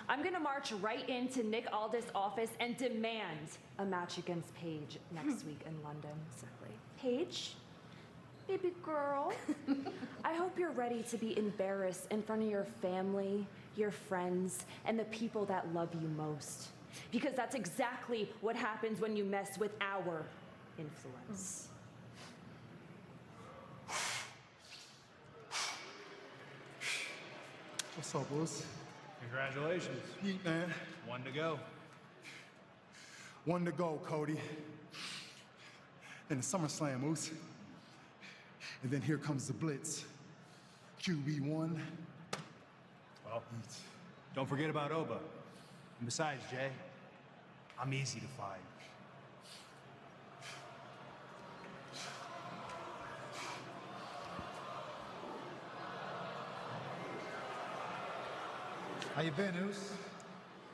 I'm gonna march right into Nick Aldis' office and demand a match against Paige next week in London. Exactly. Paige, baby girl, I hope you're ready to be embarrassed in front of your family, your friends, and the people that love you most. Because that's exactly what happens when you mess with our influence. What's up, Bruce? Congratulations. Yeet, man. One to go. One to go, Cody. And the SummerSlam, Moose. And then here comes the Blitz. QB1. Well, don't forget about Oba. And besides, Jay, I'm easy to find. How you been, Oos?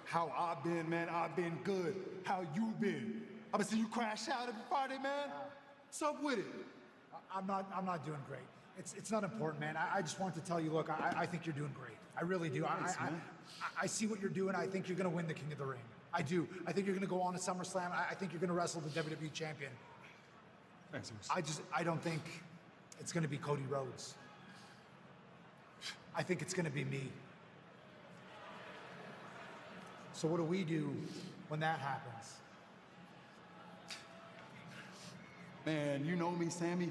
How I been, man? I've been good. How you been? I've been seeing you crash out every Friday, man. What's up with it? I'm not doing great. It's not important, man. I just wanted to tell you, look, I think you're doing great. I really do. I see what you're doing. I think you're going to win the King of the Ring. I do. I think you're going to go on to SummerSlam. I think you're going to wrestle the WWE champion. Thanks, Oos. I don't think it's going to be Cody Rhodes. I think it's going to be me. So what do we do when that happens? Man, you know me, Sami.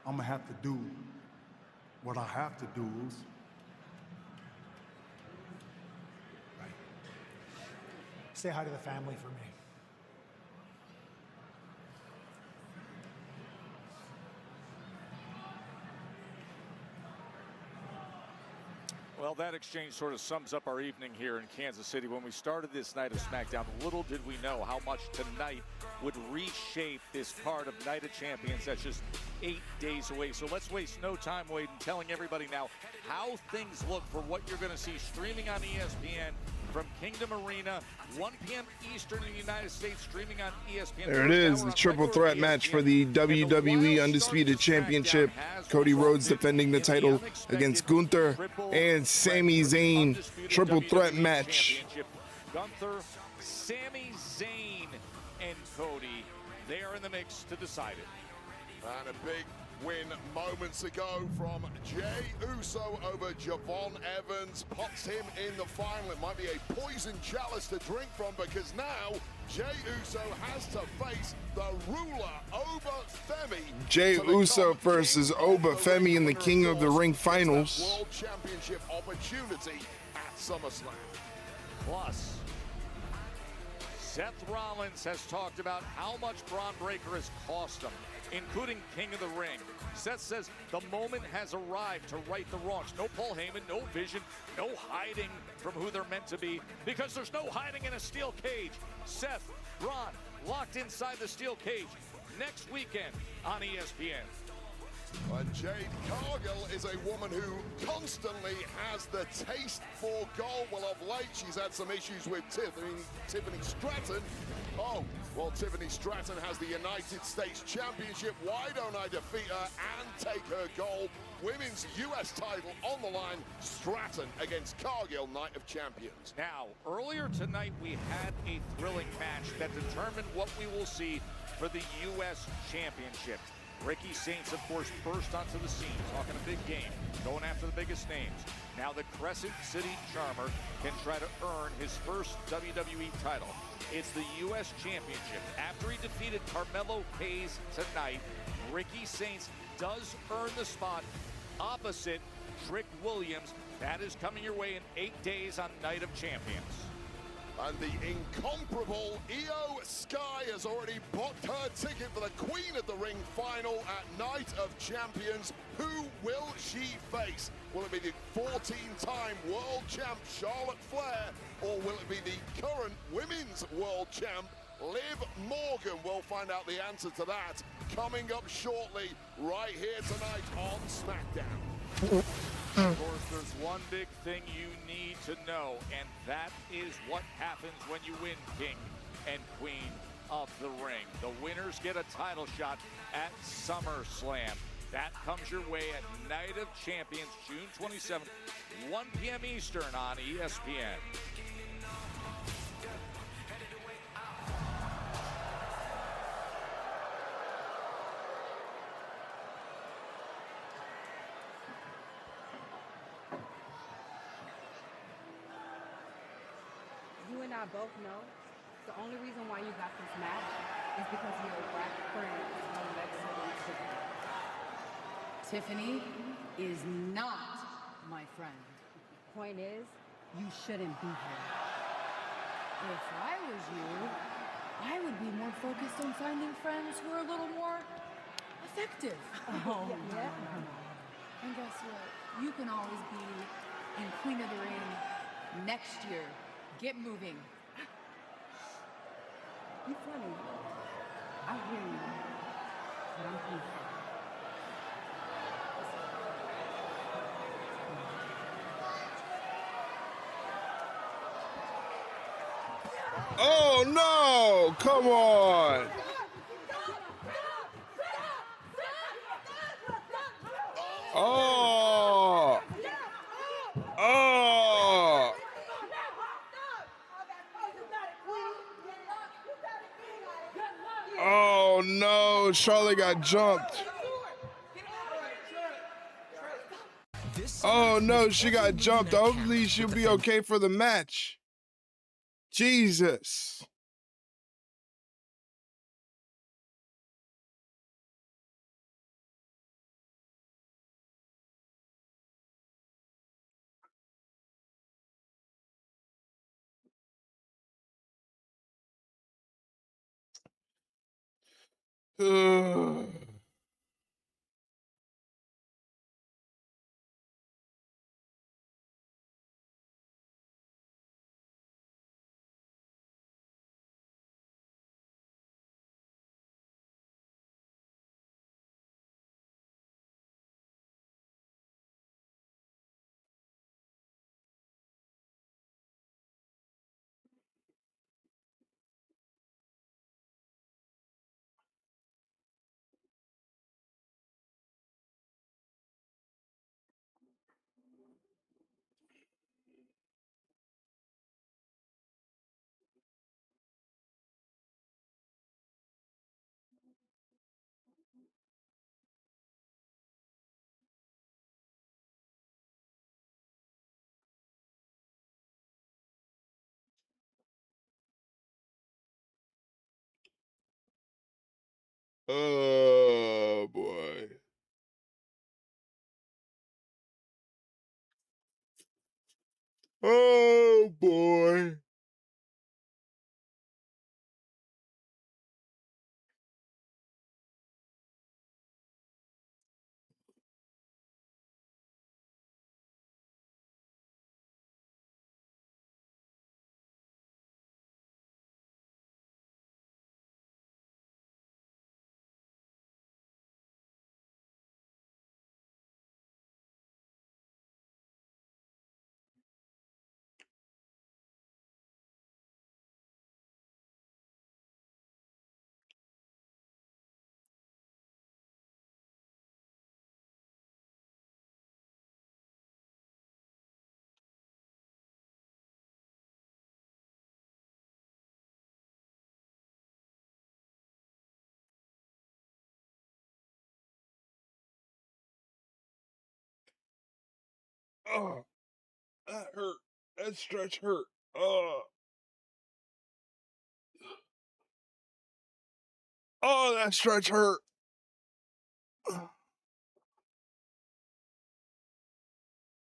I'm gonna have to do what I have to do. Right. Say hi to the family for me. Well, that exchange sort of sums up our evening here in Kansas City. When we started this night of SmackDown, little did we know how much tonight would reshape this card of Night of Champions that's just 8 days away. So let's waste no time, Wade, in telling everybody now how things look for what you're going to see streaming on ESPN from Kingdom Arena, 1 p.m. Eastern in the United States, streaming on ESPN. There it is, the triple threat match for the WWE Undisputed Championship. Cody Rhodes defending the title against Gunther and Sami Zayn. Triple threat match. Gunther, Sami Zayn, and Cody, they are in the mix to decide it. And a big win moments ago from Jey Uso over Javon Evans. Pots him in the final. It might be a poison chalice to drink from, because now Jey Uso has to face the ruler, Oba Femi. Jey Uso versus Oba Femi in the King of the Ring finals. World Championship opportunity at SummerSlam. Plus, Seth Rollins has talked about how much Braun Breaker has cost him, including King of the Ring. Seth says the moment has arrived to right the wrongs. No Paul Heyman, no Vision, no hiding from who they're meant to be, because there's no hiding in a steel cage. Seth, Braun, locked inside the steel cage next weekend on ESPN. Jade Cargill is a woman who constantly has the taste for gold. Well, of late, she's had some issues with Tiffany Stratton. Oh, well, Tiffany Stratton has the United States Championship. Why don't I defeat her and take her gold? Women's U.S. title on the line. Stratton against Cargill, Night of Champions. Now, earlier tonight, we had a thrilling match that determined what we will see for the U.S. Championship. Ricky Saints, of course, burst onto the scene, talking a big game, going after the biggest names. Now the Crescent City Charmer can try to earn his first WWE title. It's the U.S. Championship. After he defeated Carmelo Hayes tonight, Ricky Saints does earn the spot opposite Trick Williams. That is coming your way in 8 days on Night of Champions. And the incomparable Io Sky has already booked her ticket for the Queen of the Ring final at Night of Champions. Who will she face? Will it be the 14-time world champ Charlotte Flair, or will it be the current women's world champ Liv Morgan? We'll find out the answer to that coming up shortly, right here tonight on SmackDown. Of course, there's one big thing you need to know, and that is what happens when you win, King. and queen of the ring. The winners get a title shot at SummerSlam. That comes your way at Night of Champions, June 27th, 1 p.m. Eastern on ESPN. You and I both know the only reason why you got this match is because your black friend is next to Tiffany is not my friend. Point is, you shouldn't be here. If I was you, I would be more focused on finding friends who are a little more effective. Oh, yeah. And guess what? You can always be in Queen of the Ring next year. Get moving. You funny. I hear you. But I'm confused. Oh no! Come on! Oh! Oh! Oh no! Charlotte got jumped. Oh no, she got jumped. Hopefully she'll be okay for the match. Jesus. Oh boy. Oh boy. Oh, that hurt. That stretch hurt. Oh, oh, that stretch hurt.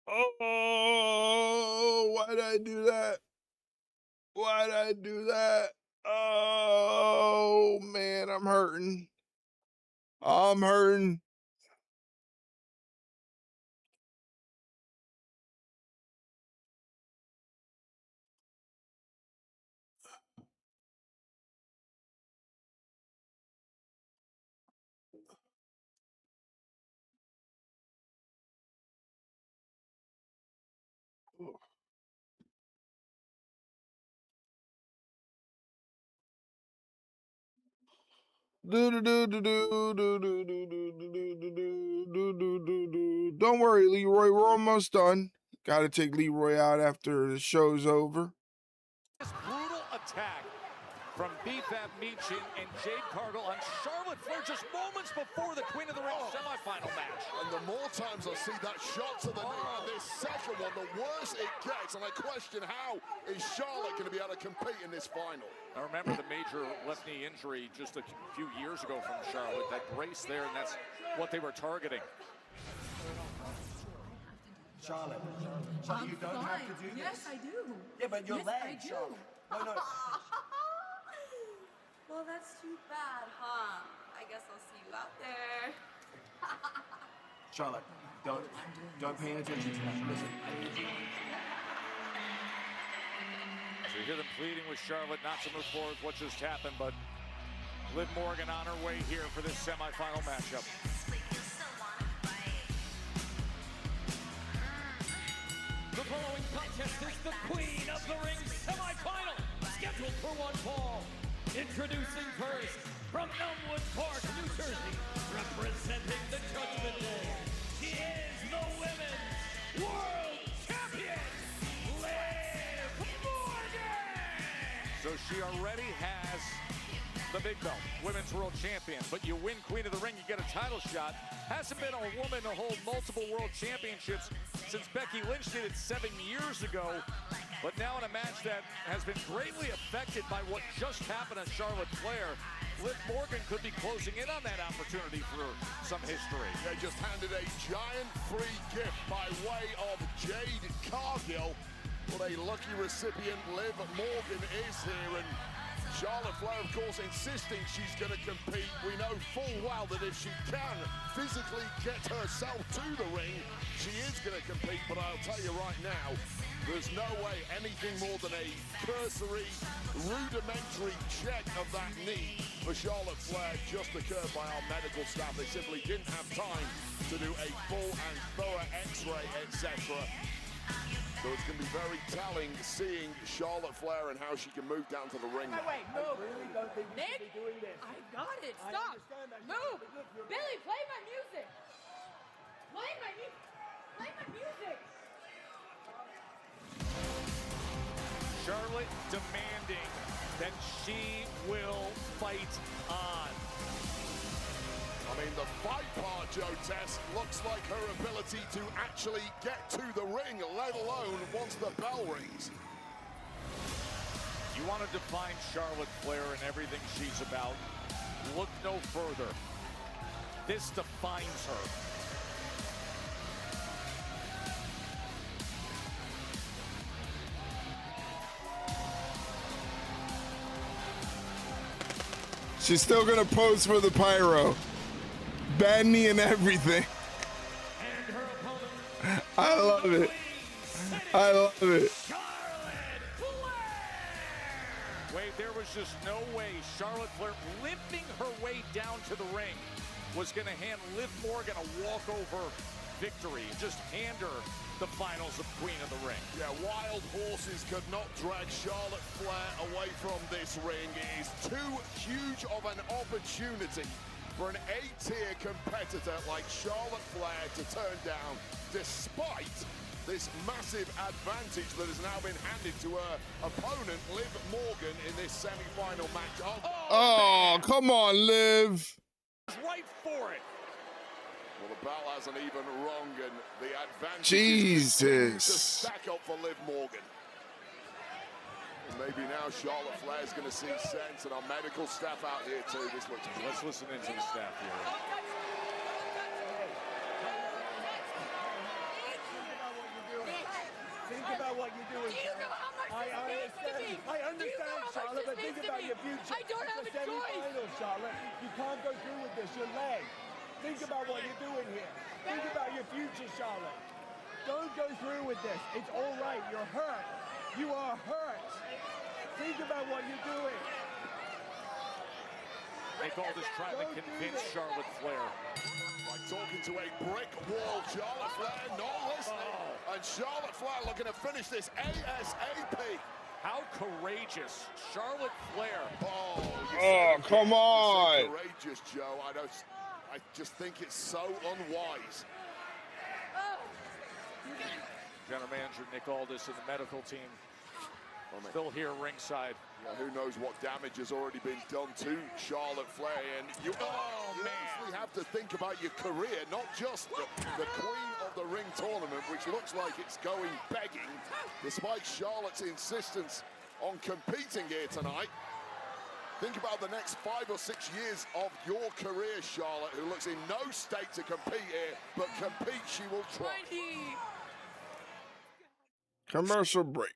Oh, why did I do that? Why did I do that? Oh man, I'm hurting. I'm hurting. Don't worry, Leroy. We're almost done. Got to take Leroy out after the show's over. This brutal attack from BFAB Meechin and Jade Cargill on Charlotte Flair just moments before the Queen of the Ring semifinal match. And the more times I see that shot to the knee and this second one, the worse it gets. And I question, how is Charlotte going to be able to compete in this final? I remember the major left knee injury just a few years ago from Charlotte. That brace there, and that's what they were targeting. Charlotte, you don't have to do this. Yes, I do. Yeah, but your yes, leg, I do. Charlotte. No. Well, that's too bad, huh? I guess I'll see you out there. Charlotte, don't pay any attention to that. Listen. So you hear them pleading with Charlotte not to move forward with what just happened, but Liv Morgan on her way here for this semifinal matchup. The following contest is the Queen of the Ring semifinal, scheduled for one fall. Introducing first, from Elmwood Park, New Jersey, representing the Judgment Day, she is the Women's World Champion, Liv Morgan! So she already has the big belt, Women's World Champion, but you win Queen of the Ring, you get a title shot. Hasn't been a woman to hold multiple world championships since Becky Lynch did it 7 years ago. But now in a match that has been greatly affected by what just happened to Charlotte Flair, Liv Morgan could be closing in on that opportunity for some history. They just handed a giant free gift by way of Jade Cargill. What a lucky recipient Liv Morgan is here, and Charlotte Flair, of course, insisting she's going to compete. We know full well that if she can physically get herself to the ring, she is going to compete. But I'll tell you right now, there's no way anything more than a cursory, rudimentary check of that knee for Charlotte Flair just occurred by our medical staff. They simply didn't have time to do a full and thorough x-ray, etc. So it's going to be very telling seeing Charlotte Flair and how she can move down to the ring. Wait, move. I really don't think you should be doing this. I got it. I Stop. understand that. Move. But look, Billy, play my music. Play my music. Play my music. Charlotte demanding that she will fight on. I mean, the fight part, Joe Tess, looks like her ability to actually get to the ring, let alone once the bell rings. You want to define Charlotte Flair and everything she's about, look no further. This defines her. She's still gonna pose for the pyro. Bad knee and everything. I love it. I love it. Wait, there was just no way Charlotte Flair, limping her way down to the ring, was going to hand Liv Morgan a walkover victory. Just hand her the finals of Queen of the Ring. Yeah, wild horses could not drag Charlotte Flair away from this ring. It is too huge of an opportunity for an A-tier competitor like Charlotte Flair to turn down, despite this massive advantage that has now been handed to her opponent, Liv Morgan, in this semi-final match. Oh, come on, Liv. Right for it. Well, the bell hasn't even rung, and the advantage Jesus. is to stack up for Liv Morgan. And maybe now Charlotte Flair's going to see sense, and our medical staff out here too. This looks. Let's listen into the staff here. Think about what you're doing. Do you know how much I this means to me? I understand, Charlotte, but think about your future. I don't have a choice. Semi-final, Charlotte. You can't go through with this. Your leg. Think about what you're doing here. Think about your future, Charlotte. Don't go through with this. It's all right. You're hurt. You are hurt. Think about what you're doing. Nick Aldis trying to convince Charlotte Flair. Like talking to a brick wall, Charlotte Flair not listening. And Charlotte Flair looking to finish this ASAP. How courageous. Charlotte Flair. Oh, come on. Courageous, Joe. I just think it's so unwise. General Manager Nick Aldis and the medical team still here ringside. Yeah, who knows what damage has already been done to Charlotte Flair. And you actually have to think about your career, not just the Queen of the Ring tournament, which looks like it's going begging, despite Charlotte's insistence on competing here tonight. Think about the next 5 or 6 years of your career, Charlotte, who looks in no state to compete here, but compete she will try. Commercial break.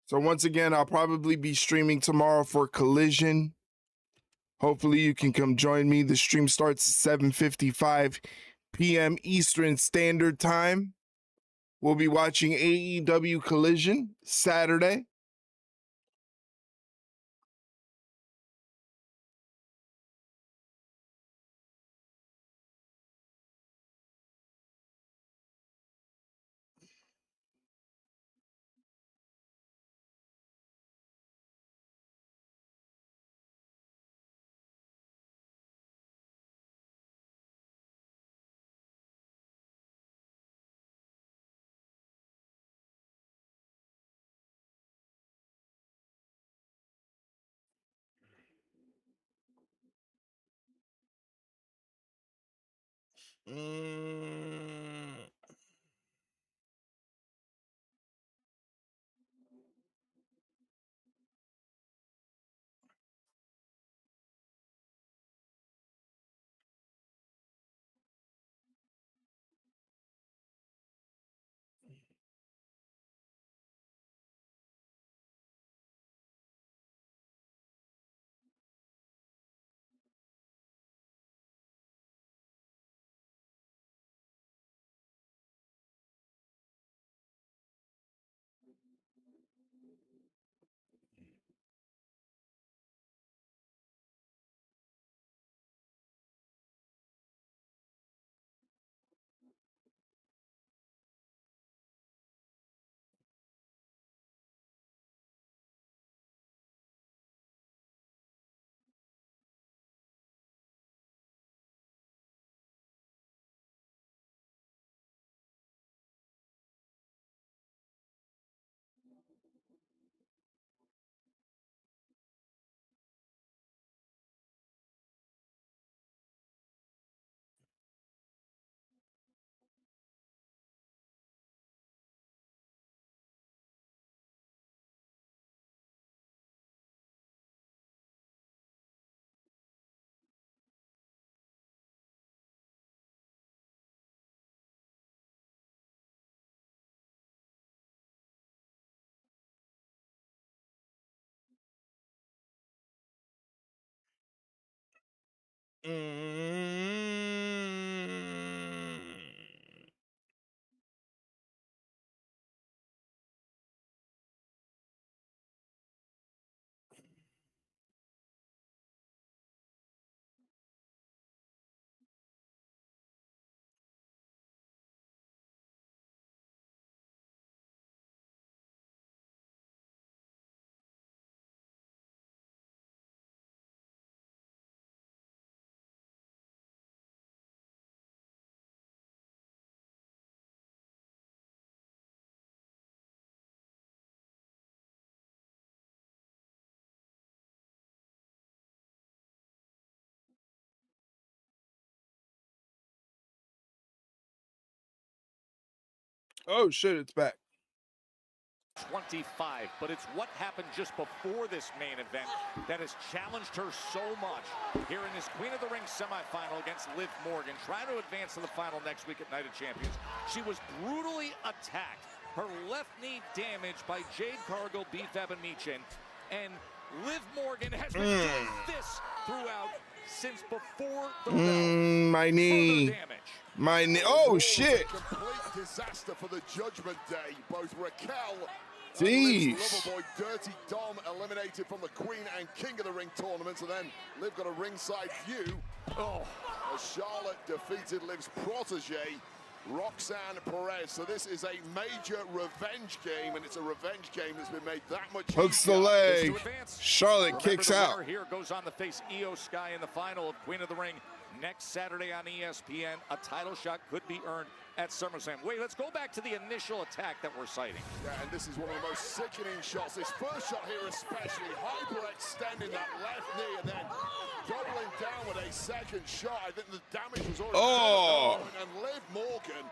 So once again, I'll probably be streaming tomorrow for Collision. Hopefully you can come join me. The stream starts at 7:55 p.m. Eastern Standard Time. We'll be watching AEW Collision Saturday. Oh shit, it's back. 25, but it's what happened just before this main event that has challenged her so much here in this Queen of the Ring semifinal against Liv Morgan, trying to advance to the final next week at Night of Champions. She was brutally attacked, her left knee damaged by Jade Cargill, B-Fab, and Michin, and Liv Morgan has been doing this throughout since before the bell. My knee. My knee. Oh shit. Complete disaster for the Judgment Day. Both Raquel Jeez. and Liv's Loverboy Dirty Dom eliminated from the Queen and King of the Ring tournaments, and then Liv got a ringside view Oh, as Charlotte defeated Liv's protege, Roxanne Perez. So this is a major revenge game, and it's a revenge game that's been made that much Hooks the easier. leg. Charlotte Remember, kicks the out. winner here goes on to face Io Sky in the final of Queen of the Ring next Saturday on ESPN. A title shot could be earned at SummerSlam. Wait, let's go back to the initial attack that we're citing. Yeah, and this is one of the most sickening shots. This first shot here especially, hyperextending that left knee and then doubling down with a second shot. I think the damage was already done. And Liv Morgan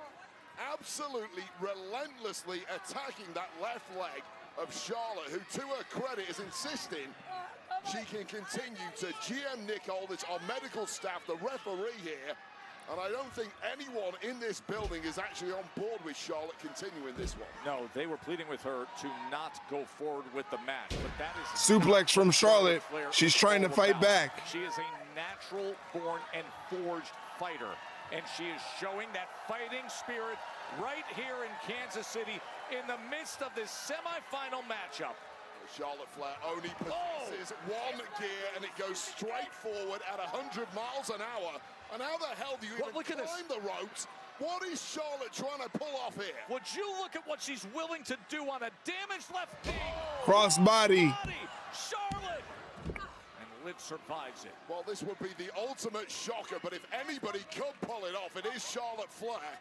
absolutely relentlessly attacking that left leg of Charlotte, who to her credit is insisting she can continue to GM Nick Aldis, our medical staff, the referee here. And I don't think anyone in this building is actually on board with Charlotte continuing this one. No, they were pleading with her to not go forward with the match. But that is Suplex from Charlotte. She's trying to fight back. She is a natural born and forged fighter. And she is showing that fighting spirit right here in Kansas City in the midst of this semifinal matchup. Charlotte Flair only possesses one gear, and it goes straight forward at 100 miles an hour. And how the hell do you even climb the ropes? What is Charlotte trying to pull off here? Would you look at what she's willing to do on a damaged left knee? Crossbody. Charlotte! And Liv survives it. Well, this would be the ultimate shocker, but if anybody could pull it off, it is Charlotte Flair.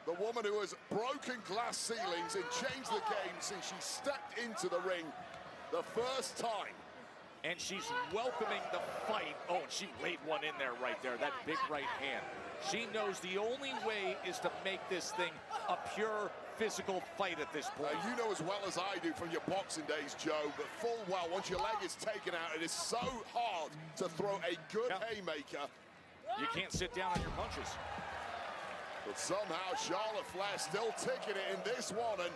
The woman who has broken glass ceilings and changed the game since she stepped into the ring the first time. And she's welcoming the fight. Oh, and she laid one in there right there, that big right hand. She knows the only way is to make this thing a pure physical fight at this point. You know as well as I do from your boxing days, Joe, but full well, once your leg is taken out, it is so hard to throw a good haymaker. You can't sit down on your punches. But somehow Charlotte Flair still ticking it in this one and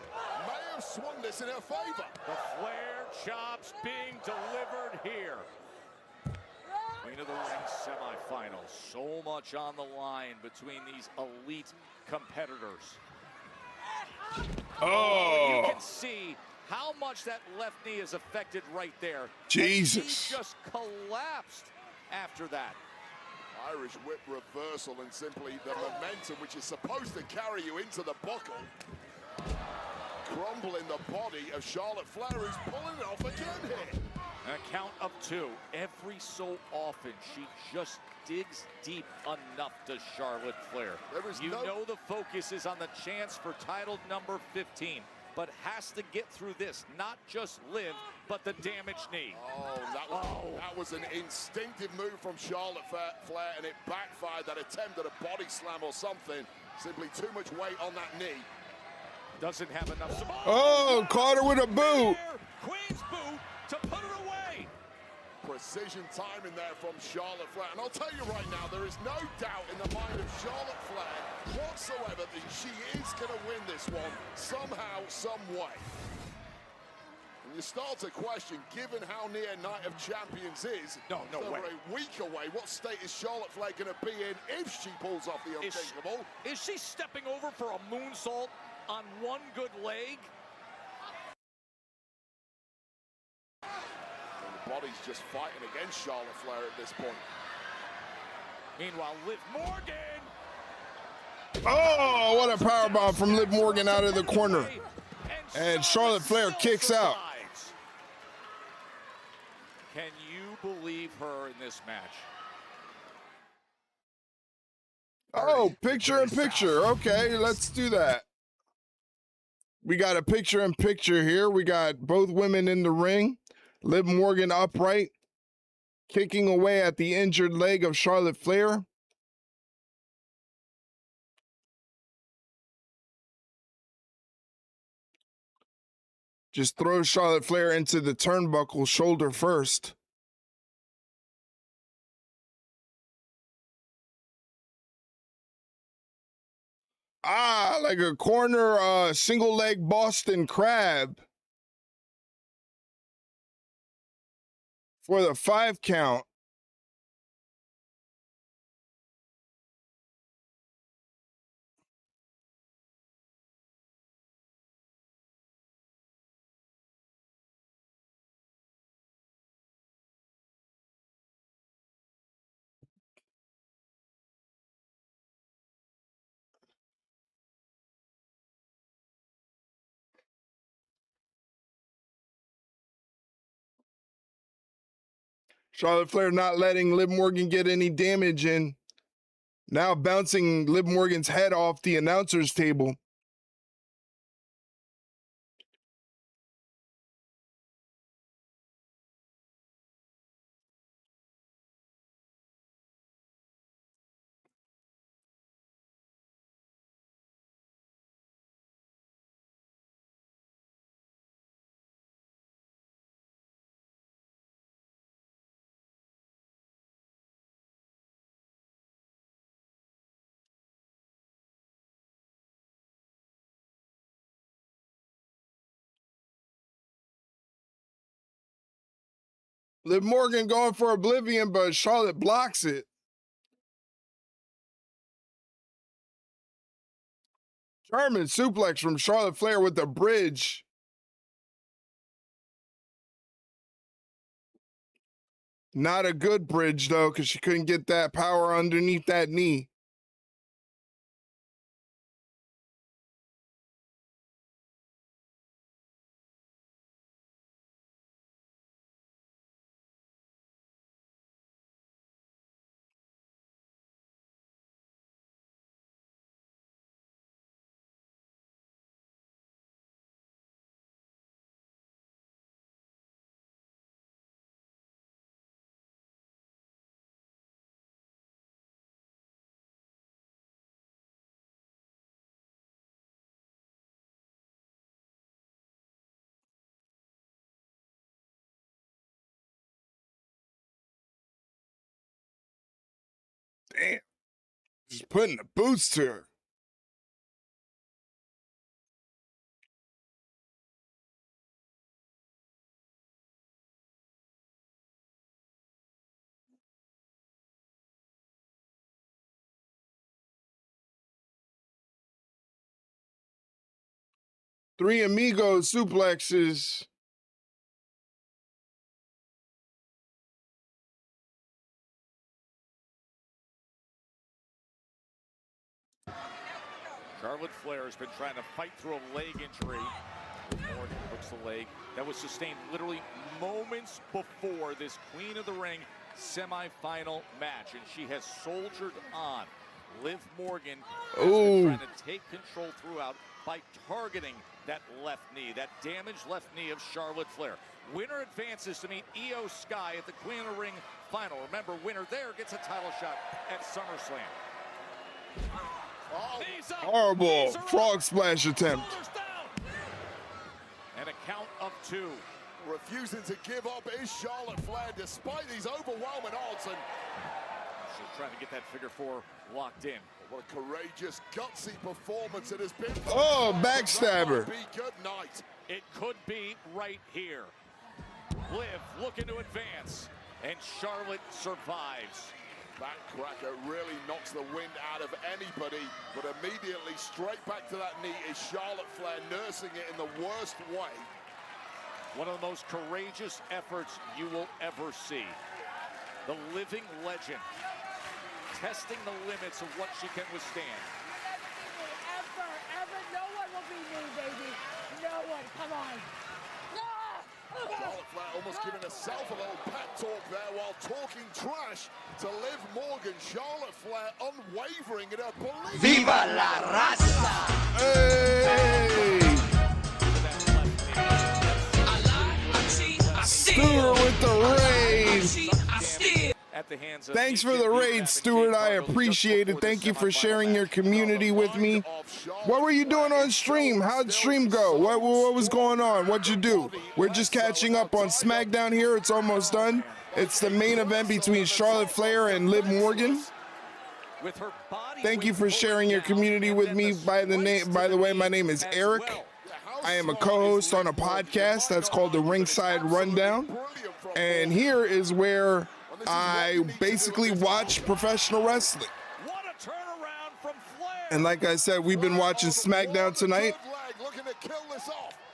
may have swung this in her favor. The Flair chops being delivered here. Queen of the Ring semifinals. So much on the line between these elite competitors. Oh. You can see how much that left knee is affected right there. Jesus. And she just collapsed after that. Irish whip reversal and simply the momentum which is supposed to carry you into the buckle. Crumbling the body of Charlotte Flair, who's pulling it off again here. A count of two. Every so often, she just digs deep enough to Charlotte Flair. You know the focus is on the chance for title number 15, but has to get through this, not just Liv, but the damaged knee. Oh, that was an instinctive move from Charlotte Flair, and it backfired. That attempt at a body slam or something. Simply too much weight on that knee. Doesn't have enough. Oh, caught her with a boot. Queen's boot to put her away. Precision timing there from Charlotte Flair. And I'll tell you right now, there is no doubt in the mind of Charlotte Flair whatsoever that she is going to win this one somehow, some way. And you start to question, given how near Night of Champions is, no way. A week away, what state is Charlotte Flair going to be in if she pulls off the unthinkable? Is she stepping over for a moonsault on one good leg? Body's just fighting against Charlotte Flair at this point. Meanwhile, Liv Morgan. Oh, what a powerbomb from Liv Morgan out of the corner. And Charlotte Flair kicks out. Can you believe her in this match? Oh, picture in picture. Okay, let's do that. We got a picture in picture here. We got both women in the ring. Liv Morgan upright, kicking away at the injured leg of Charlotte Flair. Just throws Charlotte Flair into the turnbuckle shoulder first. Ah, like a corner single leg Boston Crab. For the 5 count. Charlotte Flair not letting Liv Morgan get any damage in. Now bouncing Liv Morgan's head off the announcer's table. Liv Morgan going for Oblivion, but Charlotte blocks it. German suplex from Charlotte Flair with the bridge. Not a good bridge, though, because she couldn't get that power underneath that knee. Damn. Just putting the boots to her. Three amigos suplexes. Charlotte Flair has been trying to fight through a leg injury. Morgan hooks the leg that was sustained literally moments before this Queen of the Ring semifinal match, and she has soldiered on. Liv Morgan has been trying to take control throughout by targeting that left knee, that damaged left knee of Charlotte Flair. Winner advances to meet Io Sky at the Queen of the Ring final. Remember, winner there gets a title shot at SummerSlam. Horrible frog splash attempt. And a count of 2. Refusing to give up is Charlotte Flair despite these overwhelming odds, and she's trying to get that figure 4 locked in. What a courageous, gutsy performance it has been. Oh, backstabber. Be good night. It could be right here. Liv looking to advance, and Charlotte survives. Backcracker really knocks the wind out of anybody, but immediately straight back to that knee is Charlotte Flair, nursing it in the worst way. One of the most courageous efforts you will ever see. The living legend, testing the limits of what she can withstand. Ever, no one will be me, baby. No one, come on. Charlotte Flair almost giving herself a little pep talk there while talking trash to Liv Morgan. Charlotte Flair unwavering in her belief. Viva la raza! Hey! Stewart with the raid. Thanks for the raid, Stewart. I appreciate it. Thank you for sharing your community with me. What were you doing on stream? How'd stream go? What was going on? What'd you do? We're just catching up on SmackDown here. It's almost done. It's the main event between Charlotte Flair and Liv Morgan. Thank you for sharing your community with me. By the way, my name is Eric. I am a co-host on a podcast that's called the Ringside Rundown. And here is where I basically watch professional wrestling. And like I said, we've been watching SmackDown tonight.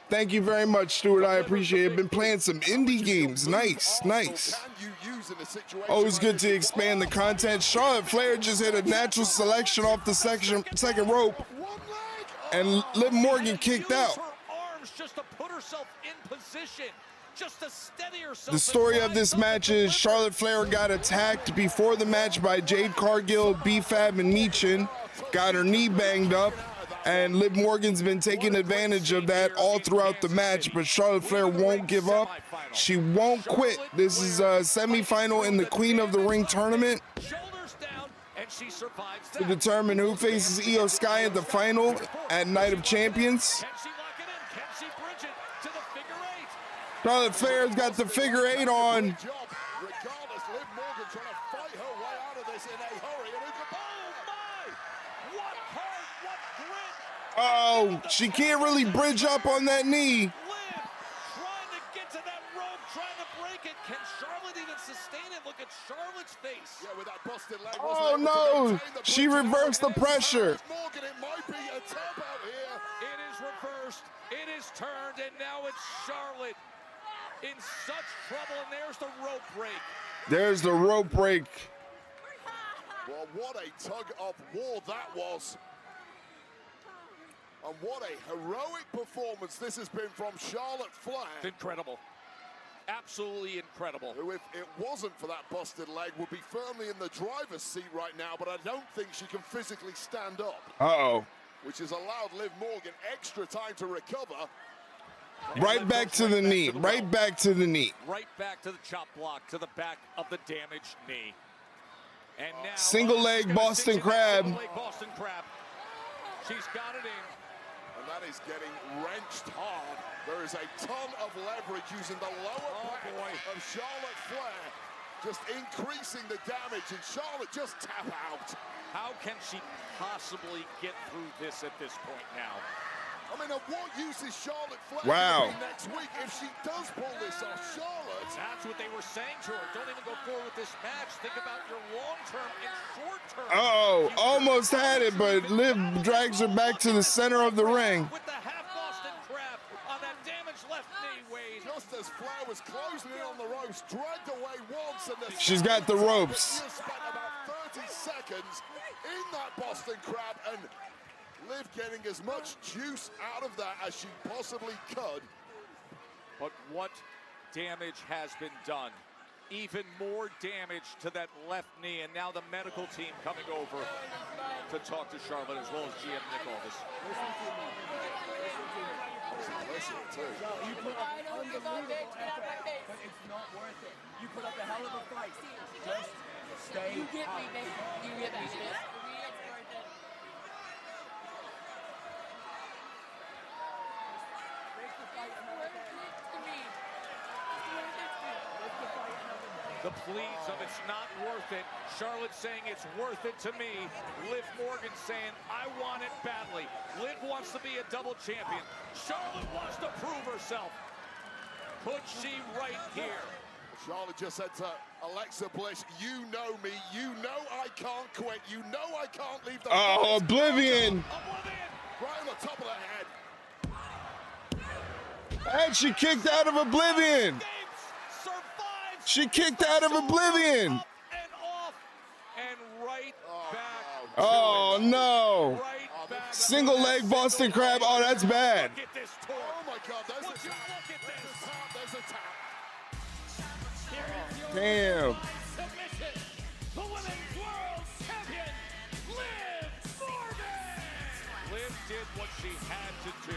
Thank you very much, Stuart. I appreciate it. Been playing some indie games. Nice, nice. Always good to expand the content. Charlotte Flair just hit a natural selection off the second rope. And Liv Morgan kicked out. Just to put herself in position. The story of this match is Charlotte Flair got attacked before the match by Jade Cargill, B-Fab, and Michin. Got her knee banged up, and Liv Morgan's been taking advantage of that all throughout the match, but Charlotte Flair won't give up. She won't quit. This is a semifinal in the Queen of the Ring tournament to determine who faces Io Sky at the final at Night of Champions. Charlotte Flair's got the figure 8 on. Regardless, Liv Morgan trying to fight her way out of this in a hurry. And what heart, what grit. Oh, she can't really bridge up on that knee. Liv trying to get to that rope, trying to break it. Can Charlotte even sustain it? Look at Charlotte's face. Yeah, with that busted leg. Oh no, she reversed the pressure. Morgan, it might be a tap out here. It is reversed, it is turned, and now it's Charlotte in such trouble, and there's the rope break. There's the rope break. Well, what a tug of war that was. And what a heroic performance this has been from Charlotte Flair. Incredible. Absolutely incredible. Who, if it wasn't for that busted leg, would be firmly in the driver's seat right now, but I don't think she can physically stand up. Uh-oh. Which has allowed Liv Morgan extra time to recover. Right back to the knee. Right back to the knee. Right back to the chop block, to the back of the damaged knee. And now single leg Boston Crab. Single leg Boston Crab. She's got it in. And that is getting wrenched hard. There is a ton of leverage using the lower back of Charlotte Flair. Just increasing the damage, and Charlotte just tap out. How can she possibly get through this at this point now? I mean, of what use is Charlotte Flair wow. next week if she does pull this off? Charlotte. That's what they were saying to her. Don't even go forward with this match. Think about your long-term and short-term. Oh, almost had it, but Liv drags her back to the center of the ring. With the half Boston Crab on that damaged left knee, Wade. Just as Flair was closing in on the ropes, dragged away once, and she's got the ropes. She spent about 30 seconds in that Boston Crab, and Liv getting as much juice out of that as she possibly could. But what damage has been done? Even more damage to that left knee, and now the medical team coming over to talk to Charlotte, as well as GM Nick Aldis. Listen too. You put up unbelievable effort, but it's not worth it. You put up a hell of a fight. Just stay. You get me, baby. You get me, baby. The pleas of it's not worth it. Charlotte saying it's worth it to me. Liv Morgan saying, I want it badly. Liv wants to be a double champion. Charlotte wants to prove herself. Could she right here? Charlotte just said to Alexa Bliss, you know me. You know I can't quit. You know I can't leave the oh, Oblivion. Right on the top of the head. And she kicked out of Oblivion. She kicked out of Oblivion. Up and off and right back. Oh no. Right back. Single leg Boston Crab. Oh, that's bad. Oh my God, there's a tap. There's a tap. Damn. Submission. The Women's World Champion, Liv Morgan. Liv did what she had to do.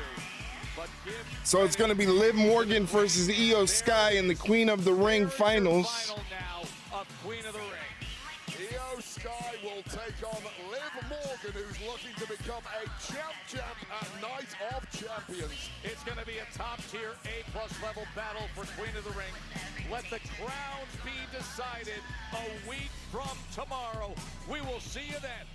So it's going to be Liv Morgan versus Io Sky in the Queen of the Ring finals. Final now of Queen of the Ring. Io Sky will take on Liv Morgan, who's looking to become a champ at Night of Champions. It's going to be a top-tier A+ level battle for Queen of the Ring. Let the crowns be decided a week from tomorrow. We will see you then.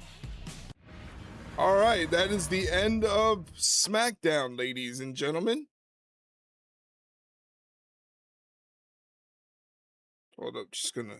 All right, that is the end of SmackDown, ladies and gentlemen. Hold up, just gonna...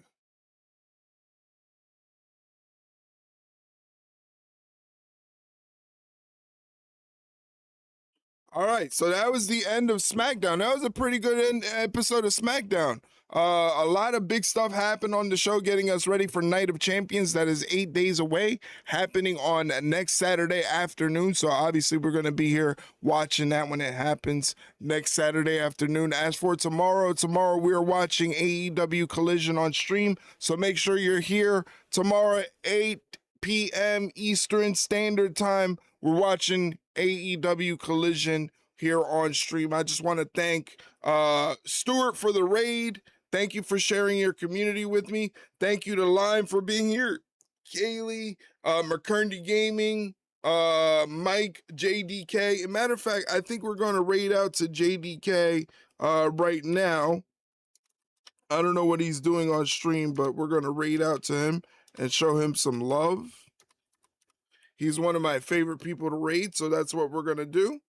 All right, so that was the end of SmackDown. That was a pretty good episode of SmackDown. A lot of big stuff happened on the show, getting us ready for Night of Champions. That is 8 days away, happening on next Saturday afternoon. So obviously we're going to be here watching that when it happens next Saturday afternoon. As for tomorrow we are watching AEW Collision on stream. So make sure you're here tomorrow, 8 p.m. Eastern Standard Time. We're watching AEW Collision here on stream. I just want to thank Stuart for the raid. Thank you for sharing your community with me. Thank you to Lime for being here. Kaylee, McKerndy Gaming, Mike, JDK. As a matter of fact, I think we're going to raid out to JDK right now. I don't know what he's doing on stream, but we're going to raid out to him and show him some love. He's one of my favorite people to raid, so that's what we're going to do.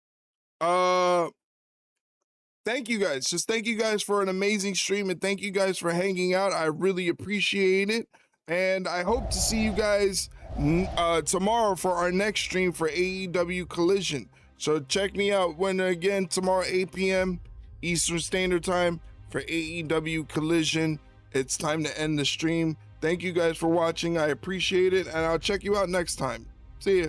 Thank you guys. Just thank you guys for an amazing stream, and thank you guys for hanging out. I really appreciate it. And I hope to see you guys tomorrow for our next stream for AEW Collision. So check me out again tomorrow, 8 p.m. Eastern Standard Time for AEW Collision. It's time to end the stream. Thank you guys for watching. I appreciate it, and I'll check you out next time. See ya.